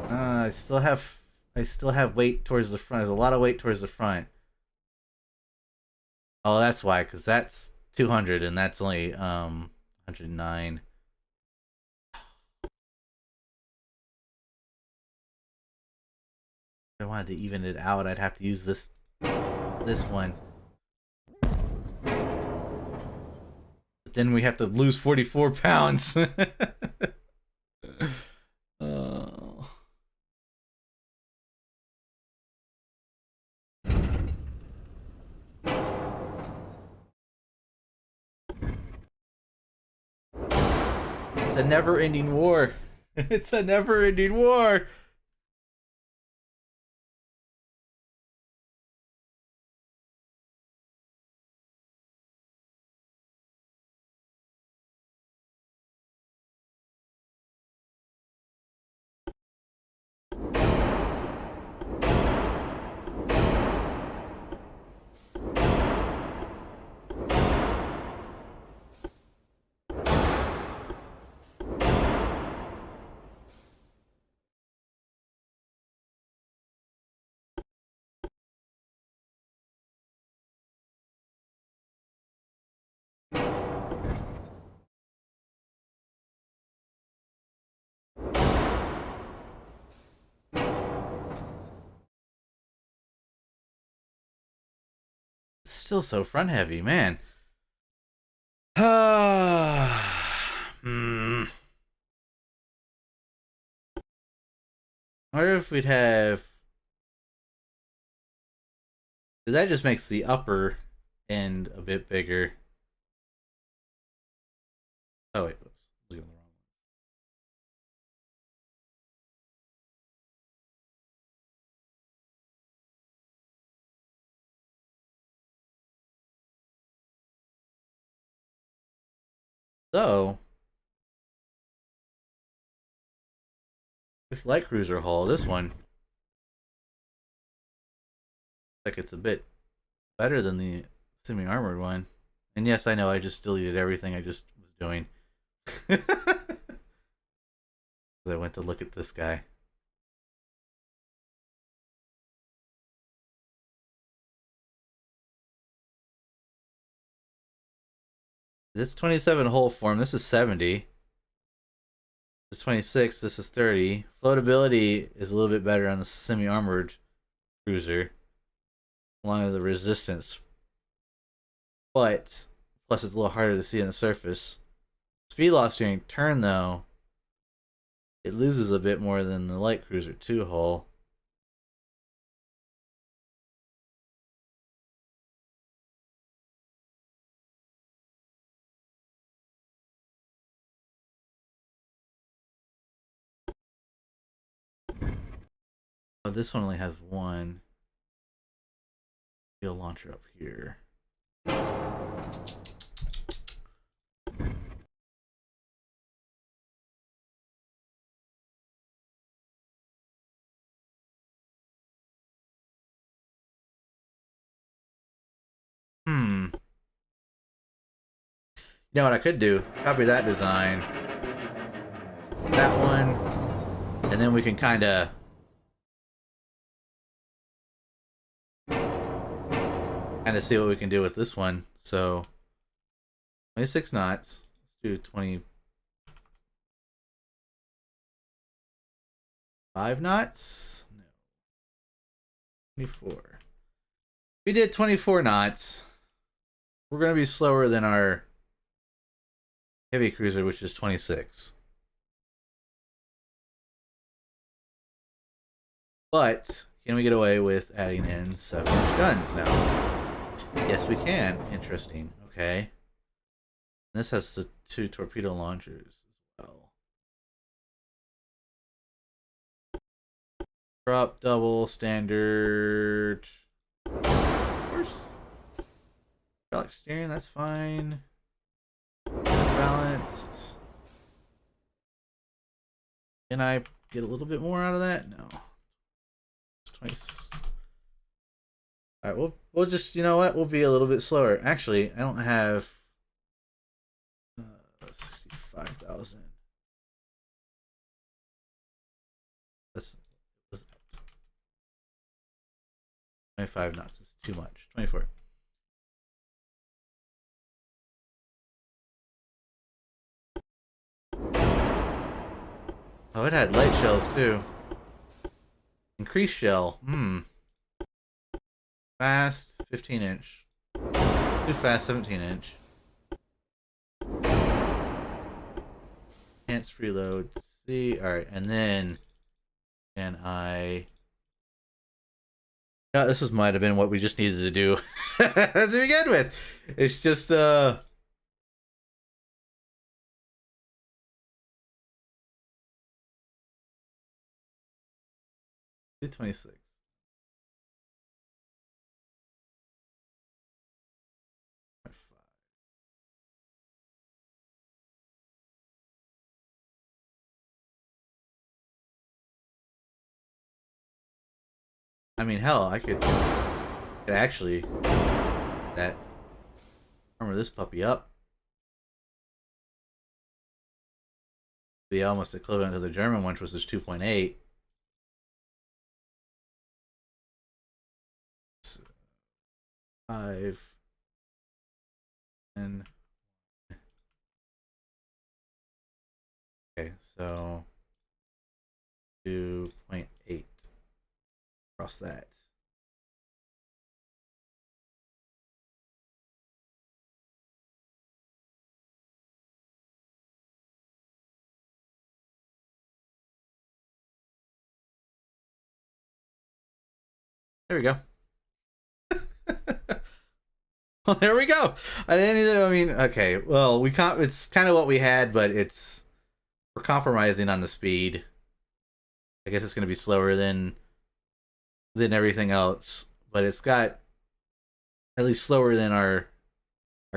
I still have weight towards the front. There's a lot of weight towards the front. Oh, that's why, because that's 200 and that's only 109. If I wanted to even it out, I'd have to use this one. But then we have to lose 44 pounds. Oh. It's a never-ending war. It's a never-ending war. It's still so front heavy, man. Hmm. I wonder if we'd have That just makes the upper end a bit bigger. Oh wait, whoops. Looking at the wrong one. So with light cruiser hull, this one like it's a bit better than the semi-armored one. And yes, I know I just deleted everything I just was doing. I went to look at this guy. This 27 hull form. This is 70. This is 26. This is 30. Floatability is a little bit better on the semi-armored cruiser, along with the resistance. But plus, it's a little harder to see on the surface. Speed loss during turn, though, it loses a bit more than the light cruiser 2 hull. Oh, this one only has one field launcher up here. You know what I could do? Copy that design, that one, and then we can kind of see what we can do with this one. So 26 knots. Let's do 25 knots. No, 24. We did 24 knots. We're gonna be slower than our heavy cruiser, which is 26. But can we get away with adding in 7-inch guns now? Yes, we can. Interesting. Okay. This has the 2 torpedo launchers as well. Drop, double, standard. Of course. Hydraulic steering, that's fine. Balanced. Can I get a little bit more out of that? No. It's 20. All right, we'll just, you know what? We'll be a little bit slower. Actually, I don't have 65,000. That's 25 knots is too much. 24. Oh, it had light shells too. Increased shell. Fast, 15-inch. Too fast, 17-inch. Enhanced reload. See, all right, and then can I? Yeah, this might have been what we just needed to do to begin with. It's just do 26. I mean, hell, I could actually that armor this puppy up. Be almost equivalent to the German one, which was 2.8. 5 and okay, so 2.8 across that. There we go. Well, there we go. I mean, okay. Well, we can't. It's kind of what we had, but we're compromising on the speed. I guess it's going to be slower than everything else, but it's got at least slower than our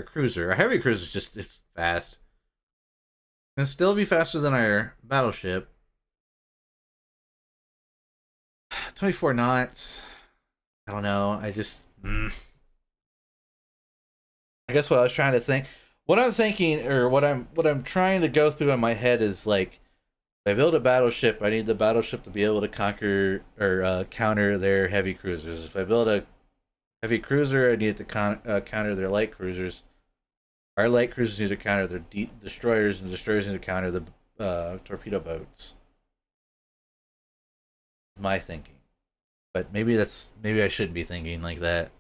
cruiser. Our heavy cruiser is just it's fast. Can still be faster than our battleship. 24 knots. I don't know. I guess what I was trying to think, what I'm thinking, or what I'm trying to go through in my head is like, if I build a battleship, I need the battleship to be able to conquer or counter their heavy cruisers. If I build a heavy cruiser, I need it to counter their light cruisers. Our light cruisers need to counter their destroyers, and destroyers need to counter the torpedo boats. My thinking, but maybe I shouldn't be thinking like that.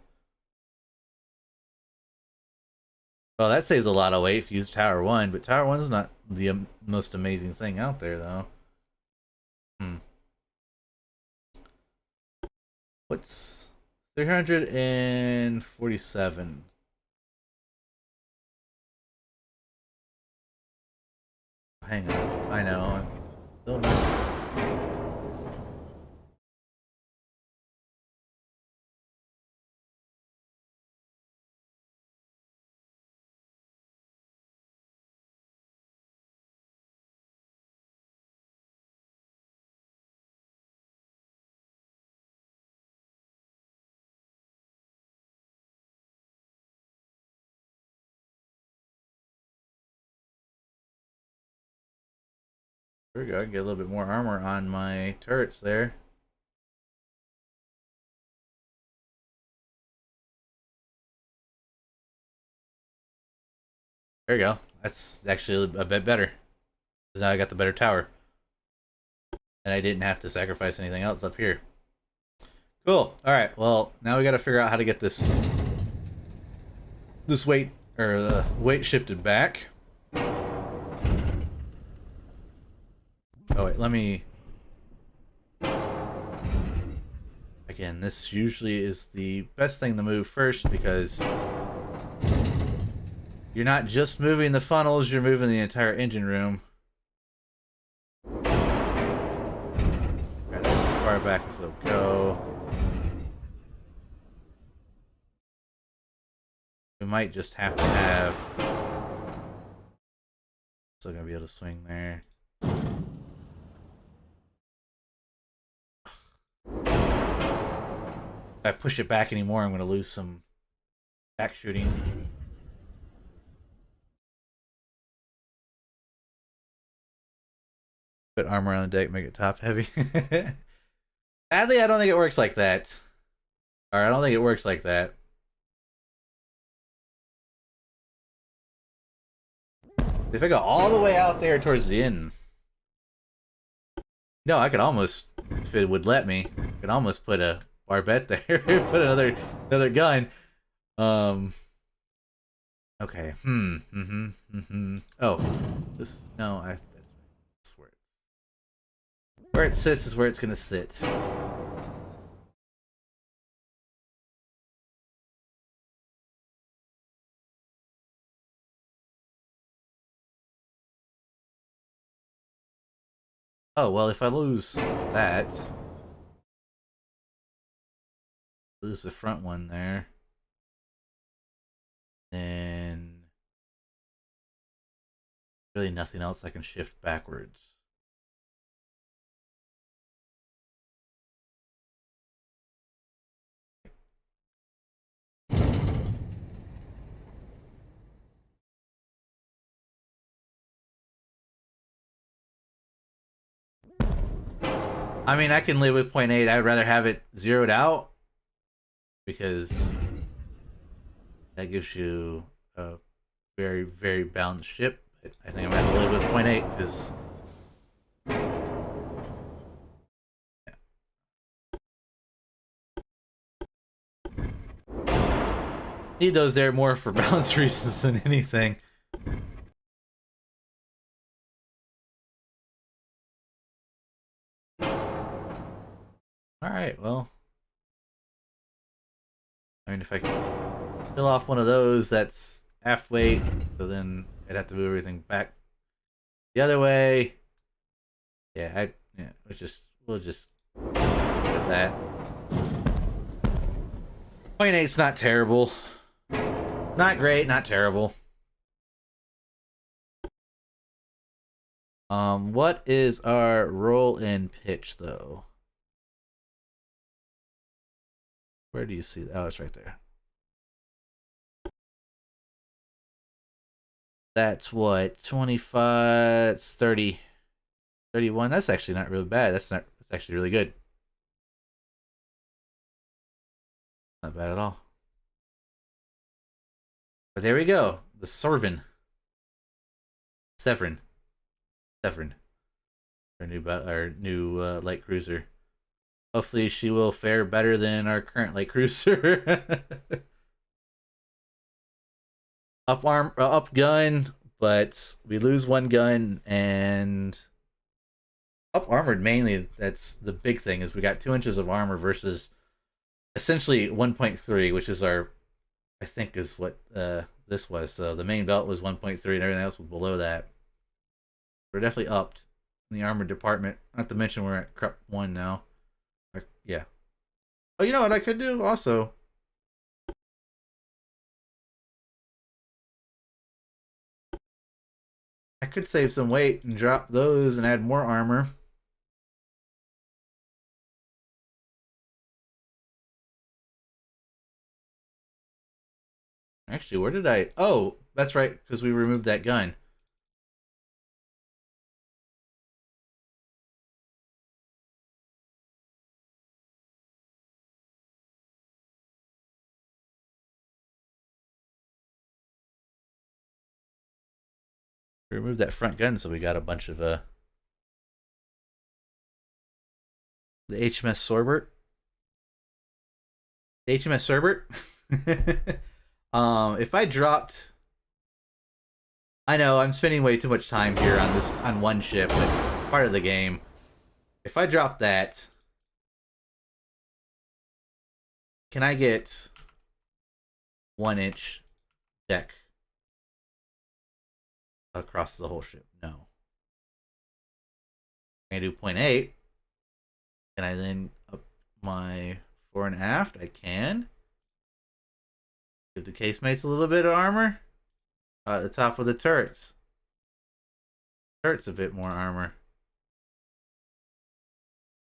Well, that saves a lot of weight if you use Tower 1, but Tower 1's not the most amazing thing out there, though. Hmm. What's 347? Hang on. I know. Still There we go. I can get a little bit more armor on my turrets there. There you go. That's actually a bit better. Because now I got the better tower. And I didn't have to sacrifice anything else up here. Cool. Alright, well, now we gotta figure out how to get this weight, or the weight shifted back. Oh wait, let me... Again, this usually is the best thing to move first, because you're not just moving the funnels, you're moving the entire engine room. Alright, that's as far back as it'll go. We might just have to have... Still gonna be able to swing there. If I push it back anymore, I'm gonna lose some back shooting. Put armor on the deck, make it top heavy. Sadly, I don't think it works like that. Or I don't think it works like that. If I go all the way out there towards the end, no, I could almost, if it would let me, I could almost put a barbette there, put another gun. Okay. Oh, this no, that's where it sits is where it's gonna sit. Oh well, if I lose that, lose the front one there, then really nothing else I can shift backwards. I mean, I can live with 0.8. I'd rather have it zeroed out because that gives you a very, very balanced ship. I think I'm gonna have to live with 0.8 because need those there more for balance reasons than anything. All right, well, I mean, if I can kill off one of those, that's half weight, so then I'd have to move everything back the other way. Yeah, we'll just do that. 0.8's not terrible. Not great, not terrible. What is our roll and pitch though? Where do you see that? Oh, it's right there. That's what, 25, it's 30, 31. That's actually not really bad. That's actually really good. Not bad at all. But there we go. The Severin. Our new light cruiser. Hopefully she will fare better than our current light cruiser. Up gun, but we lose one gun, and up armored mainly. That's the big thing, is we got 2 inches of armor versus essentially 1.3, which is our, I think is what this was. So the main belt was 1.3 and everything else was below that. We're definitely upped in the armor department. Not to mention we're at Crep 1 now. Yeah. Oh, you know what I could do also? I could save some weight and drop those and add more armor. Actually, where did I... Oh, that's right, because we removed that gun. We removed that front gun, so we got a bunch of the HMS Sorbert. The HMS Sorbert. If I dropped, I know I'm spending way too much time here on one ship, but part of the game. If I drop that, can I get 1-inch deck across the whole ship? No. Can I do 0.8? Can I then up my fore and aft? I can. Give the casemates a little bit of armor. At the top of the turrets. Turrets a bit more armor.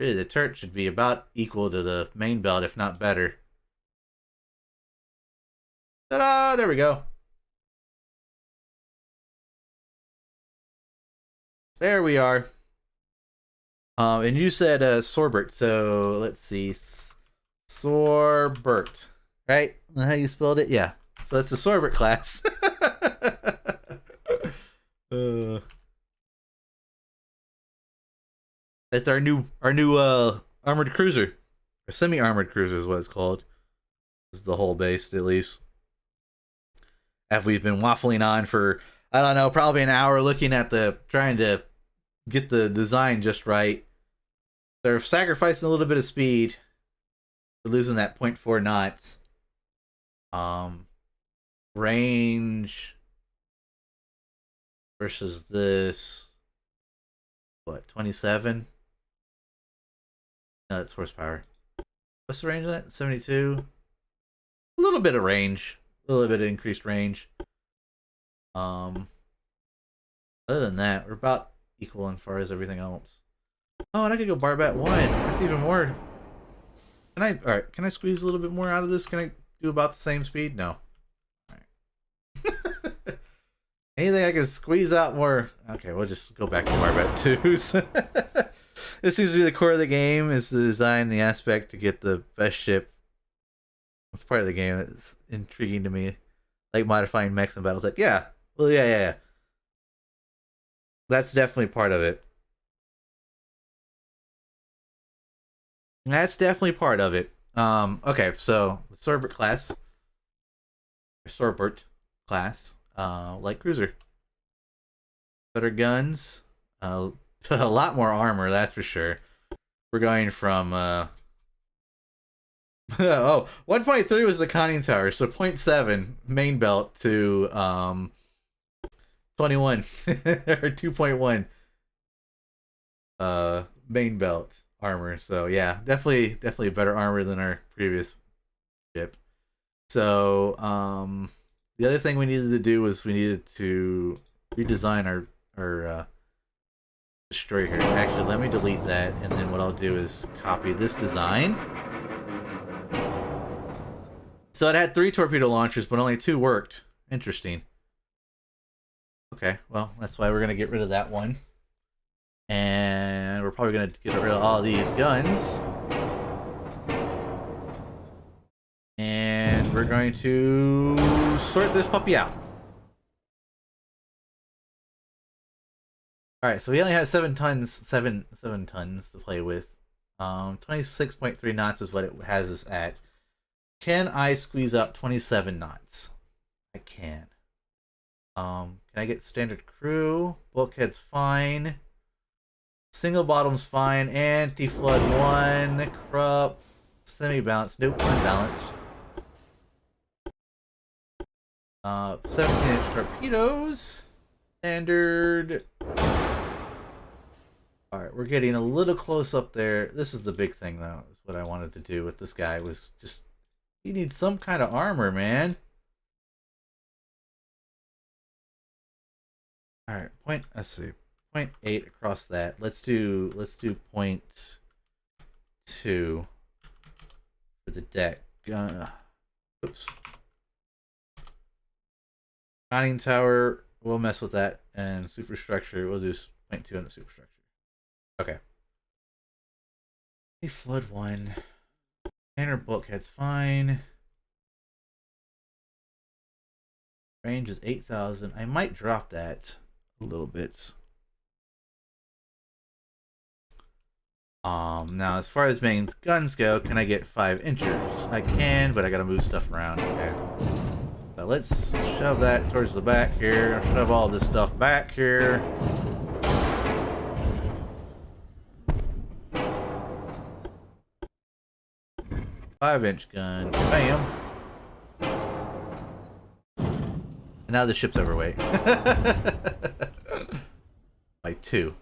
Really, the turret should be about equal to the main belt, if not better. Ta-da! There we go. There we are. And you said Sorbert, so let's see. Sorbert. Right? How you spelled it? Yeah. So that's the Sorbert class. That's our new armored cruiser. Or semi-armored cruiser is what it's called. This is the whole base, at least. After we've been waffling on for, I don't know, probably an hour looking at trying to get the design just right. They're sacrificing a little bit of speed. They're losing that 0.4 knots. Range versus this, what, 27? No, that's horsepower. What's the range of that? 72. A little bit of range. A little bit of increased range. Other than that, we're about equal as far as everything else. Oh, and I could go Barbat 1. That's even more. Alright, can I squeeze a little bit more out of this? Can I do about the same speed? No. Alright. Anything I can squeeze out more? Okay, we'll just go back to Barbat 2s. This seems to be the core of the game, is the design, the aspect to get the best ship. That's part of the game that's intriguing to me. Like modifying mechs and battles. Like, yeah. Well, yeah. That's definitely part of it. That's definitely part of it. Okay, so the Sorbert class. Light cruiser. Better guns. A lot more armor, that's for sure. We're going from Oh, 1.3 was the conning tower, so point 0.7 main belt to 21 or 2.1 main belt armor. So yeah, definitely better armor than our previous ship. So the other thing we needed to do was we needed to redesign our destroyer here. Actually, let me delete that, and then what I'll do is copy this design. So it had 3 torpedo launchers, but only 2 worked. Interesting. Okay, well, that's why we're going to get rid of that one. And we're probably going to get rid of all these guns. And we're going to sort this puppy out. Alright, so we only had 7 tons to play with. 26.3 knots is what it has us at. Can I squeeze up 27 knots? I can. Can I get standard crew? Bulkhead's fine. Single bottom's fine. Anti-flood 1. Corrupt. Semi-balanced. Nope, unbalanced. 17-inch torpedoes. Standard. Alright, we're getting a little close up there. This is the big thing, though. Is what I wanted to do with this guy was just... He needs some kind of armor, man. Alright, let's see. 0.8 across that. Let's do 0.2 for the deck. Oops. Conning tower, we'll mess with that. And superstructure, we'll do 0.2 on the superstructure. Okay. Flood 1. Standard bulkhead's fine. Range is 8,000. I might drop that a little bit. Now as far as main guns go, can I get 5 inchers? I can, but I gotta move stuff around. Okay. So let's shove that towards the back here. Shove all this stuff back here. Five-inch gun. Bam. And now the ship's overweight. Like 2.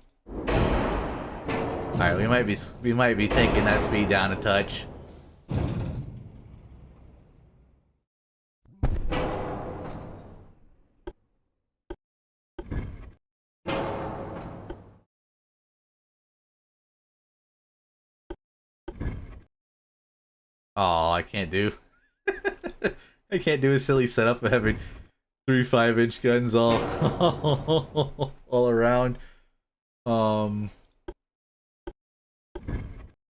Alright, we might be taking that speed down a touch. Oh, I can't do. I can't do a silly setup of having 3 5-inch guns all all around.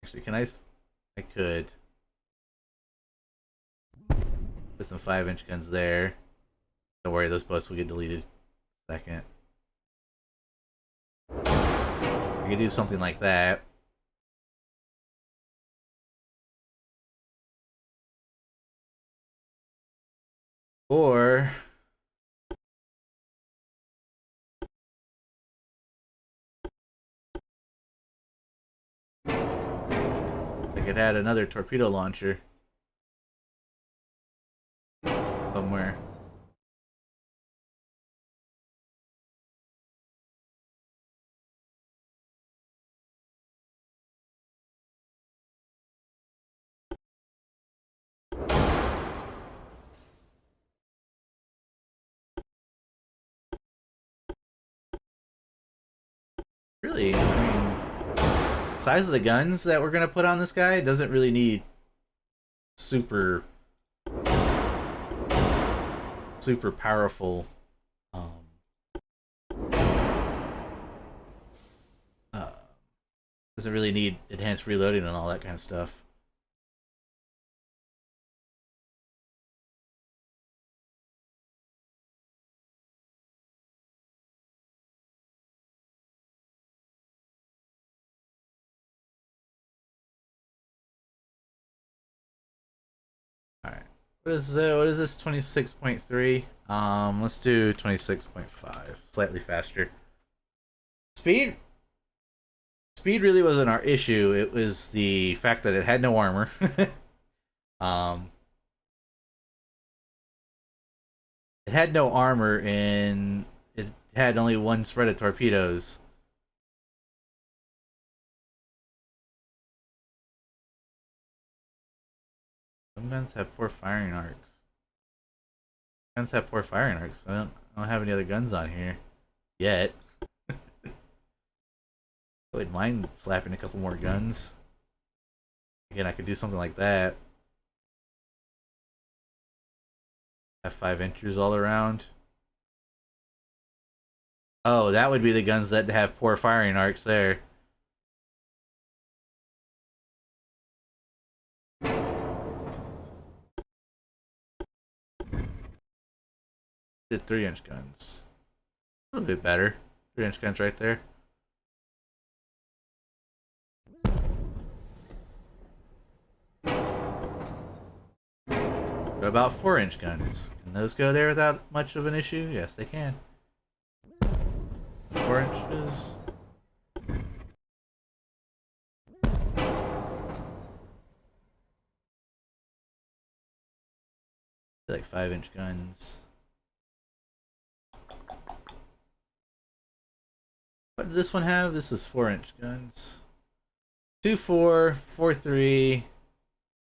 Actually, can I could put some 5-inch guns there. Don't worry, those boats will get deleted. Second. I could do something like that. Or I could add another torpedo launcher somewhere. Really, I mean, size of the guns that we're gonna put on this guy doesn't really need super powerful uh, doesn't really need enhanced reloading and all that kind of stuff. Alright. What is this 26.3? Let's do 26.5. Slightly faster. Speed really wasn't our issue. It was the fact that it had no armor. Um, it had no armor and it had only one spread of torpedoes. Some guns have poor firing arcs. Guns have poor firing arcs. I don't have any other guns on here yet. I wouldn't mind slapping a couple more guns. Again, I could do something like that. Have 5 inches all around. Oh, that would be the guns that have poor firing arcs there. Did 3-inch guns. A little bit better. 3-inch guns right there. What about 4-inch guns? Can those go there without much of an issue? Yes, they can. 4 inches. Like 5-inch guns. What did this one have? This is 4-inch guns. 2 4, 4 3,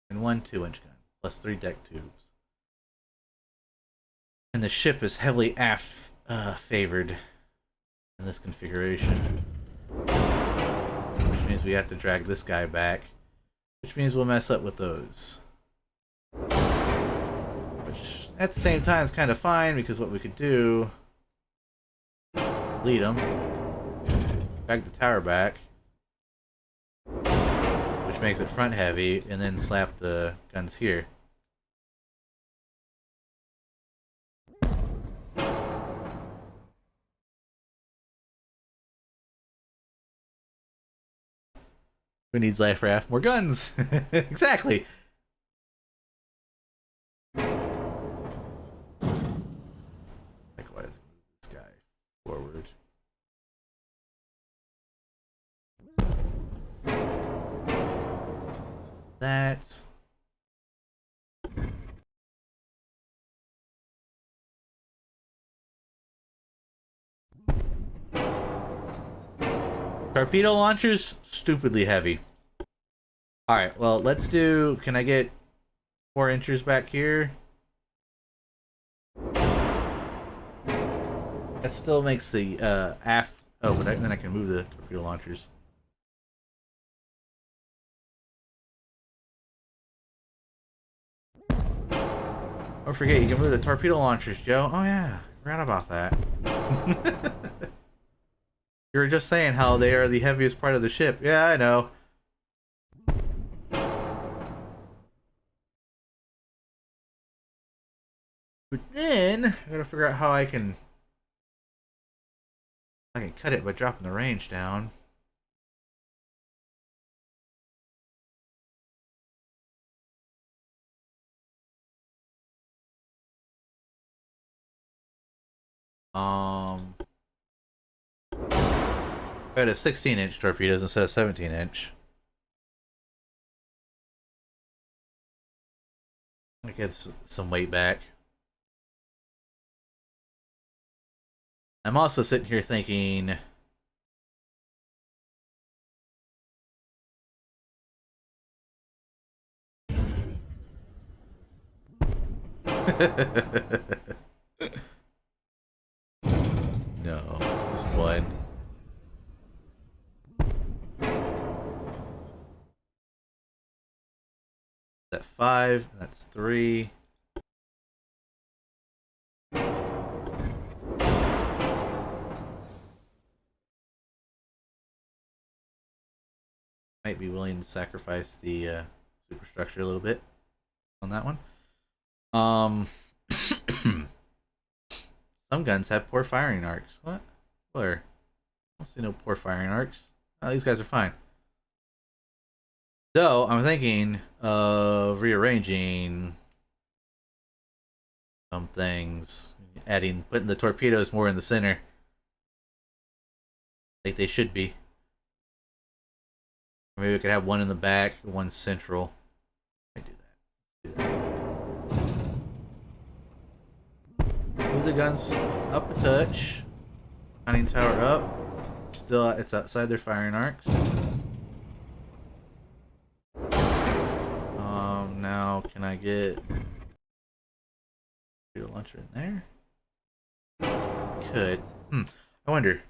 and 1 2-inch gun, plus 3 deck tubes. And the ship is heavily aft favored in this configuration, which means we have to drag this guy back, which means we'll mess up with those. Which at the same time is kind of fine, because what we could do, lead them, drag the tower back, which makes it front heavy, and then slap the guns here. Who needs life raft? More guns! Exactly! Likewise, move this guy forward. That. Torpedo launchers, stupidly heavy. Alright, well, let's do... Can I get 4 inches back here? That still makes the aft... Oh, but then I can move the torpedo launchers. Don't forget, you can move the torpedo launchers, Joe. Oh yeah, forgot about that. You were just saying how they are the heaviest part of the ship. Yeah, I know. But then I gotta figure out how I can cut it by dropping the range down. I had a 16-inch torpedoes instead of 17-inch. I get some weight back. I'm also sitting here thinking, no, this one. That's 5, that's 3. Might be willing to sacrifice the superstructure a little bit on that one. Some guns have poor firing arcs. What? Where? I don't see no poor firing arcs. Oh, these guys are fine. Though, I'm thinking of rearranging some things. Putting the torpedoes more in the center. Like they should be. Maybe we could have one in the back, one central. I do that. Move the guns up a touch. Conning tower up. Still, it's outside their firing arcs. Now can I get a launcher in there? Could. I wonder.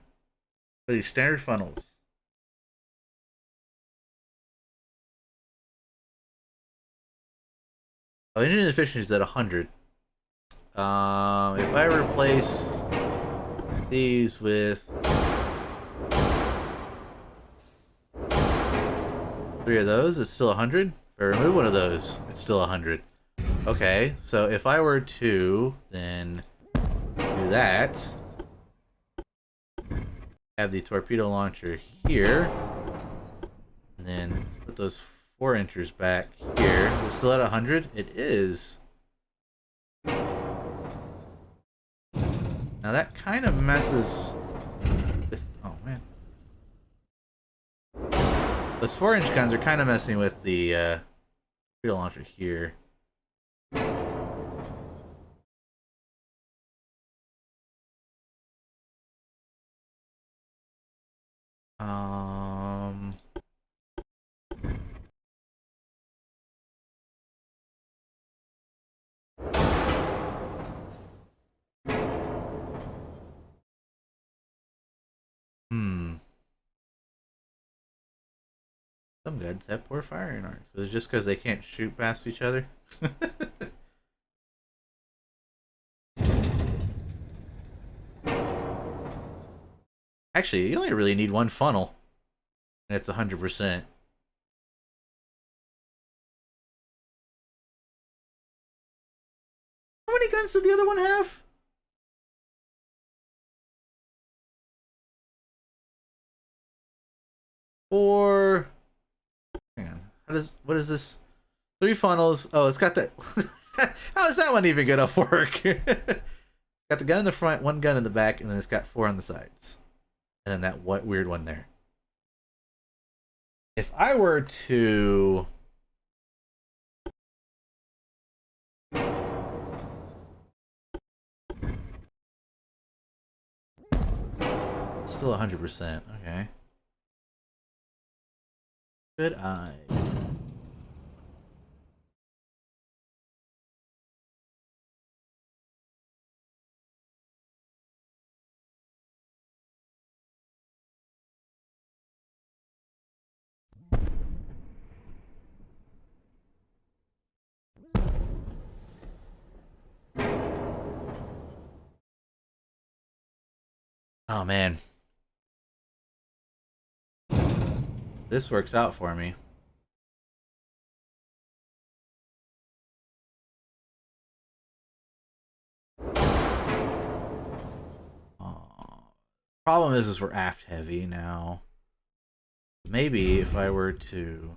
Are these standard funnels? Oh, engine efficiency is at 100. If I replace these with 3 of those, it's still 100. If I remove one of those, it's still 100. Okay, so if I were to then do that, have the torpedo launcher here, and then put those 4-inchers back here. Is it still at 100? It is. Now that kind of messes with... Oh, man. Those 4-inch guns are kind of messing with the torpedo launcher here. Some guns have poor firing arcs. So it's just because they can't shoot past each other? Actually, you only really need one funnel. And it's 100%. How many guns did the other one have? 4. Hang on. What is this? 3 funnels. Oh, it's got that. How is that one even gonna work? Got the gun in the front, 1 gun in the back, and then it's got 4 on the sides. And then that weird one there. If I were to... Still 100%. Okay. Good eye. Oh man. This works out for me. Problem is we're aft heavy now. Maybe if I were to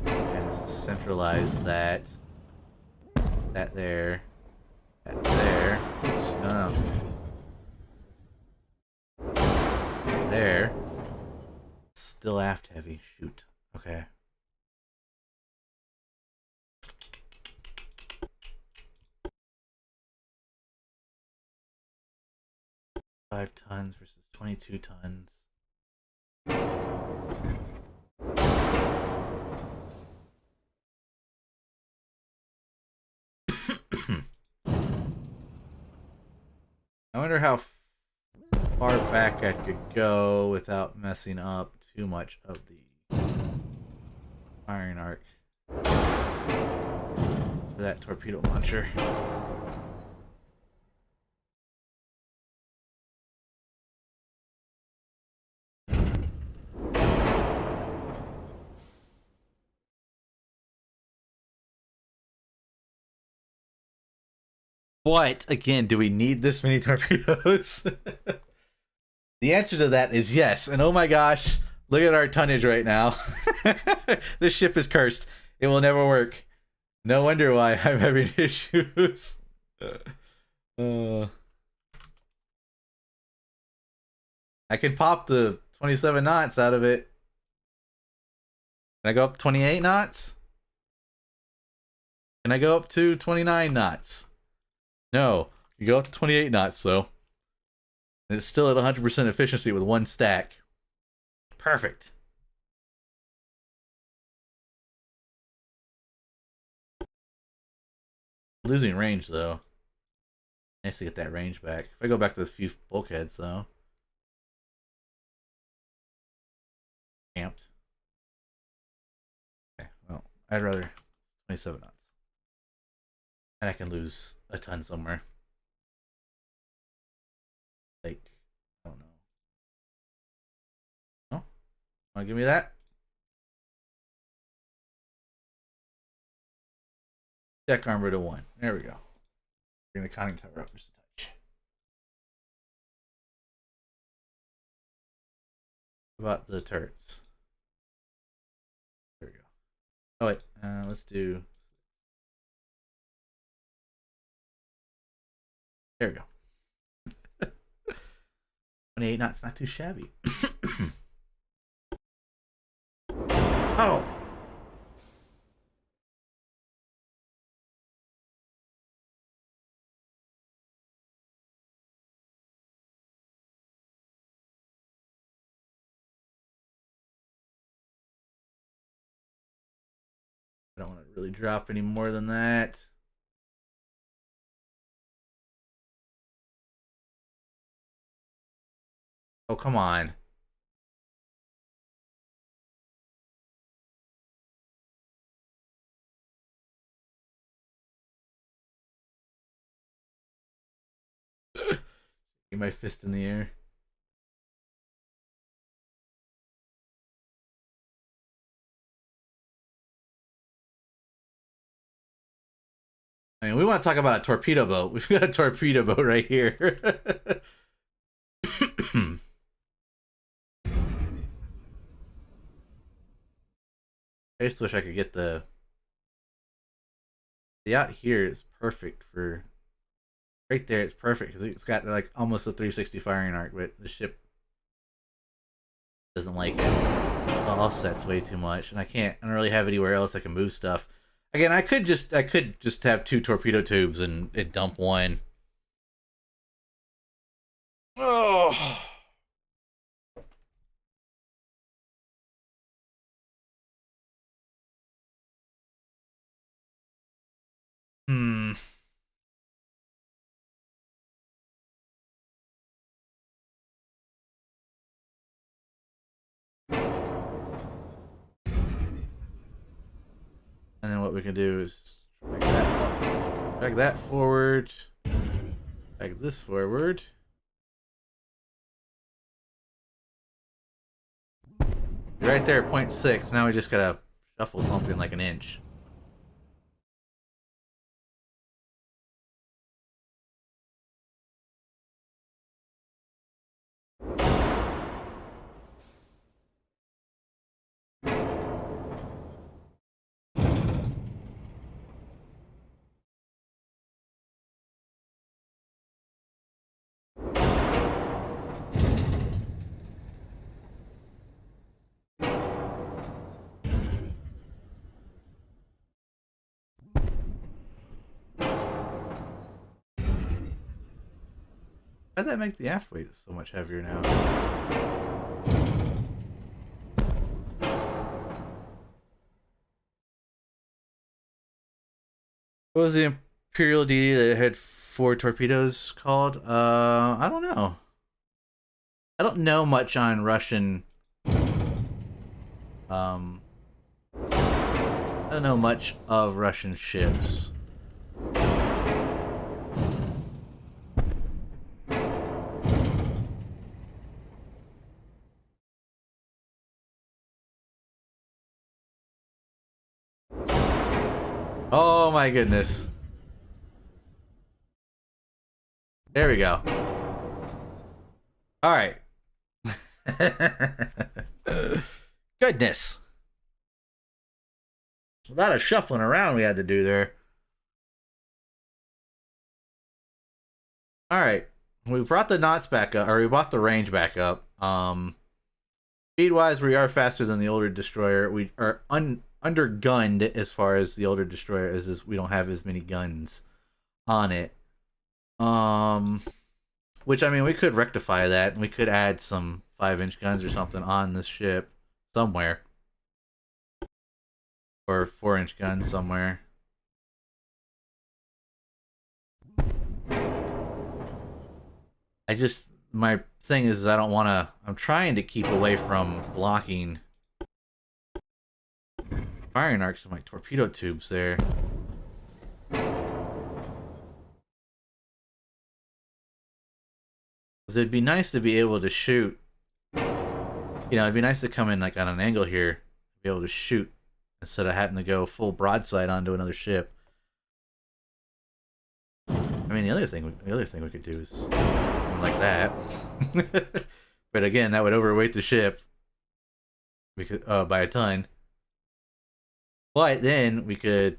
and centralize that there, that there. Oops, no. There. Still aft heavy. Shoot. Okay. $5 tons versus 22 tons. I wonder how far back I could go without messing up too much of the firing arc for that torpedo launcher. What? Again, do we need this many torpedoes? The answer to that is yes. And oh my gosh, look at our tonnage right now. This ship is cursed. It will never work. No wonder why I'm having issues. I can pop the 27 knots out of it. Can I go up to 28 knots? Can I go up to 29 knots? No. You go up to 28 knots, though. And it's still at 100% efficiency with one stack. Perfect. Losing range, though. Nice to get that range back. If I go back to the few bulkheads, though. Camped. Okay, well, I'd rather 27 knots. And I can lose a ton somewhere. Like, I don't know. No? Wanna give me that? Deck armor to 1. There we go. Bring the conning tower up just a touch. What about the turrets? There we go. Oh wait, let's do. There we go. 28 knots, not too shabby. Oh. I don't want to really drop any more than that. Oh, come on. Get my fist in the air. I mean, we want to talk about a torpedo boat. We've got a torpedo boat right here. I just wish I could get the out here is perfect for right there. It's perfect because it's got like almost a 360 firing arc, but the ship doesn't like it. The offset's way too much, and I don't really have anywhere else I can move stuff. Again, I could just have 2 torpedo tubes and dump one. Oh. Hmm. And then what we can do is drag that forward, drag this forward. Right there, 0.6. Now we just gotta shuffle something like an inch. How'd that make the aft weight so much heavier now? What was the Imperial D that had 4 torpedoes called? I don't know. I don't know much on Russian. I don't know much of Russian ships. Oh my goodness. There we go. All right. Goodness. A lot of shuffling around we had to do there. All right. We brought the knots back up, or we brought the range back up. Speed-wise, we are faster than the older destroyer. We are undergunned as far as the older destroyer is we don't have as many guns on it. Which I mean, we could rectify that, and we could add some 5-inch guns or something on this ship somewhere, or 4-inch guns somewhere. My thing is I don't want to. I'm trying to keep away from blocking firing arcs of my torpedo tubes there. Because it'd be nice to be able to shoot. You know, it'd be nice to come in like on an angle here, be able to shoot instead of having to go full broadside onto another ship. I mean, the other thing we could do is something like that. But again, that would overweight the ship because by a ton. But then we could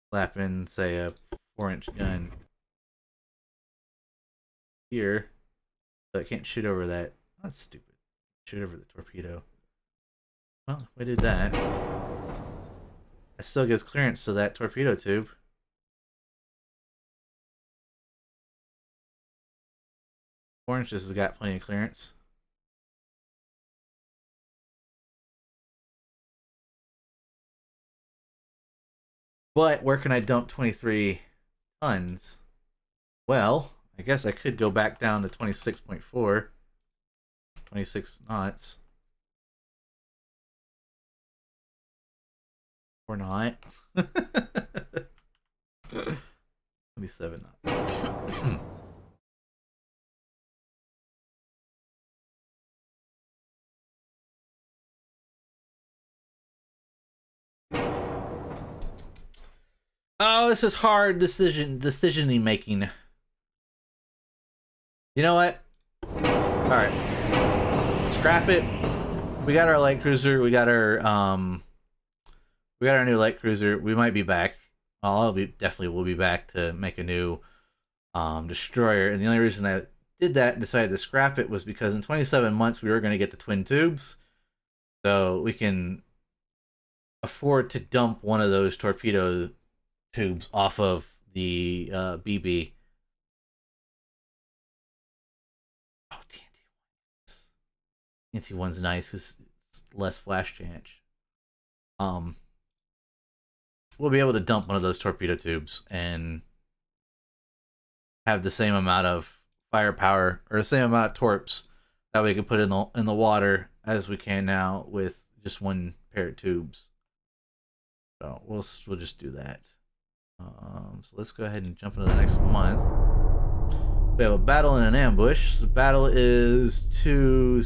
slap in, say, a 4-inch gun here, so it can't shoot over that. That's stupid. Shoot over the torpedo. Well, we did that. It still gives clearance to that torpedo tube. 4 inches has got plenty of clearance. But where can I dump 23 tons? Well, I guess I could go back down to 26.4. 26 knots. Or not. 27 knots. Oh, this is hard decision making. You know what? Alright. Scrap it. We got our light cruiser, we got our new light cruiser. We might be back. Well, definitely will be back to make a new destroyer. And the only reason I did that and decided to scrap it was because in 27 months we were going to get the twin tubes. So we can afford to dump one of those torpedo tubes off of the BB. Oh, TNT1's nice because it's less flash change. We'll be able to dump one of those torpedo tubes and have the same amount of firepower or the same amount of torps that we can put in the water as we can now with just one pair of tubes. So we'll just do that. So let's go ahead and jump into the next month. We have a battle and an ambush. The battle is two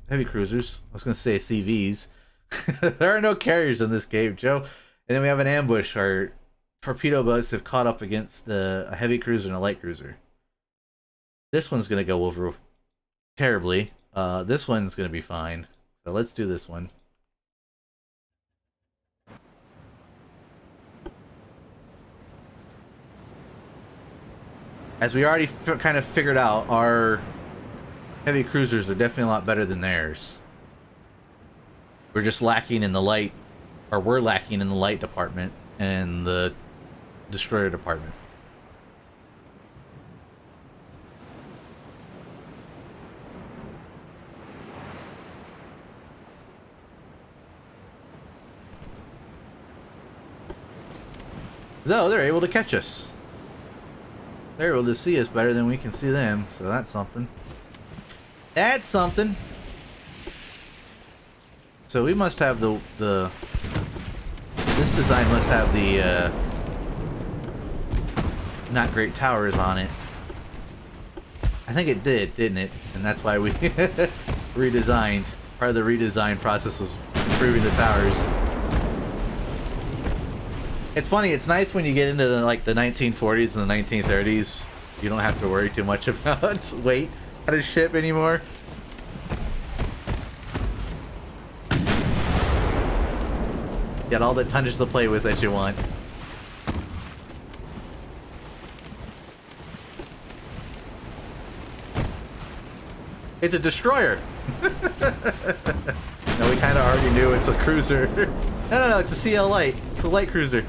heavy cruisers. I was going to say CVs. There are no carriers in this game, Joe. And then we have an ambush. Our torpedo boats have caught up against a heavy cruiser and a light cruiser. This one's going to go over terribly. This one's going to be fine. So let's do this one. As we already kind of figured out, our heavy cruisers are definitely a lot better than theirs. We're just lacking in the light, or we're lacking in the light department and the destroyer department. Though they're able to catch us. They're able to see us better than we can see them, so that's something. That's something. So we must have this design must have the not great towers on it. I think it did, didn't it? And that's why we redesigned. Part of the redesign process was improving the towers. It's funny, it's nice when you get into the 1940s and the 1930s. You don't have to worry too much about weight on a ship anymore. You got all the tonnage to play with that you want. It's a destroyer. No, we kind of already knew it's a cruiser. No, it's a CL light. It's a light cruiser.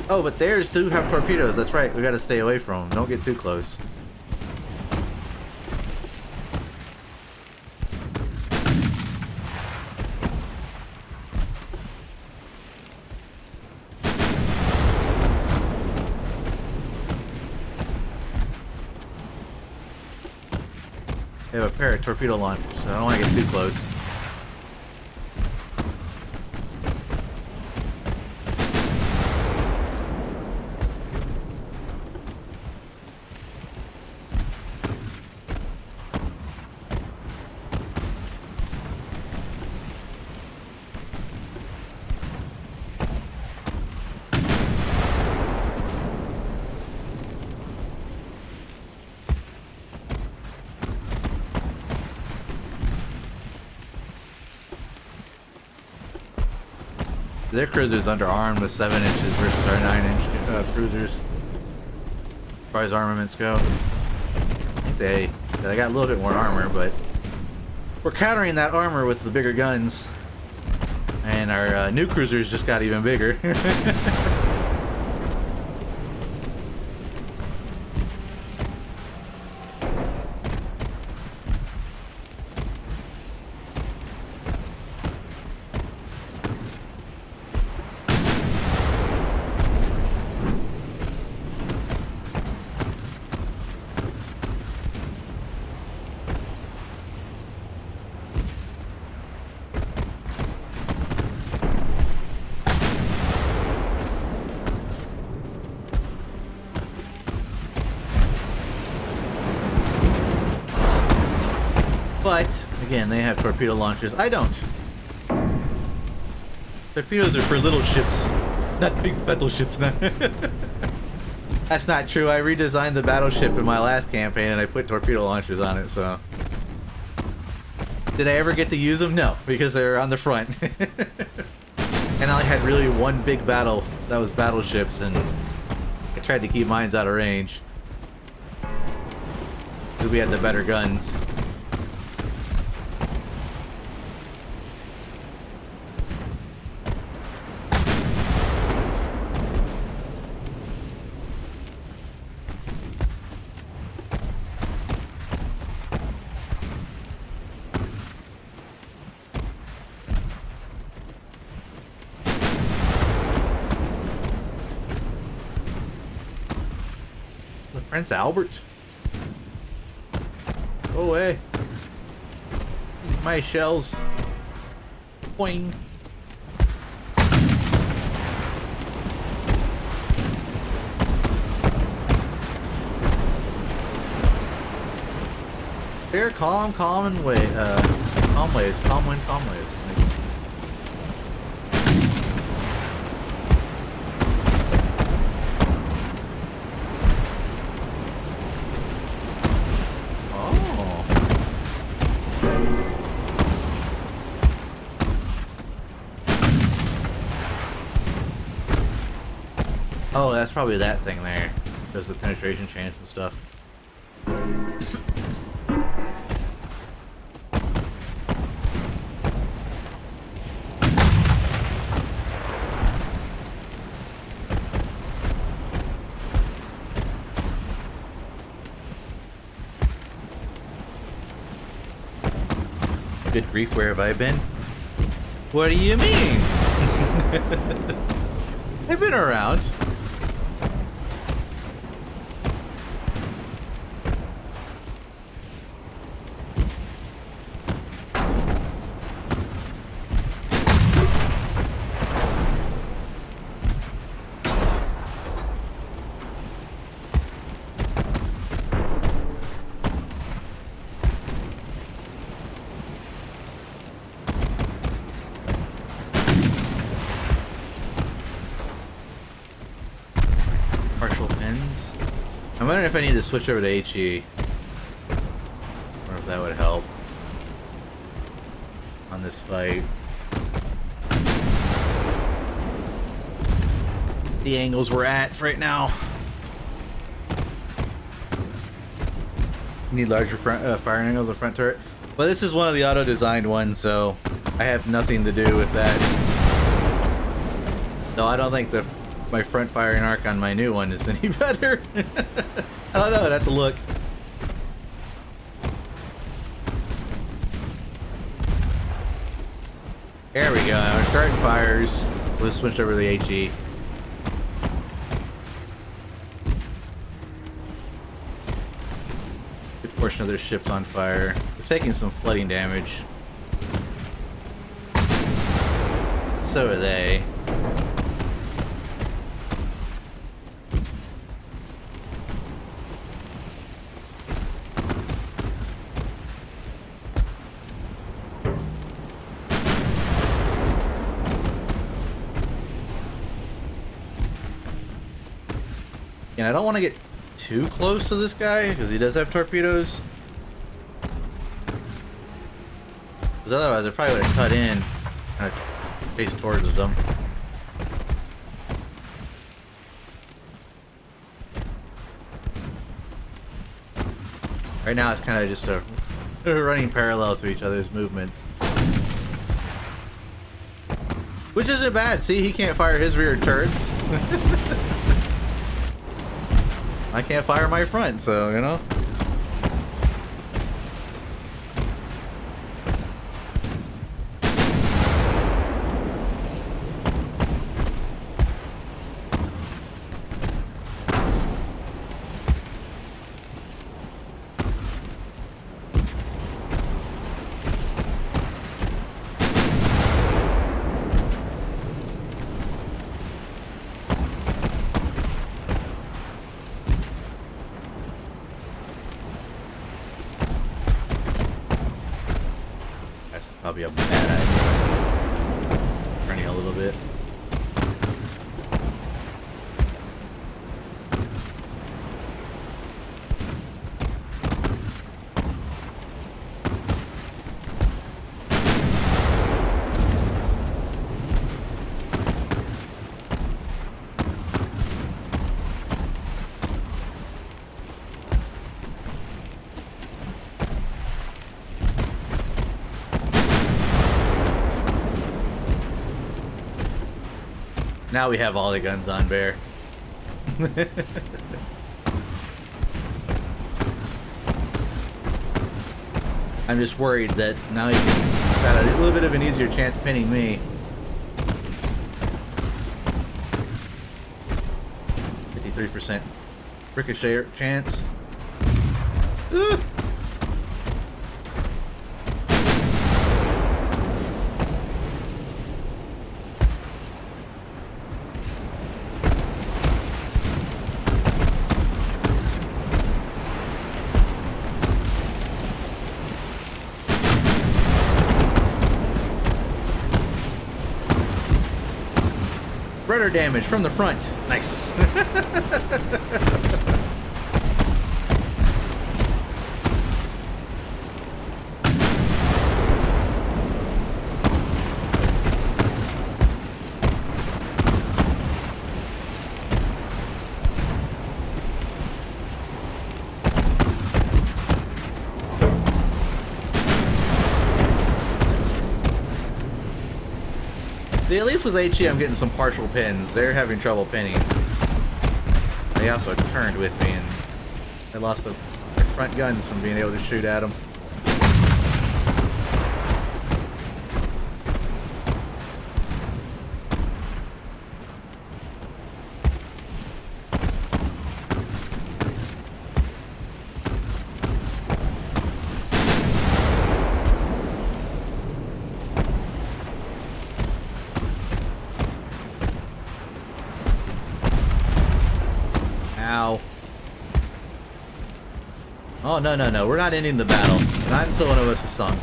Oh, but theirs do have torpedoes. That's right. We got to stay away from them. Don't get too close. They have a pair of torpedo launchers, so I don't want to get too close. Their cruisers underarmed with 7 inches versus our 9-inch cruisers. As far as armaments go, I think they got a little bit more armor, but we're countering that armor with the bigger guns, and our new cruisers just got even bigger. But, again, they have torpedo launchers. I don't. Torpedoes are for little ships, not big battleships now. That's not true. I redesigned the battleship in my last campaign and I put torpedo launchers on it, so... Did I ever get to use them? No, because they're on the front. And I had really one big battle that was battleships, and I tried to keep mines out of range. Because we had the better guns. Prince Albert? Go away. My shells. Boing. They're calm and way. Calm waves. Calm wind, calm waves. Nice. Oh, that's probably that thing there. Does the penetration chance and stuff. Good grief, where have I been? What do you mean? I've been around. I'm wondering if I need to switch over to HE. Or if that would help on this fight. The angles we're at right now. Need larger front firing angles on front turret. But this is one of the auto-designed ones, so I have nothing to do with that. No, I don't think my front firing arc on my new one is any better. I don't know, I'd have to look. There we go, we're starting fires. We'll switch over to the HE. Good portion of their ship's on fire. We're taking some flooding damage. So are they. And I don't want to get too close to this guy because he does have torpedoes. Because otherwise I probably would have cut in and face towards them. Right now it's kind of just a running parallel to each other's movements. Which isn't bad. See, he can't fire his rear turrets. I can't fire my front, so, you know. Probably a bad idea. Running a little bit. Now we have all the guns on Bear. I'm just worried that now he's got a little bit of an easier chance pinning me. 53% ricochet chance. Ooh. Rudder damage from the front. Nice. See, at least with HE, I'm getting some partial pins. They're having trouble pinning. They also turned with me, and they lost their front guns from being able to shoot at them. Ow. Oh, no, no, no. We're not ending the battle. Not until one of us is sunk.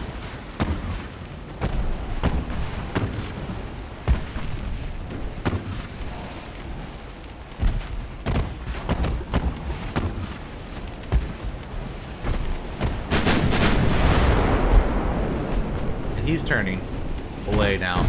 And he's turning away now.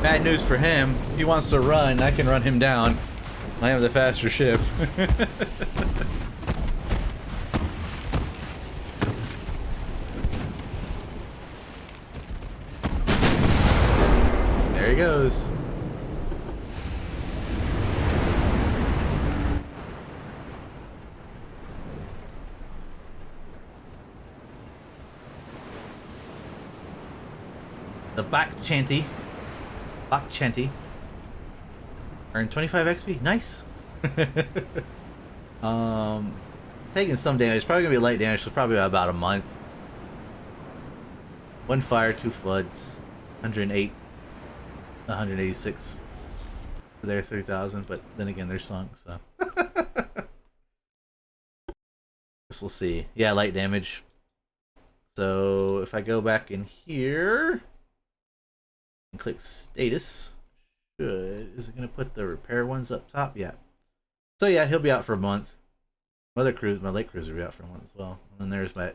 Bad news for him. If he wants to run, I can run him down. I have the faster ship. There he goes. The Bak Chanty. Earned 25 XP. Nice. Taking some damage. Probably gonna be light damage. So probably about a month. 1 fire, 2 floods, 108, 186. They're 3,000, but then again they're sunk. So guess we'll see. Yeah, light damage. So if I go back in here and click status. Is it going to put the repair ones up top? Yeah. So yeah, he'll be out for a month. My lake cruiser will be out for a month as well. And then there's my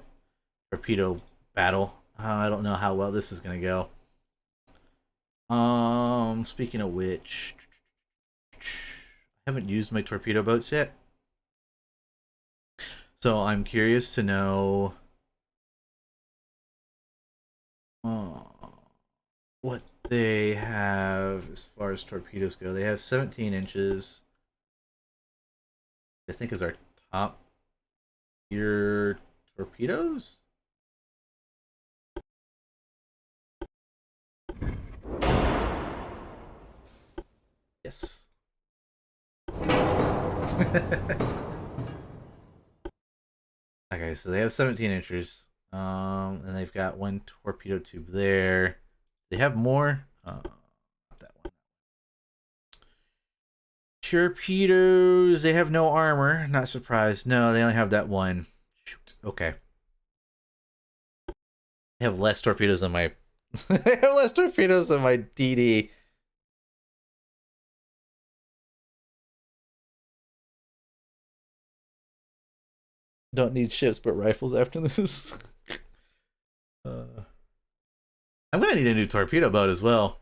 torpedo battle. I don't know how well this is going to go. Speaking of which, I haven't used my torpedo boats yet. So I'm curious to know what they have as far as torpedoes go. They have 17 inches. I think is our top tier torpedoes. Yes. Okay, so they have 17 inches. And they've got 1 torpedo tube there. They have more. Not that one. Torpedoes. They have no armor. Not surprised. No, they only have that one. Shoot. Okay. They have less torpedoes than my. They have less torpedoes than my DD. Don't need ships, but rifles after this. I'm gonna need a new torpedo boat as well.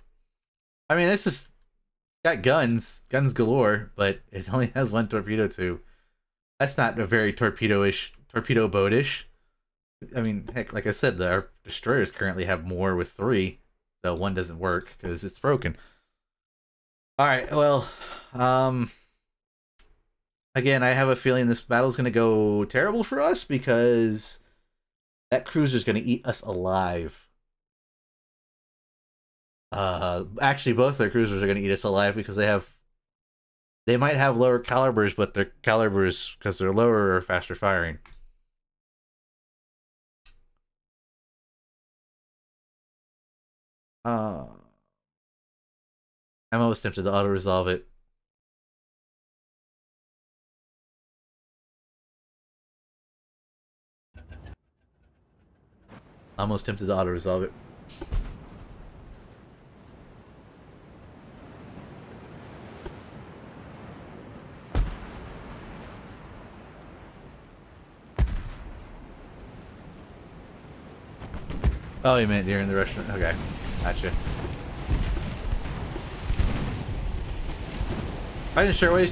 I mean, it's just got guns galore, but it only has 1 torpedo tube. That's not a very torpedo boat-ish. I mean, heck, like I said, our destroyers currently have more with 3, so 1 doesn't work because it's broken. All right, well, again, I have a feeling this battle's gonna go terrible for us because that cruiser's gonna eat us alive. Actually, both their cruisers are going to eat us alive because they might have lower calibers, but their calibers, because they're lower, are faster firing. I'm almost tempted to auto-resolve it. Almost tempted to auto-resolve it. Oh, you meant during the restaurant? Okay, gotcha. I didn't sure which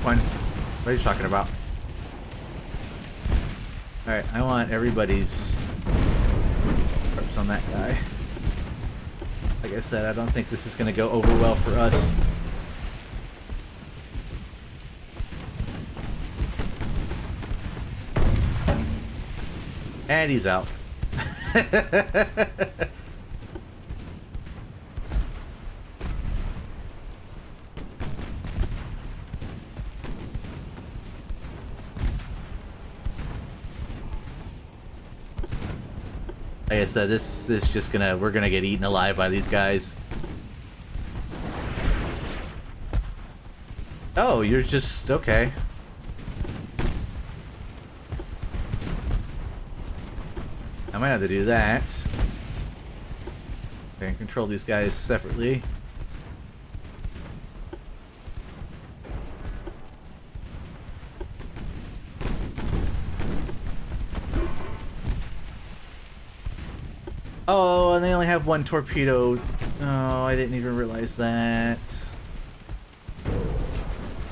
one. What are you talking about? Alright, I want everybody's corpse on that guy. Like I said, I don't think this is going to go over well for us. And he's out. Like I said, this is just we're gonna get eaten alive by these guys. Oh, you're just okay. I might have to do that. I can control these guys separately. Oh, and they only have 1 torpedo Oh, I didn't even realize that.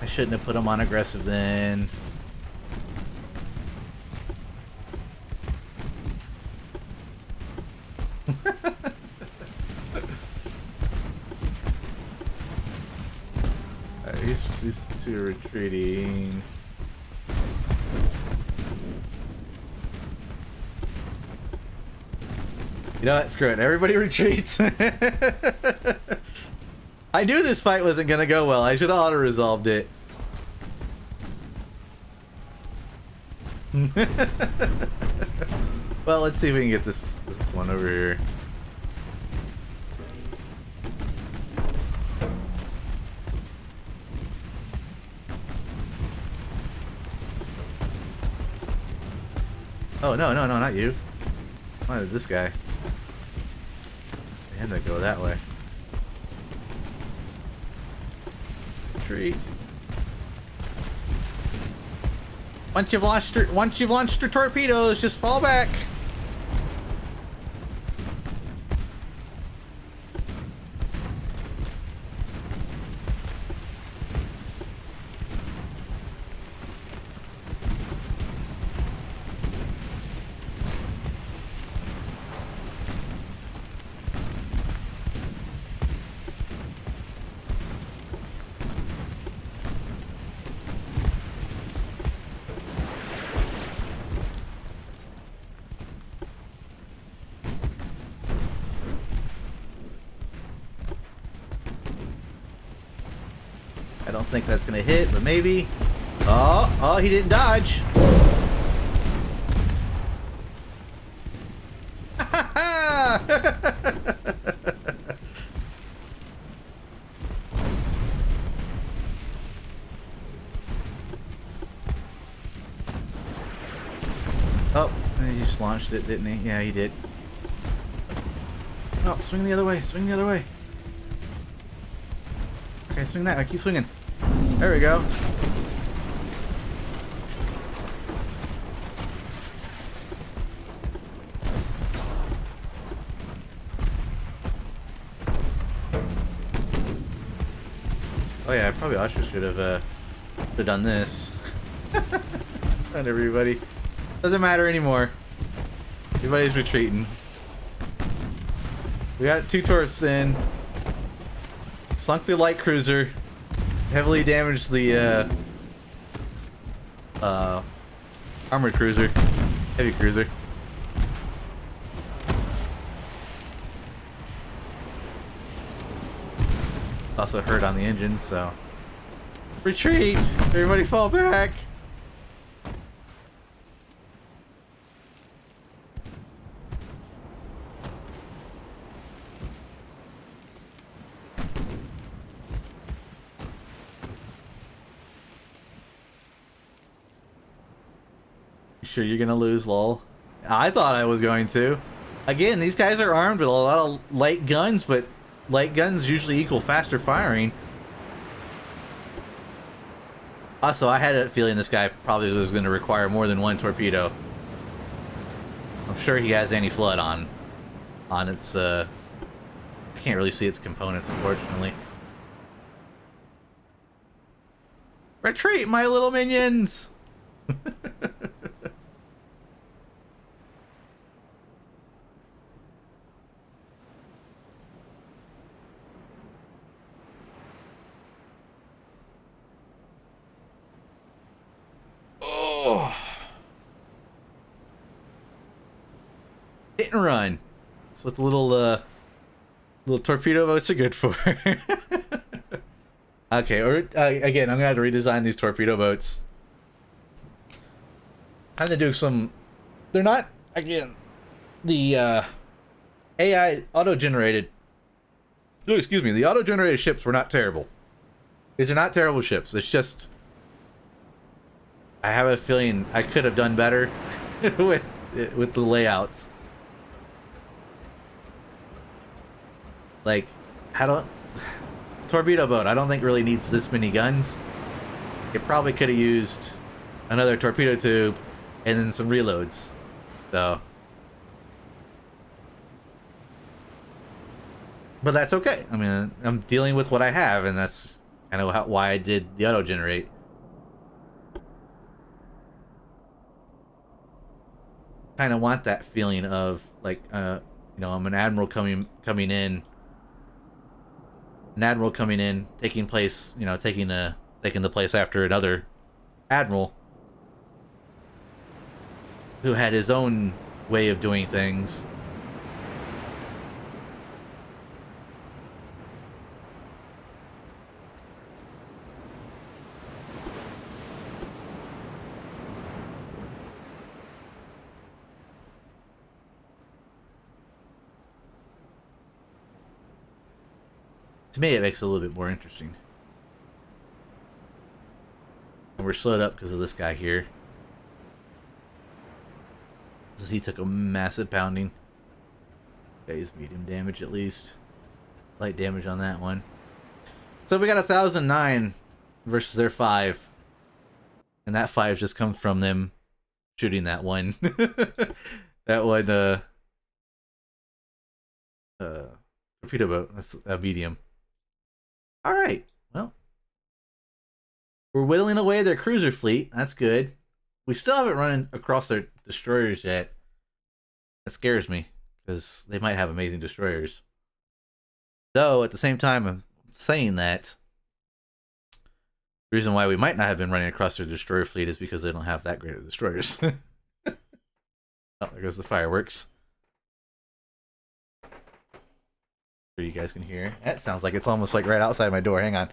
I shouldn't have put him on aggressive then. These two are retreating. You know what? Screw it. Everybody retreats. I knew this fight wasn't gonna go well. I should have auto-resolved it. Well, let's see if we can get this one over here. Oh, no, no, no, not you. I wanted this guy. And they go that way. Retreat. Once you've launched your torpedoes, just fall back. I don't think that's gonna hit, but maybe. Oh, he didn't dodge. Oh, he just launched it, didn't he? Yeah, he did. Oh, swing the other way, swing the other way. Okay, swing that way, keep swinging. There we go. Oh yeah, I probably also should have done this. Not everybody. Doesn't matter anymore. Everybody's retreating. We got 2 torps in. Sunk the light cruiser. Heavily damaged the armored cruiser. Heavy cruiser. Also hurt on the engine, so retreat! Everybody fall back! Sure you're gonna lose, lol? I thought I was going to. Again, these guys are armed with a lot of light guns, but light guns usually equal faster firing. Also, I had a feeling this guy probably was going to require more than 1 torpedo. I'm sure he has anti-flood on its, I can't really see its components, unfortunately. Retreat, my little minions! Oh. Hit and run. That's what the little torpedo boats are good for. Okay, or again, I'm gonna have to redesign these torpedo boats. Time to do some. They're not, again, the AI auto-generated. Oh, excuse me. The auto-generated ships were not terrible. These are not terrible ships. It's just I have a feeling I could have done better with the layouts. Like, torpedo boat, I don't think really needs this many guns. It probably could have used another torpedo tube and then some reloads. So But that's okay. I mean, I'm dealing with what I have, and that's kind of why I did the auto generate. Kind of want that feeling of like, you know, I'm an admiral coming in, taking place, you know, taking the place after another admiral who had his own way of doing things. To me, it makes it a little bit more interesting. And we're slowed up because of this guy here. Because he took a massive pounding. Okay, he's medium damage at least. Light damage on that one. So we got 1,009 versus their 5. And that 5 just comes from them shooting that one. That one, torpedo boat. That's a medium. Alright, well. We're whittling away their cruiser fleet. That's good. We still haven't run across their destroyers yet. That scares me, because they might have amazing destroyers. Though, at the same time, I'm saying that the reason why we might not have been running across their destroyer fleet is because they don't have that great of destroyers. Oh, there goes the fireworks. Sure you guys can hear. That sounds like it's almost like right outside my door. Hang on.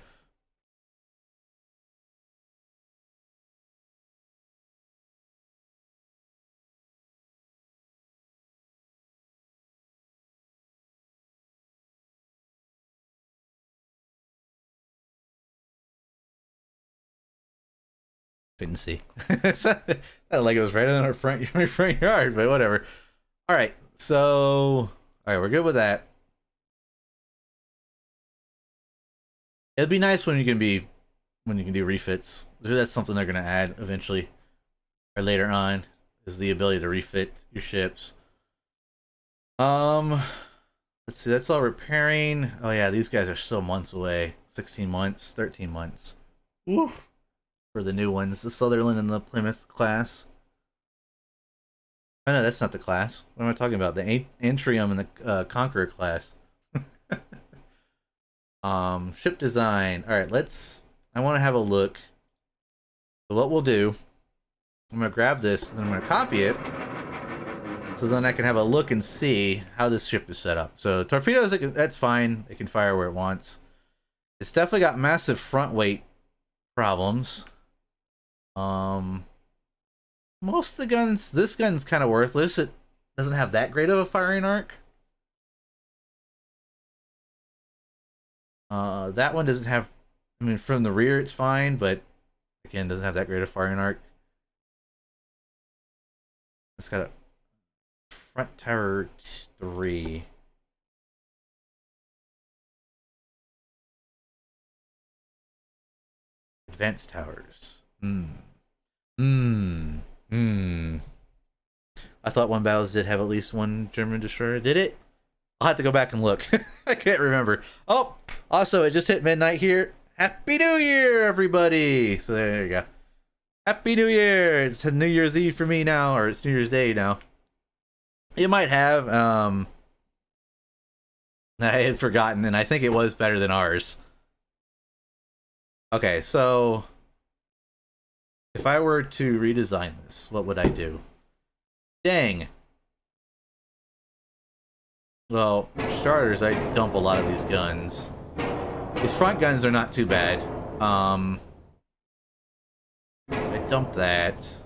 Couldn't see. It sounded like it was right in our front yard, but whatever. All right, so all right, we're good with that. It'd be nice when you can do refits. That's something they're gonna add eventually or later on, is the ability to refit your ships. Let's see. That's all repairing. Oh yeah, these guys are still months away. 16 months, 13 months. Woo. For the new ones, the Sutherland and the Plymouth class. Oh no, that's not the class. What am I talking about? The Antrium and the Conqueror class. Ship design. All right, I want to have a look. So what we'll do, I'm gonna grab this and I'm gonna copy it, so then I can have a look and see how this ship is set up. So torpedoes, that's fine. It can fire where it wants. It's definitely got massive front weight problems. Most of the guns, this gun's kind of worthless. It doesn't have that great of a firing arc. That one doesn't have, I mean, from the rear it's fine, but again, doesn't have that great of a firing arc. It's got a front tower 3. Advanced towers. I thought One Battles did have at least one German destroyer. Did it? I'll have to go back and look. I can't remember. Oh, also, it just hit midnight here. Happy New Year, everybody! So there you go. Happy New Year! It's New Year's Eve for me now, or it's New Year's Day now. You might have. I had forgotten, and I think it was better than ours. Okay, so if I were to redesign this, what would I do? Dang. Well, for starters, I dump a lot of these guns. These front guns are not too bad. I dump that.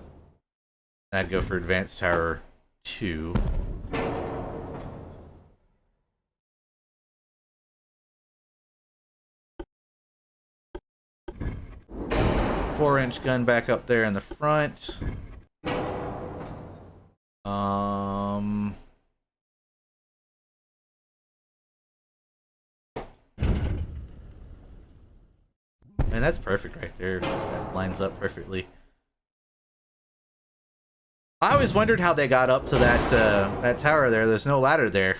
I'd go for Advanced Tower 2. Four-inch gun back up there in the front. And that's perfect right there. That lines up perfectly. I always wondered how they got up to that that tower there. There's no ladder there.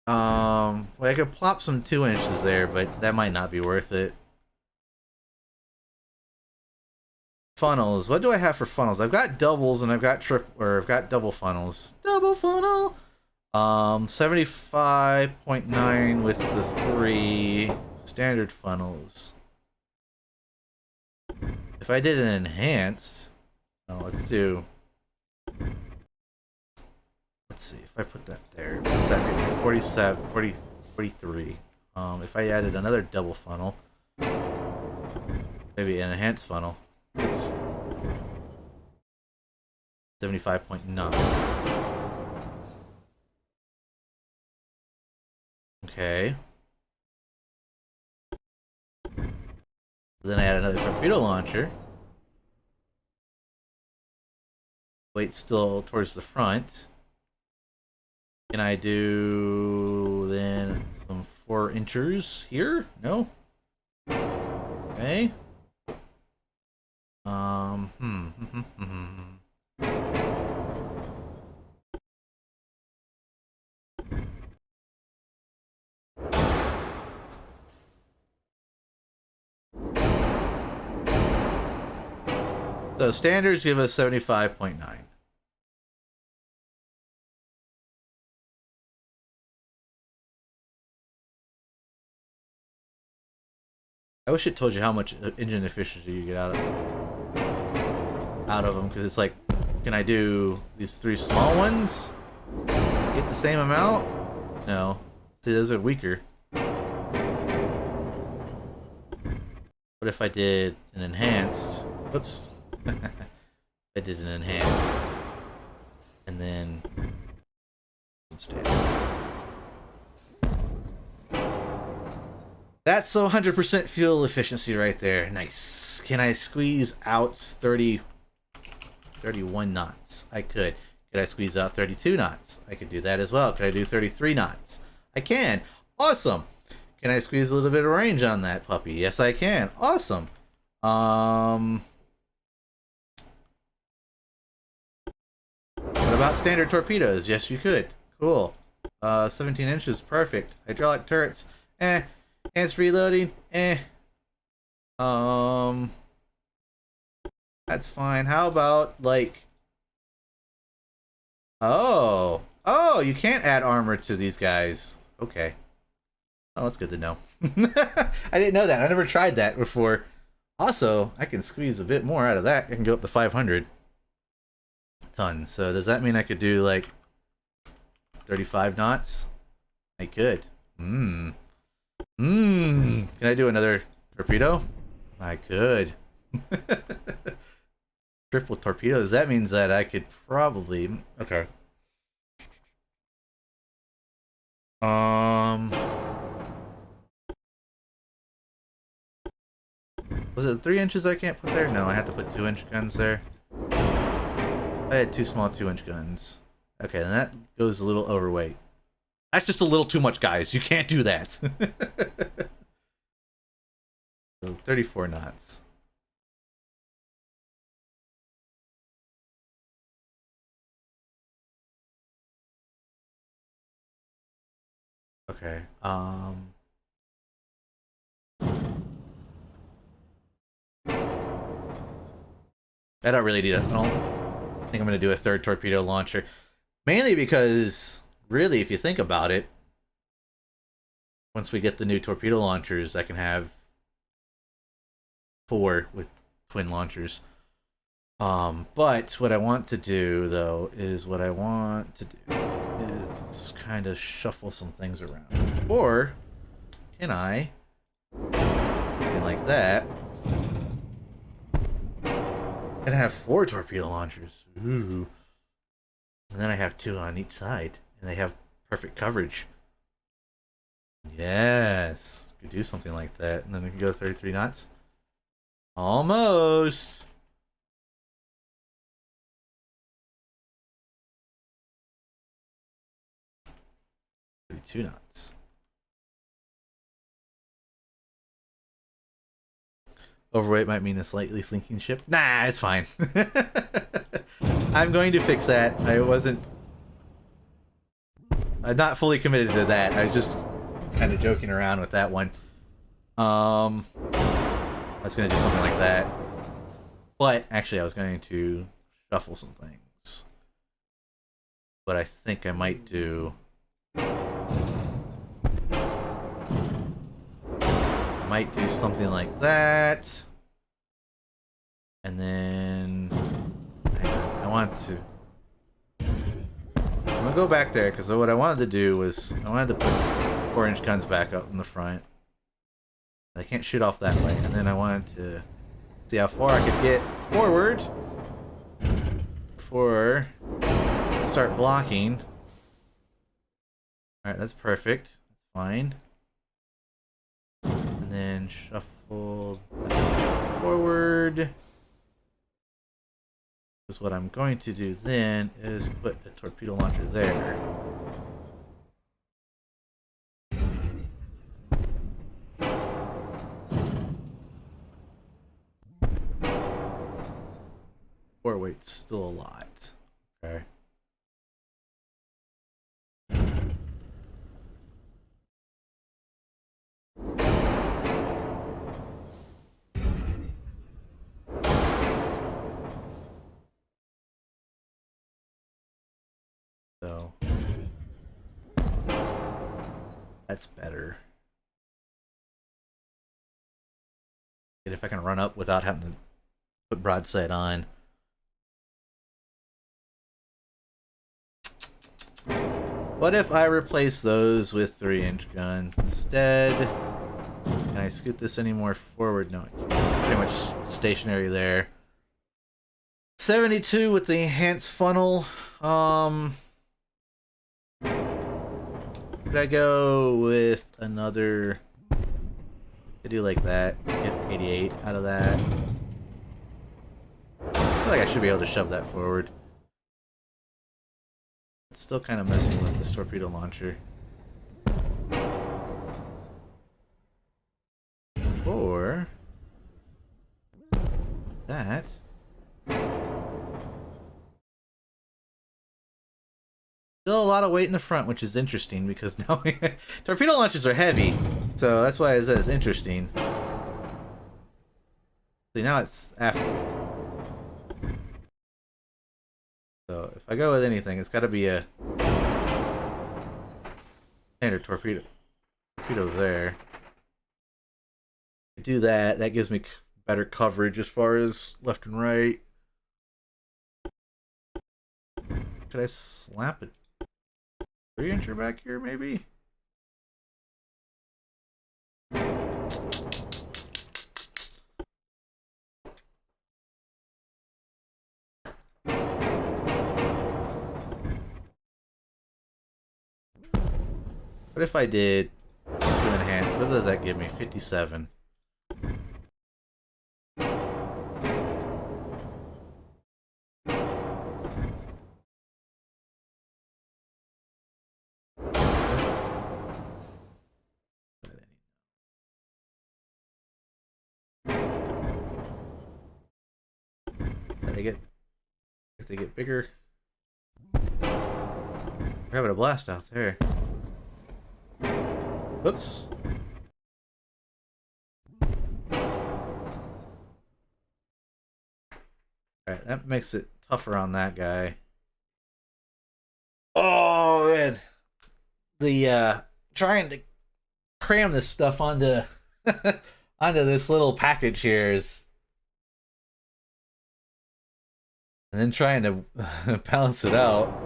Well, I could plop some 2 inches there, but that might not be worth it. Funnels. What do I have for funnels? I've got doubles and I've got I've got double funnels. Double funnel. 75.9 with the 3 standard funnels. If I did an enhanced, oh, let's see if I put that there. What's that give me? 47, 40, 43. If I added another double funnel, maybe an enhanced funnel. Oops. 75.9. Okay. Then I add another torpedo launcher. Weight still towards the front. Can I do then some 4 inches here? No. Okay. So standards give us 75.9. I wish it told you how much engine efficiency you get out of them, because it's like, can I do these 3 small ones? Get the same amount? No. See, those are weaker. What if I did an enhanced? Whoops. I did an enhanced. And then that's 100% fuel efficiency right there. Nice. Can I squeeze out 31 knots? I could. Could I squeeze out 32 knots? I could do that as well. Could I do 33 knots? I can. Awesome. Can I squeeze a little bit of range on that puppy? Yes, I can. Awesome. What about standard torpedoes? Yes, you could. Cool. 17 inches. Perfect. Hydraulic turrets. Hands-free loading. That's fine. How about, like... Oh, you can't add armor to these guys. Okay. Oh, that's good to know. I didn't know that. I never tried that before. Also, I can squeeze a bit more out of that. I can go up to 500 tons. So does that mean I could do, like, 35 knots? I could. Can I do another torpedo? I could. Triple torpedoes. That means that I could probably... Okay. Was it 3 inches I can't put there? No, I have to put 2-inch guns there. I had 2 small 2-inch guns. Okay, then that goes a little overweight. That's just a little too much, guys. You can't do that. So 34 knots. Okay. I don't really need I don't think I'm going to do a 3rd torpedo launcher. Mainly because, really, if you think about it, once we get the new torpedo launchers, I can have 4 with twin launchers. But what I want to do, though, is kind of shuffle some things around. Or, can I, something like that, and have 4 torpedo launchers. Ooh. And then I have 2 on each side, and they have perfect coverage. Yes, could do something like that, and then we can go 33 knots. Almost. Two knots. Overweight might mean a slightly sinking ship. Nah, it's fine. I'm going to fix that. I'm not fully committed to that. I was just kind of joking around with that one. I was gonna do something like that, but actually, I was going to shuffle some things. What I think I might do. I might do something like that. And then I want to. I'm gonna go back there because what I wanted to do was I wanted to put 4-inch guns back up in the front. I can't shoot off that way, and then I wanted to see how far I could get forward before I start blocking. All right, that's perfect. That's fine. And then shuffle that forward. Because what I'm going to do then is put a torpedo launcher there. Or wait, still a lot. Okay. So that's better. And if I can run up without having to put broadside on. What if I replace those with 3-inch guns instead? Can I scoot this any more forward? No, it's pretty much stationary there. 72 with the enhanced funnel. Could I go with another? I do like that. Get 88 out of that. I feel like I should be able to shove that forward. It's still kind of messing with this torpedo launcher. Or that. Still a lot of weight in the front, which is interesting because now torpedo launchers are heavy, so that's why I said it's interesting. See, now it's after. So if I go with anything, it's got to be a standard torpedo. Torpedo's there. Do that. That gives me better coverage as far as left and right. Could I slap a 3-incher back here, maybe? What if I did 2 enhanced? What does that give me? 57. If they get bigger. We're having a blast out there. Whoops. Alright, that makes it tougher on that guy. Oh man. The trying to cram this stuff onto onto this little package here is, and then trying to balance it out.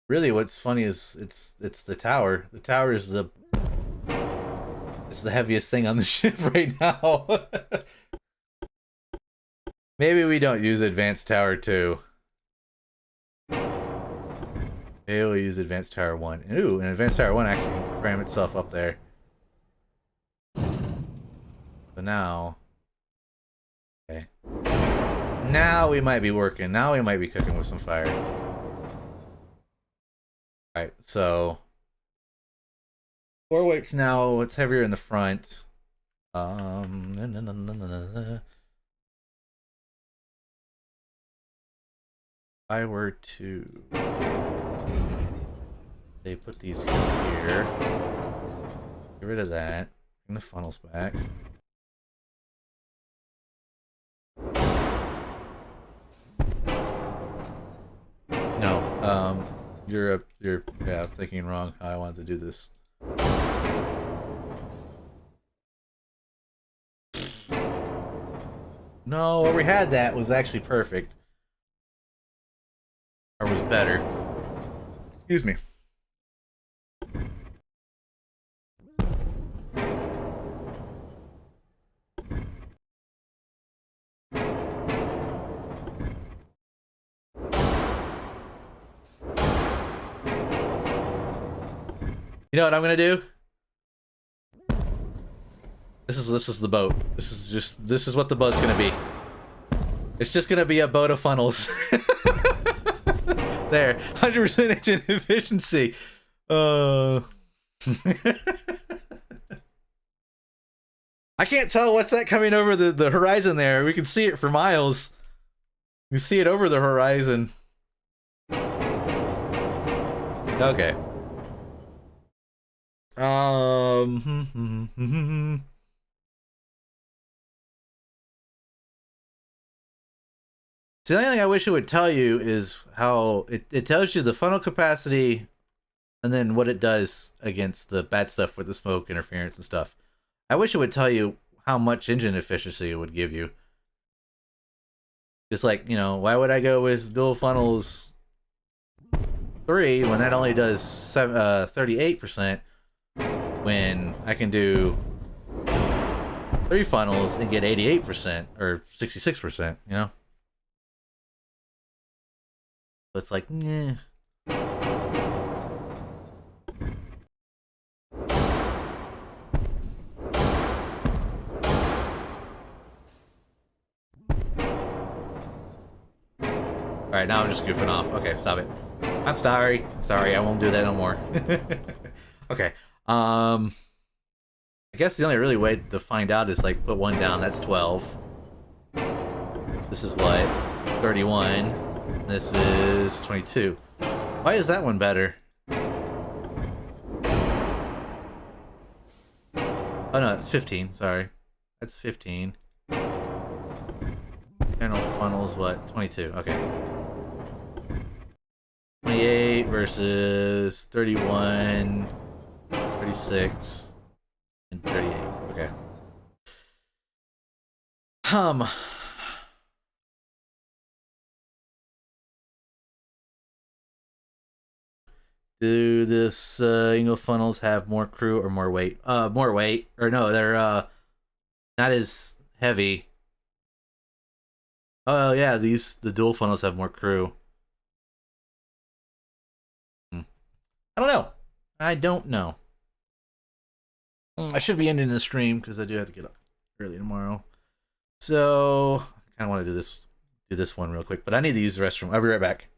Really, what's funny is it's the tower. The tower is the heaviest thing on the ship right now. Maybe we don't use Advanced Tower 2. Maybe we'll use Advanced Tower 1. Ooh, and Advanced Tower 1 actually can cram itself up there. So now... Okay. Now we might be working. Now we might be cooking with some fire. Alright, so... 4 weights now. It's heavier in the front. If I were to... They put these here. Get rid of that. Bring the funnels back. No, you're yeah, thinking wrong how I wanted to do this. No, where we had that was actually perfect. Or was better. Excuse me. You know what I'm gonna do? This is the boat. This is what the boat's gonna be. It's just gonna be a boat of funnels. There, 100% engine efficiency. I can't tell what's that coming over the horizon there. We can see it for miles. You see it over the horizon. Okay. So the only thing I wish it would tell you is how it tells you the funnel capacity and then what it does against the bad stuff with the smoke interference and stuff. I wish it would tell you how much engine efficiency it would give you. Just like, you know, why would I go with dual funnels 3 when that only does 38% when I can do 3 funnels and get 88% or 66%, you know? So it's like, yeah. Alright, now I'm just goofing off. Okay, stop it. I'm sorry. Sorry, I won't do that no more. Okay. I guess the only really way to find out is like put one down. That's 12. This is what? 31. This is 22. Why is that one better? Oh no, it's 15. Sorry. That's 15. General funnels, what? 22. Okay. 28 versus 31, 36, and 38. Okay. Do this Ingo funnels have more crew or more weight? More weight. Or no, they're not as heavy. Oh yeah, the dual funnels have more crew. I don't know. I don't know. I should be ending the stream because I do have to get up early tomorrow. So I kind of want to do this one real quick, but I need to use the restroom. I'll be right back.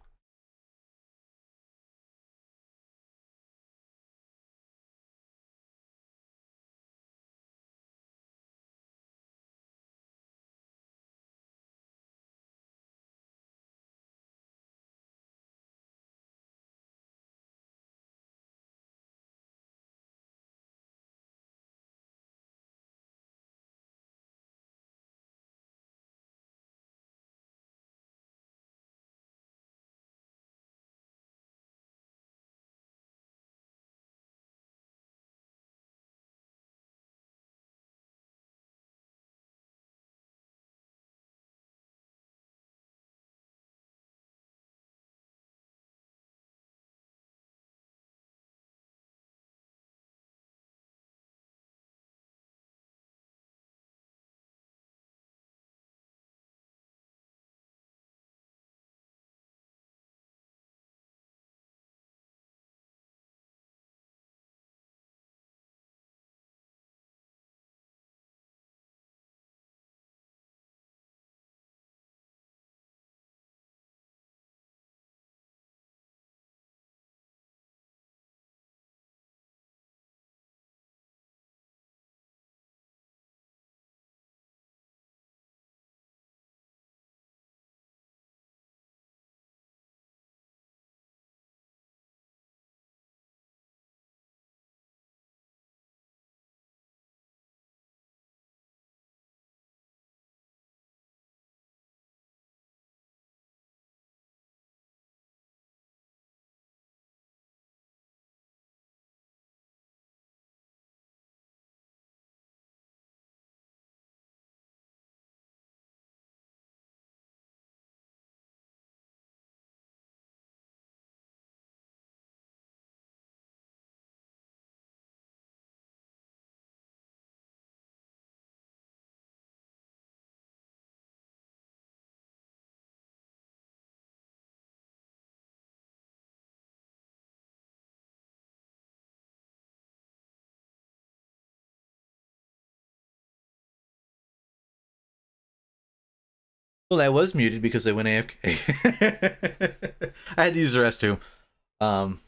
Well, I was muted because I went AFK. I had to use the restroom. Um,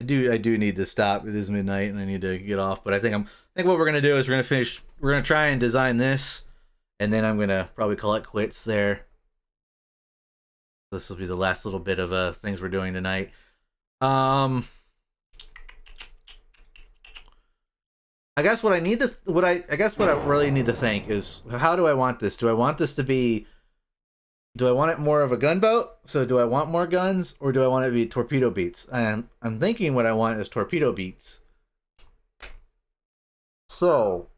I do need to stop. It is midnight and I need to get off. But I think what we're gonna do is we're gonna finish. We're gonna try and design this, and then I'm gonna probably call it quits there. This will be the last little bit of things we're doing tonight. Um, I guess what I need to I guess what I really need to think is, how do I want this? Do I want this to be, do I want it more of a gunboat? So do I want more guns, or do I want it to be torpedo beats? And I'm thinking what I want is torpedo beats. So,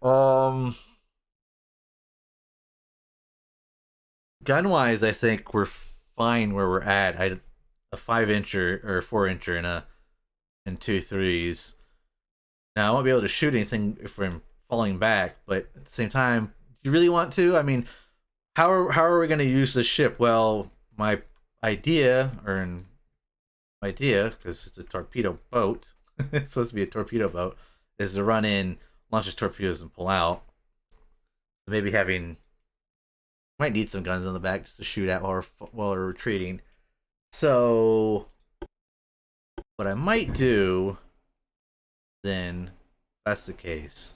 gun wise, I think we're fine where we're at. A 5-incher or a 4-incher and 2 3s. Now I won't be able to shoot anything if I'm falling back, but at the same time, you really want to? I mean, how are we going to use this ship? Well, my idea, because it's a torpedo boat, it's supposed to be a torpedo boat, is to run in, launch its torpedoes, and pull out. Maybe might need some guns on the back just to shoot at while we're retreating. So what I might do then, if that's the case,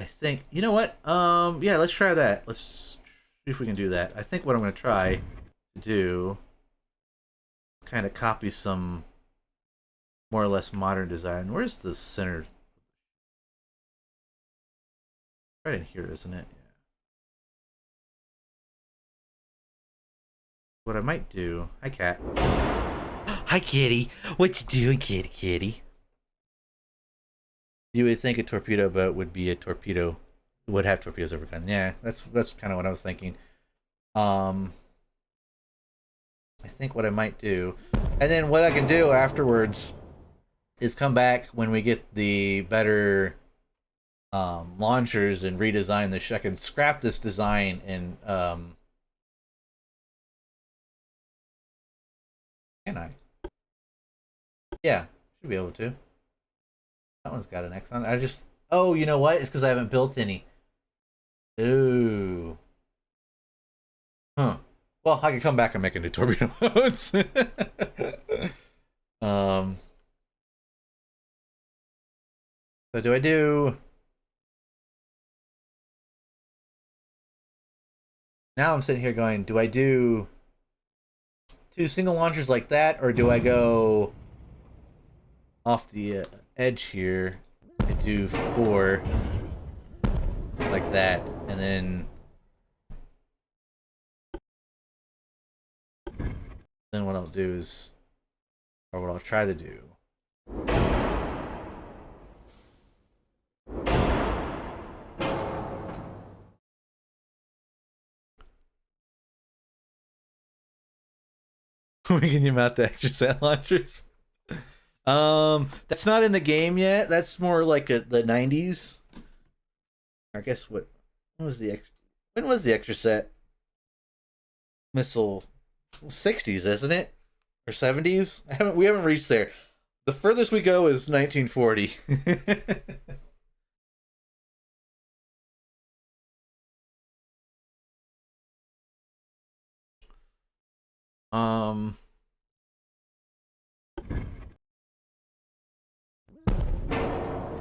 I think, you know what? Yeah, let's try that. Let's see if we can do that. I think what I'm going to try to do is kind of copy some more or less modern design. Where's the center? Right in here, isn't it? Yeah. What I might do... Hi, cat. Hi, kitty. What you doing, kitty? You would think a torpedo boat would be a torpedo, would have torpedoes over gun. Yeah, that's kind of what I was thinking. I think what I might do, and then what I can do afterwards, is come back when we get the better launchers and redesign this. I can scrap this design and can I? Yeah, should be able to. That one's got an X on it. Oh, you know what? It's because I haven't built any. Ooh. Huh. Well, I can come back and make a new torpedo boats. So do I do... Now I'm sitting here going, do I do 2 single launchers like that, or do I go off the edge here and do 4 like that, and then what I'll do is, or what I'll try to do, we can mount the extra set launchers. That's not in the game yet. That's more like the 90s. I guess when was the extra set missile? 60s, isn't it? Or 70s? We haven't reached there. The furthest we go is 1940.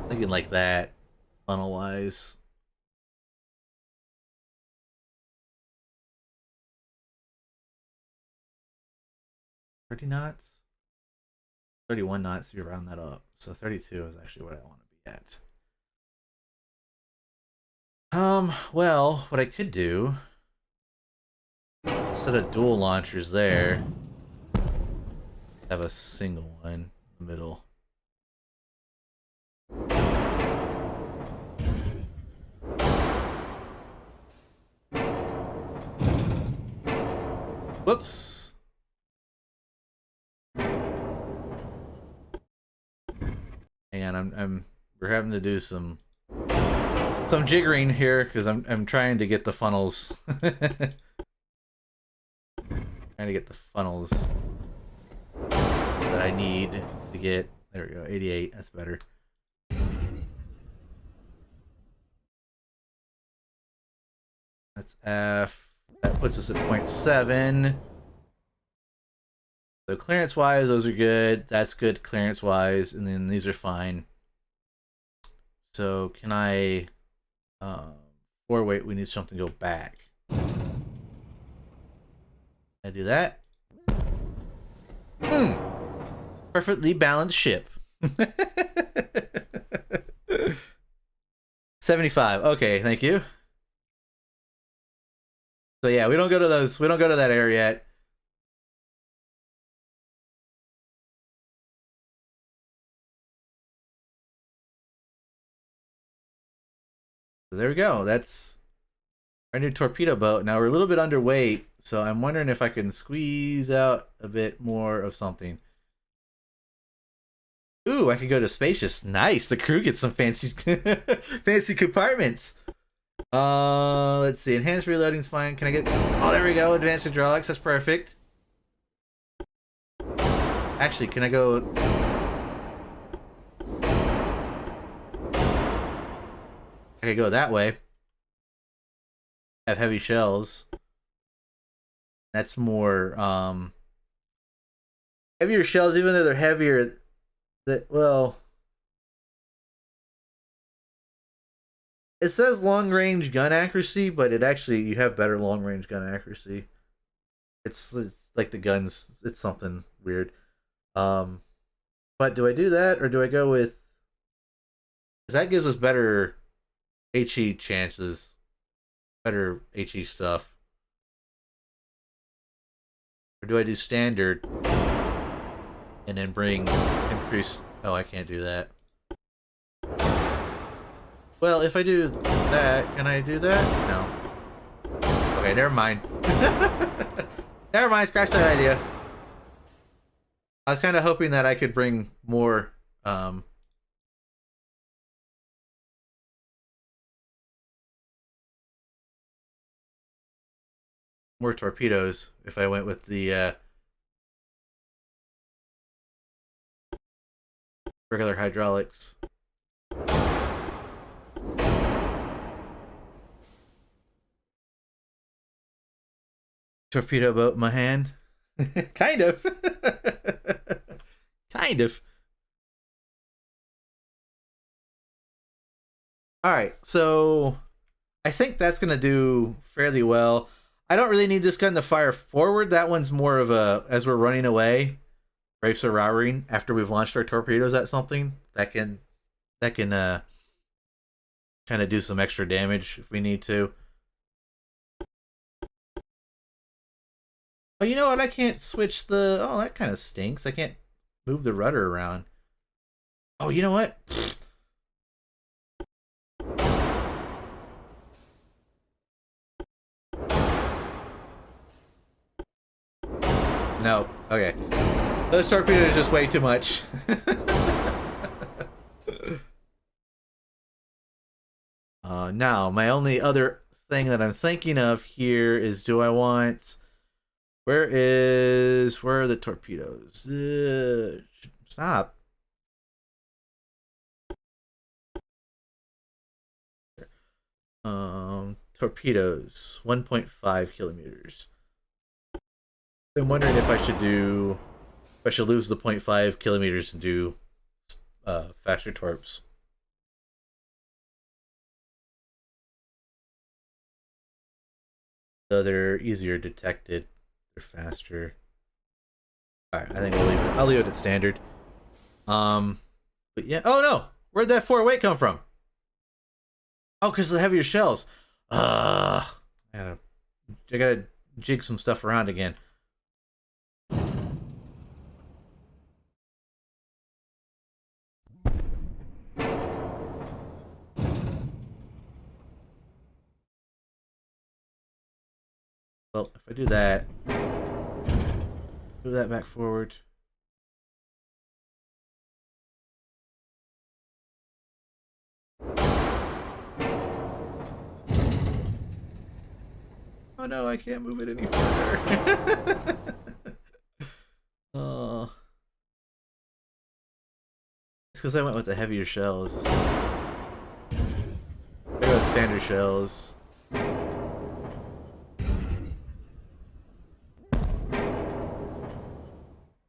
Thinking like that, funnel wise. 30 knots? 31 knots if you round that up. So 32 is actually what I want to be at. Well, what I could do, instead of dual launchers there, have a single one in the middle. Whoops. Hang on, we're having to do some jiggering here because I'm trying to get the funnels. Trying to get the funnels that I need to get. There we go, 88. That's better. That's F. That puts us at 0.7. So clearance-wise, those are good. That's good clearance-wise, and then these are fine. So can I... or wait, we need something to go back. I do that. Perfectly balanced ship. 75. Okay, thank you. So yeah, we don't go to those. We don't go to that area yet. So there we go. That's our new torpedo boat. Now we're a little bit underweight, so I'm wondering if I can squeeze out a bit more of something. Ooh, I could go to spacious. Nice. The crew gets some fancy, fancy compartments. Let's see. Enhanced reloading's fine. Can I get? Oh, there we go. Advanced hydraulics. That's perfect. Actually, can I go? I could go that way. Have heavy shells. That's more heavier shells, even though they're heavier. That well, it says long range gun accuracy, but it actually you have better long range gun accuracy. It's like the guns. It's something weird. But do I do that or do I go with? Because that gives us better HE chances, better HE stuff. Or do I do standard and then bring increased? Oh, I can't do that. Well, if I do that, can I do that? No. Okay, never mind. Never mind, scratch that idea. I was kind of hoping that I could bring more more torpedoes if I went with the regular hydraulics. Torpedo boat in my hand. Kind of. Kind of. Alright, so I think that's going to do fairly well. I don't really need this gun to fire forward. That one's more of a, as we're running away, Wraiths are roaring after we've launched our torpedoes at something. That can kind of do some extra damage if we need to. Oh, you know what? I can't switch the... Oh, that kind of stinks. I can't move the rudder around. Oh, you know what? No. Okay. Those torpedoes are just way too much. Now, my only other thing that I'm thinking of here is, do I want... Where are the torpedoes? Stop. Torpedoes, 1.5 kilometers. I'm wondering if I should do, if I should lose the 0.5 kilometers and do faster torps. So they're easier detected. They're faster. Alright, I think I'll leave it at standard. But yeah. Oh no! Where'd that 4 weight come from? Oh, because of the heavier shells. I gotta jig some stuff around again. Well, if I do that, move that back forward. Oh no, I can't move it any further. Oh. It's because I went with the heavier shells. I go with standard shells.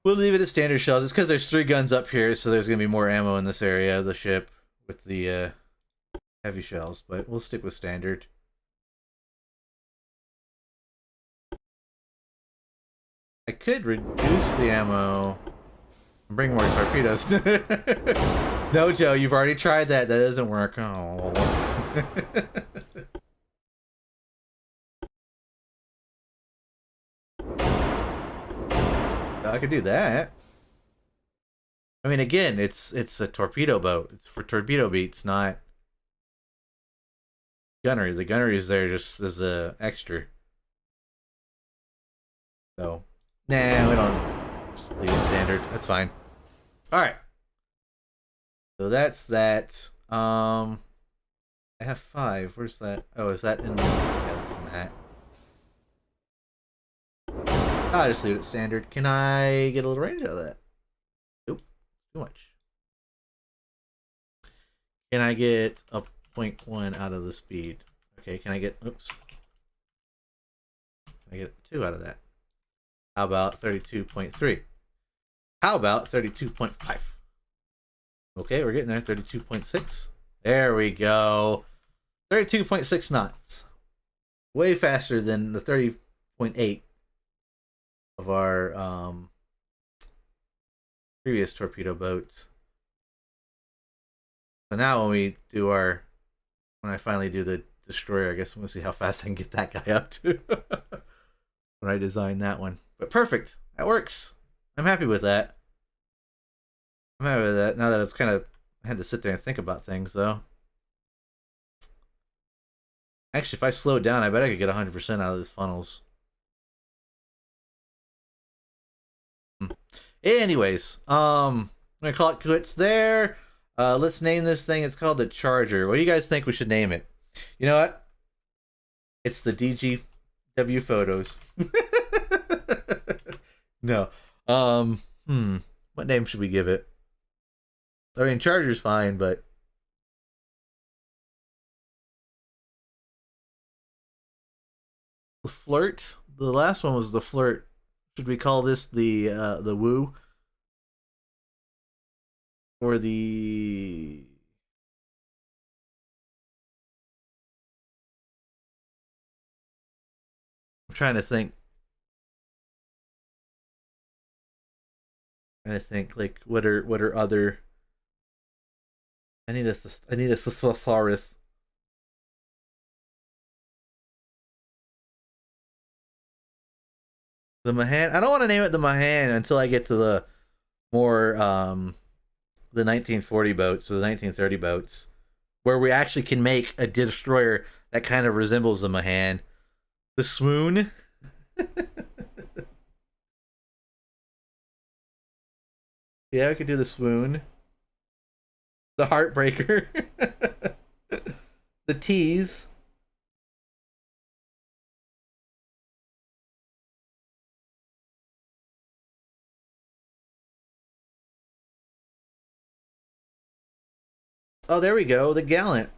We'll leave it at standard shells. It's because there's 3 guns up here, so there's going to be more ammo in this area of the ship with the heavy shells, but we'll stick with standard. I could reduce the ammo and bring more torpedoes. No, Joe, you've already tried that. That doesn't work. Oh. I could do that. I mean, again, it's a torpedo boat. It's for torpedo beats, not gunnery. The gunnery is there just as a extra. So, nah, we don't. Just leave it standard. That's fine. All right. So that's that. I have 5. Where's that? Oh, is that in the? Yeah, that's in that. I'll just leave it at standard. Can I get a little range out of that? Nope. Too much. Can I get a 0.1 out of the speed? Okay, can I get... Oops. Can I get 2 out of that? How about 32.3? How about 32.5? Okay, we're getting there. 32.6. There we go. 32.6 knots. Way faster than the 30.8 of our previous torpedo boats. So now when I finally do the destroyer, I guess I'm gonna see how fast I can get that guy up to when I design that one. But perfect, that works. I'm happy with that. I'm happy with that. Now that it's kind of, I had to sit there and think about things though. Actually, if I slow it down, I bet I could get 100% out of this funnels. Anyways, I'm gonna call it quits there. Let's name this thing. It's called the Charger. What do you guys think we should name it? You know what? It's the DGW photos. No. What name should we give it? I mean, Charger's fine, but the Flirt. The last one was the Flirt. Should we call this the Woo? Or the... I'm trying to think. Like what are other... I need a thesaurus. The Mahan. I don't want to name it the Mahan until I get to the more the 1940 boats or the 1930 boats, where we actually can make a destroyer that kind of resembles the Mahan. The Swoon. Yeah, we could do the Swoon. The Heartbreaker. The Tease. Oh, there we go. The Gallant.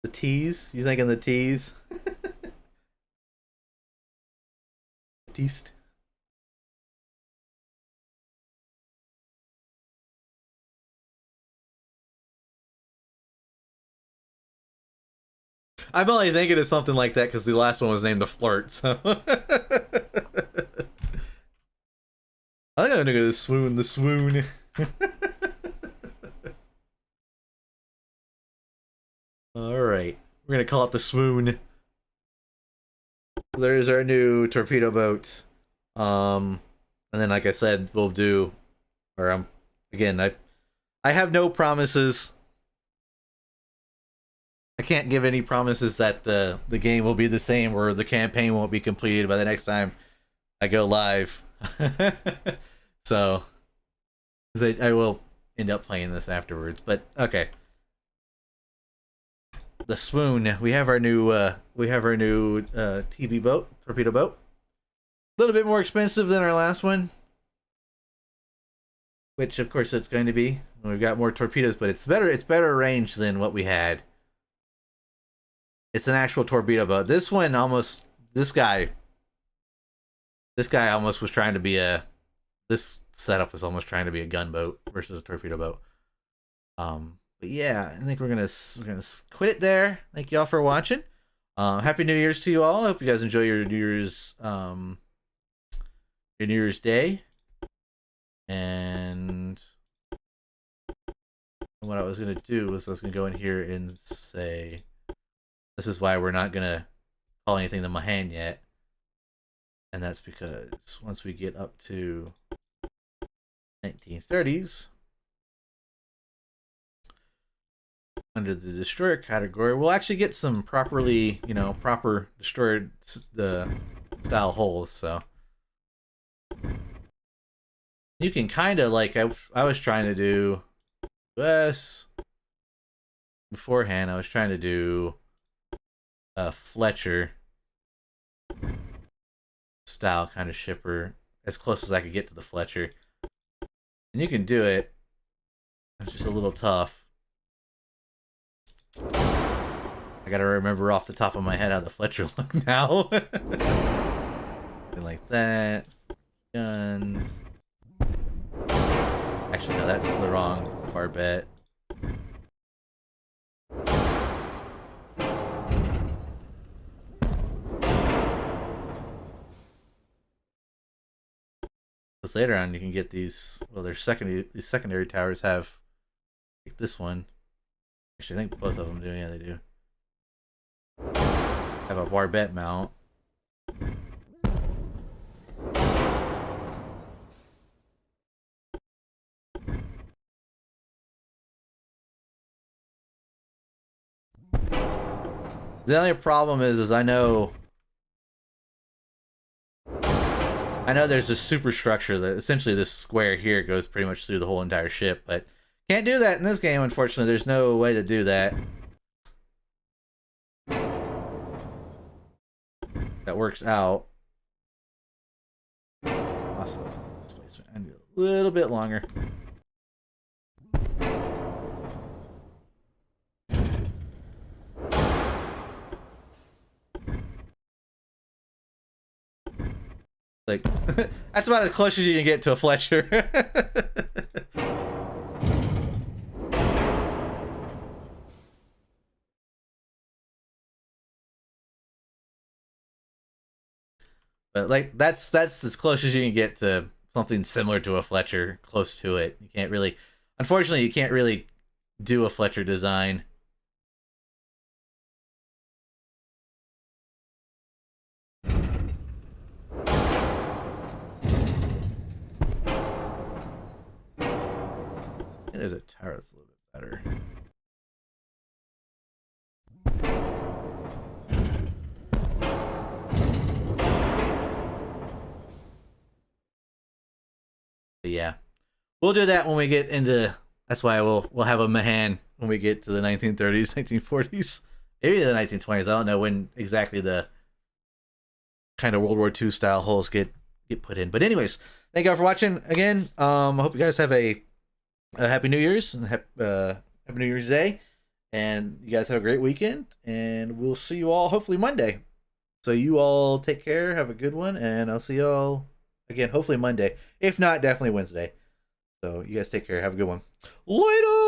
The Tease? You thinking the Tease? Teased. I'm only thinking of something like that because the last one was named the Flirt. So I think I'm gonna go the Swoon. The Swoon. All right, we're gonna call it the Swoon. There's our new torpedo boat. And then, like I said, we'll do. Or again, I have no promises. I can't give any promises that the game will be the same or the campaign won't be completed by the next time I go live. So I will end up playing this afterwards. But okay, the Swoon. We have our new TB boat, torpedo boat. A little bit more expensive than our last one, which of course it's going to be. We've got more torpedoes, but it's better range than what we had. It's an actual torpedo boat. This one almost this guy almost was trying to be a this setup was almost trying to be a gunboat versus a torpedo boat. But yeah, I think we're gonna quit it there. Thank you all for watching. Happy New Year's to you all. I hope you guys enjoy your New Year's Day. And what I was gonna do was I was gonna go in here and say this is why we're not gonna call anything the Mahan yet. And that's because once we get up to 1930s, under the destroyer category, we'll actually get some properly, proper destroyer style hulls. So you can kind of like I was trying to do US beforehand. I was trying to do a Fletcher style kind of shipper as close as I could get to the Fletcher, and you can do it. It's just a little tough. I gotta remember off the top of my head how the Fletcher look now. Like that. Guns. Actually, no, that's the wrong barbette. Because later on you can get these. Well, these secondary towers have like this one. Actually, I think both of them do. Yeah, they do. Have a barbette mount. The only problem is I know there's a superstructure that essentially this square here goes pretty much through the whole entire ship, but can't do that in this game, unfortunately. There's no way to do that. That works out. Awesome. Displacement. I need a little bit longer. Like, that's about as close as you can get to a Fletcher. But like that's as close as you can get to something similar to a Fletcher, close to it. You can't really, unfortunately, you can't really do a Fletcher design. There's a tower that's a little bit better. But yeah, we'll do that when we get into. That's why we'll have a Mahan when we get to the 1930s, 1940s, maybe the 1920s. I don't know when exactly the kind of World War II style hulls get put in. But anyways, thank you all for watching again. I hope you guys have a Happy New Year's and Happy New Year's Day, and you guys have a great weekend. And we'll see you all hopefully Monday. So you all take care, have a good one, and I'll see you all again hopefully Monday. If not, definitely Wednesday. So you guys take care, have a good one. Later.